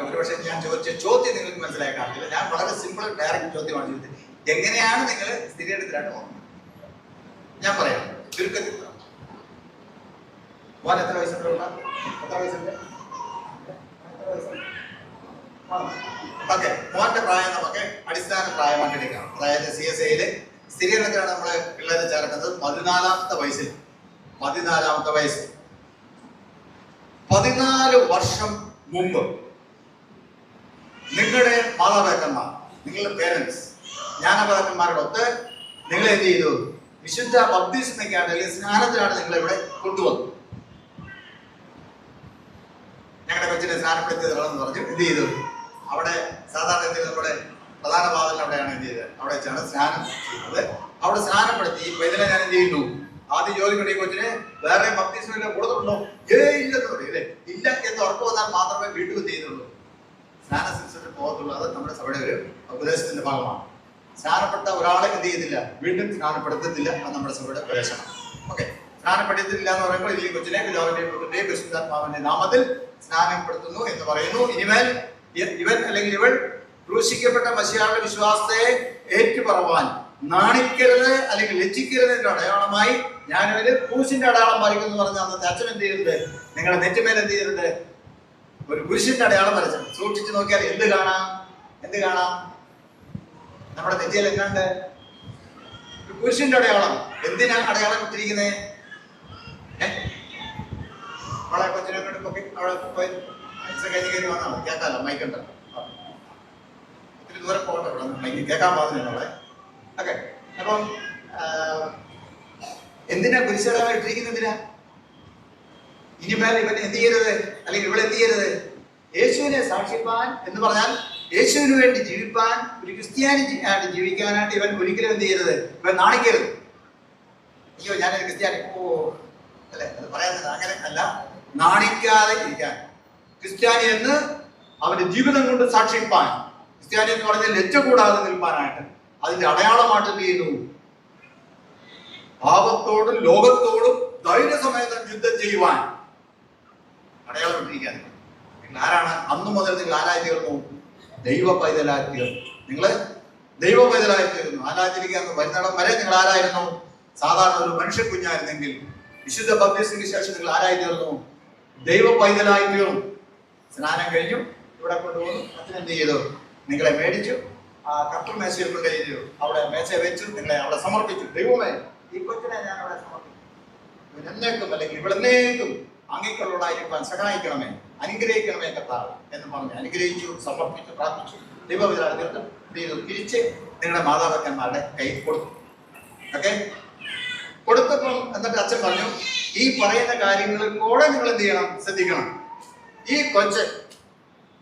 ഒരുപക്ഷെ ഞാൻ ചോദിച്ച ചോദ്യം നിങ്ങൾക്ക് മനസ്സിലാക്കാൻ കാണില്ല. ഞാൻ വളരെ സിമ്പിൾ ഡയറക്റ്റ് ചോദ്യമാണ് ചോദിച്ചത്. എങ്ങനെയാണ് നിങ്ങൾ സ്ഥിരീകരണത്തിലായിട്ട് പോകുന്നത്? ഞാൻ പറയാം ചുരുക്കത്തിൽ. മോൻ എത്ര വയസ്സുണ്ട്? എത്ര വയസ്സുണ്ട്? ഓക്കെ, മോന്റെ പ്രായം നമുക്ക് അടിസ്ഥാന പ്രായമായിട്ട് എടുക്കാം. അതായത് CSIയില് സ്ഥിരീകരണത്തിലാണ് നമ്മൾ പിള്ളേരെ ചേർക്കുന്നത് 14ാമത്തെ വയസ്സിൽ. 14ാമത്തെ വയസ്സ് 14 വർഷം മുമ്പ് നിങ്ങളുടെ മാതാപിതാക്കന്മാർ, നിങ്ങളുടെ പേരൻസ്, ജ്ഞാനമാതാക്കന്മാരോടൊത്ത് നിങ്ങൾ എന്ത് ചെയ്തു? വിശുദ്ധ ബപ്തിസ്മയ്ക്കാണ് അല്ലെങ്കിൽ സ്നാനത്തിലാണ് നിങ്ങളെ ഇവിടെ കൊണ്ടുവന്നു. ഞങ്ങളുടെ കൊച്ചിനെ സ്നാനപ്പെടുത്തി തരണമെന്ന് പറഞ്ഞു. എന്ത് ചെയ്തു? അവിടെ സാധാരണ നമ്മുടെ പ്രധാന വാതിൽ അവിടെയാണ് എന്ത് ചെയ്തത്? അവിടെ വെച്ചാണ് സ്നാനം ചെയ്യുന്നത്. അവിടെ സ്നാനപ്പെടുത്തി ഇതിനെ ഞാൻ എന്ത് ചെയ്യുന്നു? ആദ്യം ചോദിക്കട്ടെ, ഈ കൊച്ചിനെ വേറെ ബപ്തിസ്മയിലെ കൊടുത്തിട്ടുണ്ടോ? ഇല്ലെന്ന് പറയും അല്ലേ? ഇല്ല എന്ന് ഉറപ്പ് വന്നാൽ മാത്രമേ വീട്ടിൽ എന്ത് ചെയ്യുന്നുള്ളൂ, സ്നാന ശുശ്രൂഷ പോകത്തുള്ളൂ. അത് നമ്മുടെ സഭയുടെ ഒരു ഉപദേശത്തിന്റെ ഭാഗമാണ്. സ്നാനപ്പെട്ട ഒരാളെ എന്ത് ചെയ്യുന്നില്ല, വീണ്ടും സ്നാനപ്പെടുത്തത്തില്ല. അത് നമ്മുടെ സഭയുടെ ഉപദേശമാണ്. ഓക്കെ, സ്നാനപ്പെടുത്തില്ല എന്ന് പറയുമ്പോൾ ഈ കൊച്ചിനെ പിതാവിന്റെയും പുത്രന്റെയും പരിശുദ്ധാത്മാവിന്റെ നാമത്തിൽ സ്നാനപ്പെടുത്തുന്നു എന്ന് പറയുന്നു. ഇനിമേൽ ഇവൻ അല്ലെങ്കിൽ ഇവൾ ക്രൂശിക്കപ്പെട്ട മശിഹായുടെ വിശ്വാസത്തെ ഏറ്റുപറവാൻ നാണിക്കരുത് അല്ലെങ്കിൽ ലജ്ജിക്കരുത് എന്ന അടയാളമായി ഞാൻ ഇവര് ക്രൂശിന്റെ അടയാളം വരയ്ക്കുന്നു പറഞ്ഞ അന്നത്തെ അച്ഛൻ എന്ത് ചെയ്യുന്നുണ്ട്? നിങ്ങളുടെ നെറ്റുമേൽ എന്ത് ചെയ്യുന്നുണ്ട്? ഒരു കുരിശിന്റെ അടയാളം വരച്ചിട്ടുണ്ട്. സൂക്ഷിച്ചു നോക്കിയാൽ എന്ത് കാണാം? എന്ത് കാണാം? നമ്മുടെ നെറ്റിയിൽ എങ്ങാണ്ട് ഒരു കുരിശിന്റെ അടയാളം. എന്തിനാണ് അടയാളം ഇട്ടിരിക്കുന്നത്? അവളെ കൊച്ചിനെ കൊണ്ട് പൊക്കി അവിടെ പോയി കയറി വന്നാണ് കേൾക്കാലോ, മൈക്കുണ്ട്. ഒത്തിരി ദൂരം പോകട്ടെ, ഇവിടെ മൈക്ക് കേൾക്കാൻ പാകുന്നില്ല അവളെ. ഓക്കെ, അപ്പം എന്തിനാ കുരിശടയാളം ഇട്ടിരിക്കുന്നത്? എന്തിനാ? ഇനിമേൽ ഇവൻ എന്ത് ചെയ്യരുത് അല്ലെങ്കിൽ ഇവിടെ എന്ത് ചെയ്യരുത്? യേശുവിനെ സാക്ഷിപ്പാൻ എന്ന് പറഞ്ഞാൽ യേശുവിന് വേണ്ടി ജീവിപ്പാൻ, ഒരു ക്രിസ്ത്യാനി ആയിട്ട് ജീവിക്കാനായിട്ട് ഇവൻ ഒരിക്കലും എന്ത് ചെയ്യരുത്? ഇവൻ നാണിക്കരുത്. അയ്യോ ഞാനൊരു ക്രിസ്ത്യാനി, ഓ അല്ലെ, അത് പറയാൻ അങ്ങനെ അല്ല. നാണിക്കാതെ ഇരിക്കാൻ, ക്രിസ്ത്യാനി എന്ന് അവന്റെ ജീവിതം കൊണ്ട് സാക്ഷിപ്പാൻ, ക്രിസ്ത്യാനി എന്ന് പറഞ്ഞാൽ ലജ്ജ കൂടാതെ നിൽപ്പാനായിട്ട് അതിന്റെ അടയാളമായിട്ട് എന്ത് ചെയ്യുന്നു? പാപത്തോടും ലോകത്തോടും ധൈര്യസമേതം യുദ്ധം ചെയ്യുവാൻ അടയാളം ഇട്ടിരിക്കാൻ. നിങ്ങൾ ആരാണ്? അന്നു മുതൽ നിങ്ങൾ ആരായി തീർന്നു? ദൈവ പൈതലായി തീർന്നു. നിങ്ങള് ദൈവ പൈതലായി തീർന്നു. ആരാധിരിക്കാൻ വരുന്നിടം വരെ നിങ്ങൾ ആരായിരുന്നു? സാധാരണ ഒരു മനുഷ്യ കുഞ്ഞായിരുന്നെങ്കിൽ വിശുദ്ധ ബപ്തിസ്മയ്ക്ക് ശേഷം നിങ്ങൾ ആരായി തീർന്നു? ദൈവ പൈതലായി തീർന്നു. സ്നാനം കഴിഞ്ഞു, ഇവിടെ കൊണ്ടുപോകുന്നു. അച്ഛനെന്ത് ചെയ്തു? നിങ്ങളെ മേടിച്ചു, ആ കർത്തൃ മേശയിൽ കൊണ്ടുപോയി അവിടെ മേശ വെച്ചു, നിങ്ങളെ അവിടെ സമർപ്പിച്ചു. ദൈവമേ, ഈ കൊച്ചിനെ ഞാൻ അവിടെ സമർപ്പിച്ചു. എന്നേക്കും അല്ലെങ്കിൽ ഇവിടെന്നേക്കും അംഗീകാരങ്ങളോടായിരിക്കാൻ സഹായിക്കണമേ, അനുഗ്രഹിക്കണമേ കർത്താവ് എന്ന് പറഞ്ഞ് അനുഗ്രഹിച്ചു, സമർപ്പിച്ചു, പ്രാർത്ഥിച്ചു. ദൈവവിധാനം തീർത്തും തിരിച്ച് നിങ്ങളുടെ മാതാപിതാക്കന്മാരുടെ കയ്യിൽ കൊടുത്തു. ഓക്കെ, കൊടുത്തപ്പം എന്നിട്ട് അച്ഛൻ പറഞ്ഞു, ഈ പറയുന്ന കാര്യങ്ങളിൽ കൂടെ നിങ്ങൾ എന്ത് ചെയ്യണം? ശ്രദ്ധിക്കണം. ഈ കൊച്ച്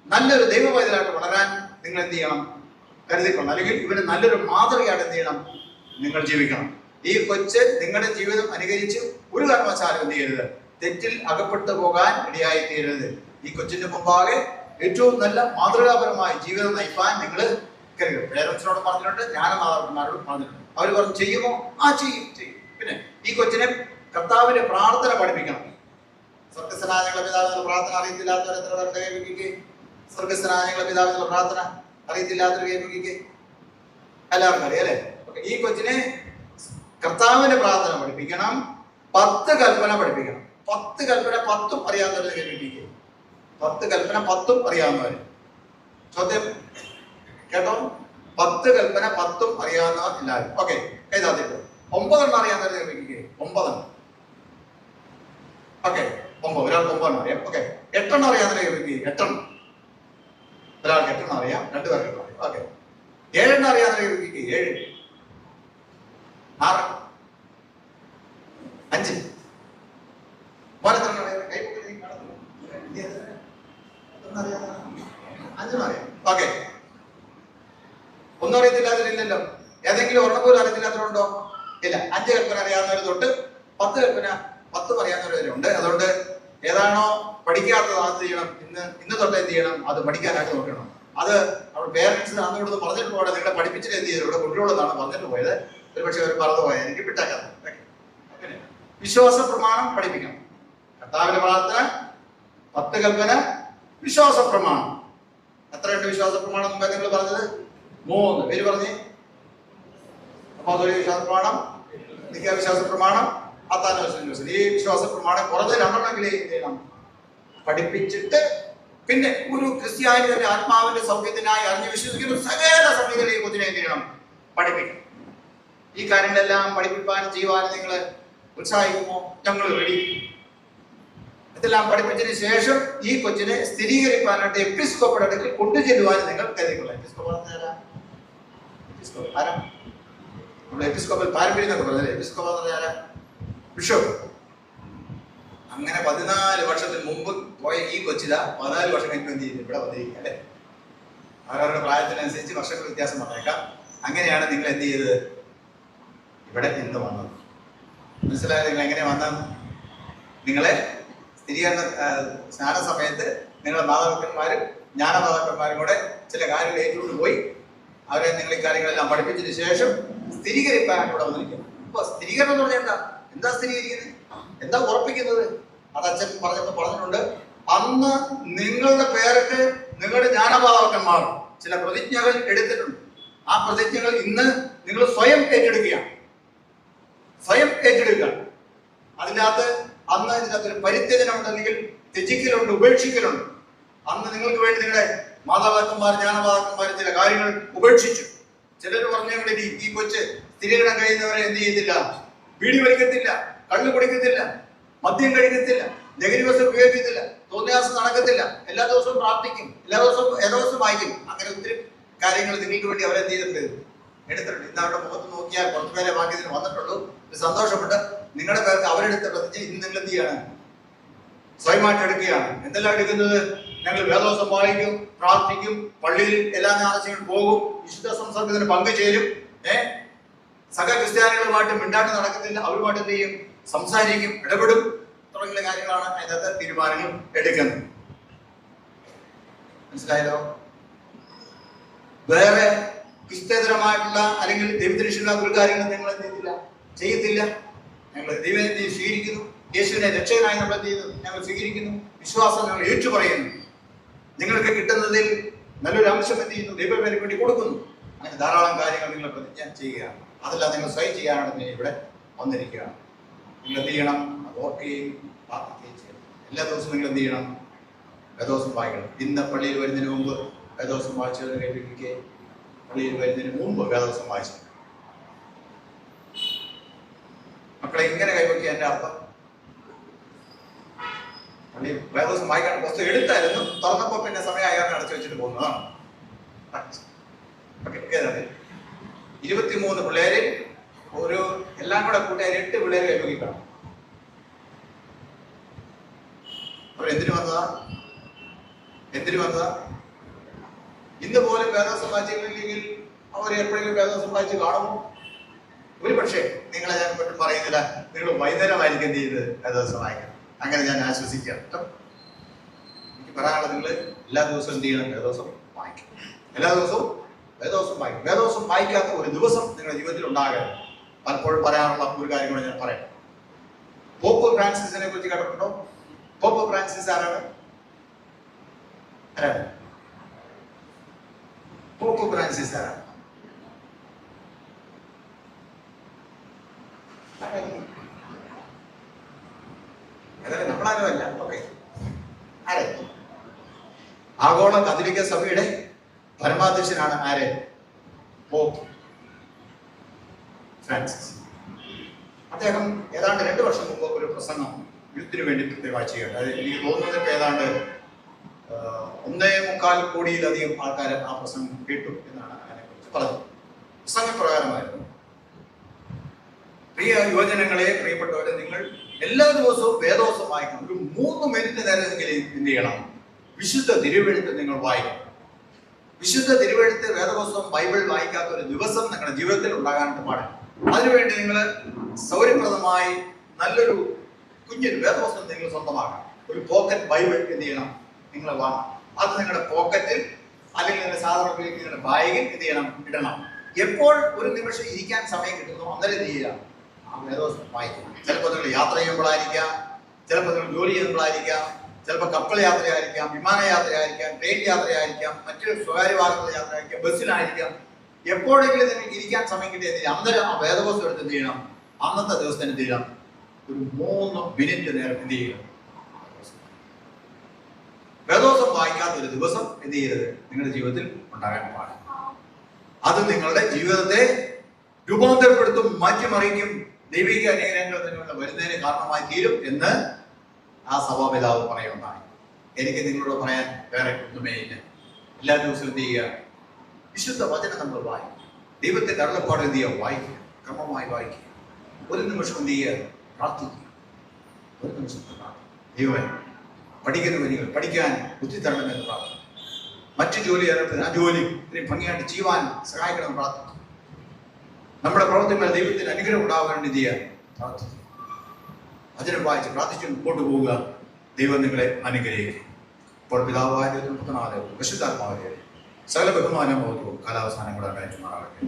നല്ലൊരു ദൈവപൈതലായിട്ട് വളരാൻ നിങ്ങൾ എന്ത് ചെയ്യണം? കരുതിക്കണം. അല്ലെങ്കിൽ ഇവന് നല്ലൊരു മാതൃകയായിട്ട് എന്ത് ചെയ്യണം? നിങ്ങൾ ജീവിക്കണം. ഈ കൊച്ച് നിങ്ങളുടെ ജീവിതം അനുകരിച്ച് ഒരു കാരണവശാലും എന്ത് ചെയ്യരുത്? തെറ്റിൽ അകപ്പെട്ടു പോകാൻ ഇടയായി തീരരുത്. ഈ കൊച്ചിന്റെ മുമ്പാകെ ഏറ്റവും നല്ല മാതൃകാപരമായ ജീവിതം നയിപ്പാൻ നിങ്ങൾ കരുതുക. പേരൻസിനോട് പറഞ്ഞിട്ടുണ്ട്, ജ്ഞാനമാതാക്കന്മാരോട് പറഞ്ഞിട്ടുണ്ട്. അവർ പറഞ്ഞു ചെയ്യുമോ? ആ ചെയ്യും. പിന്നെ ഈ കൊച്ചിനെ കർത്താവിന്റെ പ്രാർത്ഥന പഠിപ്പിക്കണം. സ്വർഗസ്ഥനായ ഞങ്ങളുടെ പിതാവിനുള്ള പ്രാർത്ഥന അറിയത്തില്ലാത്തവർ എത്ര പേരുടെ കൈവയ്ക്കുക? സ്വർഗസ്ഥനായ ഞങ്ങളുടെ പിതാവിനുള്ള പ്രാർത്ഥന അറിയത്തില്ലാത്തവർ കൈവയ്ക്കുക? എല്ലാവർക്കും അറിയാം അല്ലേ? ഈ കൊച്ചിനെ കർത്താവിന്റെ പ്രാർത്ഥന പഠിപ്പിക്കണം, 10 കൽപ്പന പഠിപ്പിക്കണം. 10 കൽപ്പന 10ഉം അറിയാവുന്നവരെ കൈവയ്ക്കുക. 10 കൽപ്പന 10ഉം അറിയാവുന്നവര്. ചോദ്യം കേട്ടോ? 10 കൽപ്പന 10ഉം അറിയാവുന്നവർ എല്ലാവരും. ഓക്കെ, കൈതാത്തിട്ട് 9 എണ്ണം അറിയാവുന്നവരെ കൈവയ്ക്കുക. 9 എണ്ണം. ഓക്കെ, 9. ഒരാൾക്ക് 9 എണ്ണം അറിയാം. ഓക്കെ, 8 എണ്ണം അറിയാവുന്നവരെ കൈവയ്ക്കുക. 8 എണ്ണം. ഒരാൾക്ക് 8 എണ്ണം അറിയാം, 2 പേർക്ക് 8 എണ്ണം അറിയാം. ഓക്കെ, 7 എണ്ണം അറിയാവുന്നവരെ കൈവയ്ക്കുക. 7. 6. 5. മോനെത്ര അറിയാം? ഓക്കെ, ഒന്നും അറിയത്തില്ലാത്തവരില്ലല്ലോ. ഏതെങ്കിലും ഒരെണ്ണം പോലും അറിയത്തില്ലാത്തവരുണ്ടോ? ഇല്ല. 5 കൽപ്പന അറിയാവുന്നവർ തൊട്ട് 10 കൽപ്പന 10 അറിയാവുന്നവരുണ്ട്. അതുകൊണ്ട് ഏതാണോ പഠിക്കാത്തത് അത് ചെയ്യണം. ഇന്ന് തൊട്ട് എന്ത് ചെയ്യണം? അത് പഠിക്കാനായിട്ട് നോക്കണം. അത് അവിടെ പേരൻസ് അന്ന് ഇവിടുന്ന് പറഞ്ഞിട്ട് പോകണം. നിങ്ങളെ പഠിപ്പിച്ചിട്ട് എന്ത് ചെയ്തു? ഇവിടെ കൊണ്ടുപോകുന്നതാണ് പറഞ്ഞിട്ട് പോയത്. ഒരു പക്ഷെ അവർ പറഞ്ഞു പോയത് എനിക്ക് വിട്ടാക്കാം. വിശ്വാസ പ്രമാണം പഠിപ്പിക്കണം. കർത്താവിന്റെ പ്രാർത്ഥന, 10 കൽപ്പന, വിശ്വാസ പ്രമാണം. എത്രയുണ്ട് വിശ്വാസ പ്രമാണം? മുമ്പേ നിങ്ങൾ പറഞ്ഞത് 3 പേര് പറഞ്ഞേ. വിശ്വാസ പ്രമാണം, വിശ്വാസ പ്രമാണം, ഈ വിശ്വാസ പ്രമാണം കുറഞ്ഞ 2 എണ്ണമെങ്കിലും എന്ത് ചെയ്യണം? പഠിപ്പിച്ചിട്ട് പിന്നെ ഒരു ക്രിസ്ത്യാനി തന്നെ ആത്മാവിന്റെ സൗഖ്യത്തിനായി അറിഞ്ഞു വിശ്വസിക്കുന്ന സകല സംഗതികളെയും കുതിരെ എന്ത് ചെയ്യണം? പഠിപ്പിക്കണം. ഈ കാര്യങ്ങളെല്ലാം പഠിപ്പിക്കാനും ചെയ്യുവാനും നിങ്ങൾ ഉത്സാഹിക്കുമോ? ഞങ്ങൾ റെഡി. ഇതെല്ലാം പഠിപ്പിച്ചതിന് ശേഷം ഈ കൊച്ചിനെ സ്ഥിരീകരിക്കാനായിട്ട് എപ്പിസ്കോപ്പയുടെ അടുക്കൽ കൊണ്ടുചെല്ലുവാൻ നിങ്ങൾ കരുതിക്കൊള്ളാം. നമ്മൾ എപ്പിസ്കോപ്പൽ പാരമ്പര്യം എന്നൊക്കെ പറഞ്ഞത് എപ്പിസ്കോപ്പ എന്ന് പറഞ്ഞാൽ ബിഷപ്പ്. അങ്ങനെ 14 വർഷത്തിന് മുമ്പ് പോയ ഈ കൊച്ചില 14 വർഷം കഴിഞ്ഞ് എന്ത് ചെയ്തു? ഇവിടെ വന്നിരിക്കുക അല്ലേ? അവരവരുടെ പ്രായത്തിനനുസരിച്ച് വർഷങ്ങൾ വ്യത്യാസം വന്നേക്കാം. അങ്ങനെയാണ് നിങ്ങൾ എന്ത് ചെയ്തത്? ഇവിടെ നിന്ന് വന്നത്. മനസ്സിലായത്? നിങ്ങൾ എങ്ങനെ വന്നത്? നിങ്ങളെ സ്ഥിരീകരണ സ്നാന സമയത്ത് നിങ്ങളുടെ മാതാപിതാക്കന്മാരും ജ്ഞാനമാതാക്കന്മാരും കൂടെ ചില കാര്യങ്ങൾ ഏറ്റുകൊണ്ട് പോയി അവരെ നിങ്ങൾ ഈ കാര്യങ്ങളെല്ലാം പഠിപ്പിച്ചതിന് ശേഷം സ്ഥിരീകരിക്കാനായിട്ട് ഇവിടെ വന്നിരിക്കുന്നു. അപ്പൊ സ്ഥിരീകരണം എന്ന് പറഞ്ഞാൽ എന്താ സ്ഥിരീകരിക്കുന്നത്? എന്താ ഉറപ്പിക്കുന്നത്? അത് അച്ഛൻ പറഞ്ഞിട്ടുണ്ട്. അന്ന് നിങ്ങളുടെ പേർക്ക് നിങ്ങളുടെ ജ്ഞാനമാതാക്കന്മാർ ചില പ്രതിജ്ഞകൾ എടുത്തിട്ടുണ്ട്. ആ പ്രതിജ്ഞകൾ ഇന്ന് നിങ്ങൾ സ്വയം ഏറ്റെടുക്കുകയാണ്. സ്വയം ഏറ്റെടുക്കുക. അതിനകത്ത് അന്ന് ഇതിനകത്തൊരു പരിത്യജനമുണ്ട്, അല്ലെങ്കിൽ ത്യജിക്കലുണ്ട്, ഉപേക്ഷിക്കലുണ്ട്. അന്ന് നിങ്ങൾക്ക് വേണ്ടി നിങ്ങളുടെ മാതാപിതാക്കന്മാർ ജ്ഞാനമാതാക്കന്മാർ ചില കാര്യങ്ങൾ ഉപേക്ഷിച്ചു. ചിലർ പറഞ്ഞു ഈ കൊച്ച് സ്ഥിരീകരണം കഴിയുന്നവരെ എന്ത് ചെയ്യത്തില്ല? ബീഡി വലിക്കത്തില്ല, കള്ളു കുടിക്കത്തില്ല, മദ്യം കഴിക്കത്തില്ല, ലഹരി വസ്തു ഉപയോഗിക്കത്തില്ല, തോന്നിയാസം നടക്കത്തില്ല, എല്ലാ ദിവസവും പ്രാർത്ഥിക്കും, എല്ലാ ദിവസവും വായിക്കും. അങ്ങനെ ഒത്തിരി കാര്യങ്ങൾ നിങ്ങൾക്ക് വേണ്ടി അവരെന്ത് ചെയ്തിട്ടുണ്ട്? എടുത്തിട്ടുണ്ട്. ഇന്ന് അവരുടെ മുഖത്ത് നോക്കിയാൽ കുറച്ചു പേരെ ഭാഗ്യത്തിന് വന്നിട്ടുള്ളൂ. സന്തോഷപ്പെട്ട് നിങ്ങളുടെ പേർക്ക് അവരെടുത്ത പ്രതിജ്ഞ ഇന്ന് നിങ്ങൾ എന്ത് ചെയ്യാണ്? സ്വയമായിട്ട് എടുക്കുകയാണ്. എന്തെല്ലാം എടുക്കുന്നത്? ഞങ്ങൾ വേദോസം വായിക്കും, പ്രാർത്ഥിക്കും, പള്ളിയിൽ എല്ലാ ഞായറാഴ്ചകളും പോകും, വിശുദ്ധ സംസർഗത്തിന് പങ്കുചേരും, സകല ക്രിസ്ത്യാനികളുമായിട്ട് മിണ്ടാണ്ട് നടക്കത്തില്ല, അവരുമായിട്ട് എന്ത് ചെയ്യും? സംസാരിക്കും, ഇടപെടും, തുടങ്ങിയ കാര്യങ്ങളാണ് അതിനകത്ത് തീരുമാനങ്ങൾ എടുക്കുന്നത്. മനസ്സിലായല്ലോ? വേറെ ക്രിസ്തേതരമായിട്ടുള്ള അല്ലെങ്കിൽ ദൈവത്തിനിഷ്ടമില്ലാത്ത ഒരു കാര്യങ്ങളും നിങ്ങൾ എന്ത് ചെയ്തില്ല? ചെയ്യത്തില്ല. ഞങ്ങൾ ദൈവത്തെ സ്വീകരിക്കുന്നു, യേശുവിനെ രക്ഷകനായി നമ്മൾ എന്ത് ചെയ്യുന്നു? ഞങ്ങൾ സ്വീകരിക്കുന്നു, വിശ്വാസം ഞങ്ങൾ ഏറ്റുപറയുന്നു. നിങ്ങൾക്ക് കിട്ടുന്നതിൽ നല്ലൊരു അംശം എന്ത് ചെയ്യുന്നു? ദൈവത്തിന് വേണ്ടി കൊടുക്കുന്നു. അങ്ങനെ ധാരാളം കാര്യങ്ങൾ നിങ്ങൾ പ്രതിജ്ഞ ചെയ്യുകയാണ്. അതെല്ലാം നിങ്ങൾ സ്വയം ചെയ്യാനാണ് ഇവിടെ വന്നിരിക്കുകയാണ്. നിങ്ങൾ എന്ത് ചെയ്യണം? അത് ഓർക്കുകയും പ്രാർത്ഥിക്കുകയും ചെയ്യണം. എല്ലാ ദിവസവും നിങ്ങൾ എന്ത് ചെയ്യണം? വേദോസം വായിക്കണം. ഇന്ന് പള്ളിയിൽ വരുന്നതിന് മുമ്പ് വേദോസം വായിച്ചത് കേൾപ്പിക്കുക. പള്ളിയിൽ വരുന്നതിന് മുമ്പ് വേദോസം വായിച്ചു. മക്കളെ ഇങ്ങനെ കൈവയ്ക്കുക. എൻ്റെ അർത്ഥം പള്ളി വേദോസം വായിക്കാൻ പുസ്തകം എടുത്തായിരുന്നു, തുറന്നപ്പോ പിന്നെ സമയമായാണ് അടച്ചു വെച്ചിട്ട് പോകുന്നതാണ്. 23 പിള്ളേര് ഒരു എല്ലാം കൂടെ കൂട്ടിയാൽ 8 പിള്ളേര് കൈവയ്ക്കണം. അവരെന്തിനു വന്നതാ? ഇന്ന് പോലും വേദോസം വായിച്ചില്ലെങ്കിൽ അവർ എപ്പോഴെങ്കിലും വേദോസം വായിച്ച് കാണുമോ? ഒരു പക്ഷേ നിങ്ങളെ ഞാൻ പറ്റും പറയുന്നില്ല, നിങ്ങൾ വൈകുന്നേരമായിരിക്കും എന്ത് ചെയ്ത് വേദോസം വായിക്കണം. അങ്ങനെ ഞാൻ ആശ്വസിക്കാം കേട്ടോ. എനിക്ക് പറയാനുള്ളത്, നിങ്ങൾ എല്ലാ ദിവസവും എന്ത് ചെയ്യണം? വേദോസം വായിക്കും. എല്ലാ ദിവസവും വേദോസം വായിക്കും. വേദോസം വായിക്കാത്ത ഒരു ദിവസം നിങ്ങളുടെ ജീവിതത്തിൽ ഉണ്ടാകരുത്. പലപ്പോഴും പറയാനുള്ള ഒരു കാര്യം കൂടെ ഞാൻ പറയാം. പോപ്പ് ഫ്രാൻസിസിനെ കുറിച്ച് കേട്ടിട്ടുണ്ടോ? പോപ്പ് ഫ്രാൻസിസ് ആരാണ്? ആരാണ് പോപ്പ് ഫ്രാൻസിസ്? ആരാണ്? ഏതായാലും നമ്മളാരും അല്ല. ഓക്കെ, ആരെ? ആഗോള കത്തോലിക്ക സഭയുടെ പരമാധ്യക്ഷനാണ് ആര്? Pope Francis. അദ്ദേഹം ഏതാണ്ട് 2 വർഷം മുമ്പ് ഒരു പ്രസംഗം യുദ്ധത്തിന് വേണ്ടി പ്രത്യേകമായി ചെയ്യട്ടെ. അത് എനിക്ക് തോന്നുന്നത് ഇപ്പം ഏതാണ്ട് 1.25 കോടിയിലധികം ആൾക്കാർ ആ പ്രസംഗം കേട്ടു എന്നാണ് അതിനെക്കുറിച്ച് പറഞ്ഞത്. പ്രസംഗപ്രകാരമായിരുന്നു: പ്രിയ യുവജനങ്ങളെ, പ്രിയപ്പെട്ടവരെ, നിങ്ങൾ എല്ലാ ദിവസവും വേദോസം വായിക്കണം. ഒരു 3 മിനിറ്റ് നേരമെങ്കിലും എന്ത് ചെയ്യണം? വിശുദ്ധ തിരുവെഴുത്ത് നിങ്ങൾ വായിക്കണം. വിശുദ്ധ തിരുവെഴുത്ത്, വേദപുസ്തകം, ബൈബിൾ വായിക്കാത്ത ഒരു ദിവസം നിങ്ങളുടെ ജീവിതത്തിൽ ഉണ്ടാകാനായിട്ട് പാടില്ല. അതിനുവേണ്ടി നിങ്ങൾ സൗകര്യപ്രദമായി നല്ലൊരു കുഞ്ഞൊരു വേദപുസ്തകം നിങ്ങൾ സ്വന്തമാക്കണം. ഒരു പോക്കറ്റ് ബൈബിൾ എന്ത് ചെയ്യണം? നിങ്ങൾ വാങ്ങണം. അത് നിങ്ങളുടെ പോക്കറ്റിൽ അല്ലെങ്കിൽ നിങ്ങളുടെ സാധാരണ നിങ്ങളുടെ ബാഗിൽ എന്ത് ചെയ്യണം? ഇടണം. എപ്പോൾ ഒരു നിമിഷം ഇരിക്കാൻ സമയം കിട്ടുന്നു അന്നേരം എന്ത് ചെയ്യുക? ആ വേദപുസ്തകം വായിക്കണം. ചിലപ്പോൾ നിങ്ങൾ യാത്ര ചെയ്യുമ്പോഴായിരിക്കാം, ചിലപ്പോൾ നിങ്ങൾ ജോലി ചെയ്യുമ്പോഴായിരിക്കാം, ചിലപ്പോൾ കപ്പൽ യാത്രയായിരിക്കാം, വിമാനയാത്രയായിരിക്കാം, ട്രെയിൻ യാത്രയായിരിക്കാം, മറ്റു സ്വകാര്യ വാഹനങ്ങളുടെ യാത്രയായിരിക്കാം, ബസ്സിലായിരിക്കാം. എപ്പോഴെങ്കിലും നിങ്ങൾക്ക് ഇരിക്കാൻ സമയം കിട്ടിയ അന്നേരം ആ വേദപുസ്തകം എടുത്ത് എന്ത് ചെയ്യണം? അന്നത്തെ ദിവസത്തിന് എന്ത് ചെയ്യണം? ഒരു 3 മിനിറ്റ് നേരം എന്ത് ചെയ്യണം? വേദോസം വായിക്കാത്ത ഒരു ദിവസം എന്ത് ചെയ്യരുത്? നിങ്ങളുടെ ജീവിതത്തിൽ ഉണ്ടാകാൻ പാടില്ല. അത് നിങ്ങളുടെ ജീവിതത്തെ രൂപാന്തരപ്പെടുത്തും, മാറ്റിമറിക്കും, ദൈവിക അനുഗ്രഹങ്ങൾ നിങ്ങളുടെ വരുന്നതിന് കാരണമായി തീരും എന്ന് ആ സഭാപിതാവ് പറയുണ്ടായി. എനിക്ക് നിങ്ങളോട് പറയാൻ വേറെ ഒന്നുമേ ഇല്ല. എല്ലാ ദിവസവും എന്ത് ചെയ്യുക? വിശുദ്ധ വചനം നമ്മൾ വായിക്കും. ദൈവത്തിന്റെ അരുളപ്പാട് എന്ത് ചെയ്യുക? വായിക്കുക, ക്രമമായി വായിക്കുക. ഒരു നിമിഷം എന്ത് ചെയ്യുക? പ്രാർത്ഥിക്കുക. ഒരു നിമിഷം ദൈവമേ, പഠിക്കുന്ന വരികൾ പഠിക്കാൻ ബുദ്ധി തരണമെന്ന് പ്രാർത്ഥിക്കും. മറ്റു ജോലി ഏർപ്പെടുന്ന ആ ജോലി ഇത്രയും ഭംഗിയായിട്ട് ചെയ്യുവാൻ സഹായിക്കണമെന്ന് പ്രാർത്ഥിക്കും. നമ്മുടെ പ്രവർത്തികൾ ദൈവത്തിന് അനുഗ്രഹം ഉണ്ടാവാൻ വേണ്ടി ചെയ്യാൻ പ്രാർത്ഥിക്കും. വചനം വായിച്ച് പ്രാർത്ഥിച്ചു മുമ്പോട്ട് പോവുക. ദൈവം നിങ്ങളെ അനുഗ്രഹിക്കും. ഇപ്പോൾ പിതാവായ ദൈവം, പുത്രനായ ദൈവം, പരിശുദ്ധാത്മാവായ ദൈവം, സകല ബഹുമാനവും കാലാവസാനം കൂടെ ഉണ്ടായിട്ടുമാറാകട്ടെ.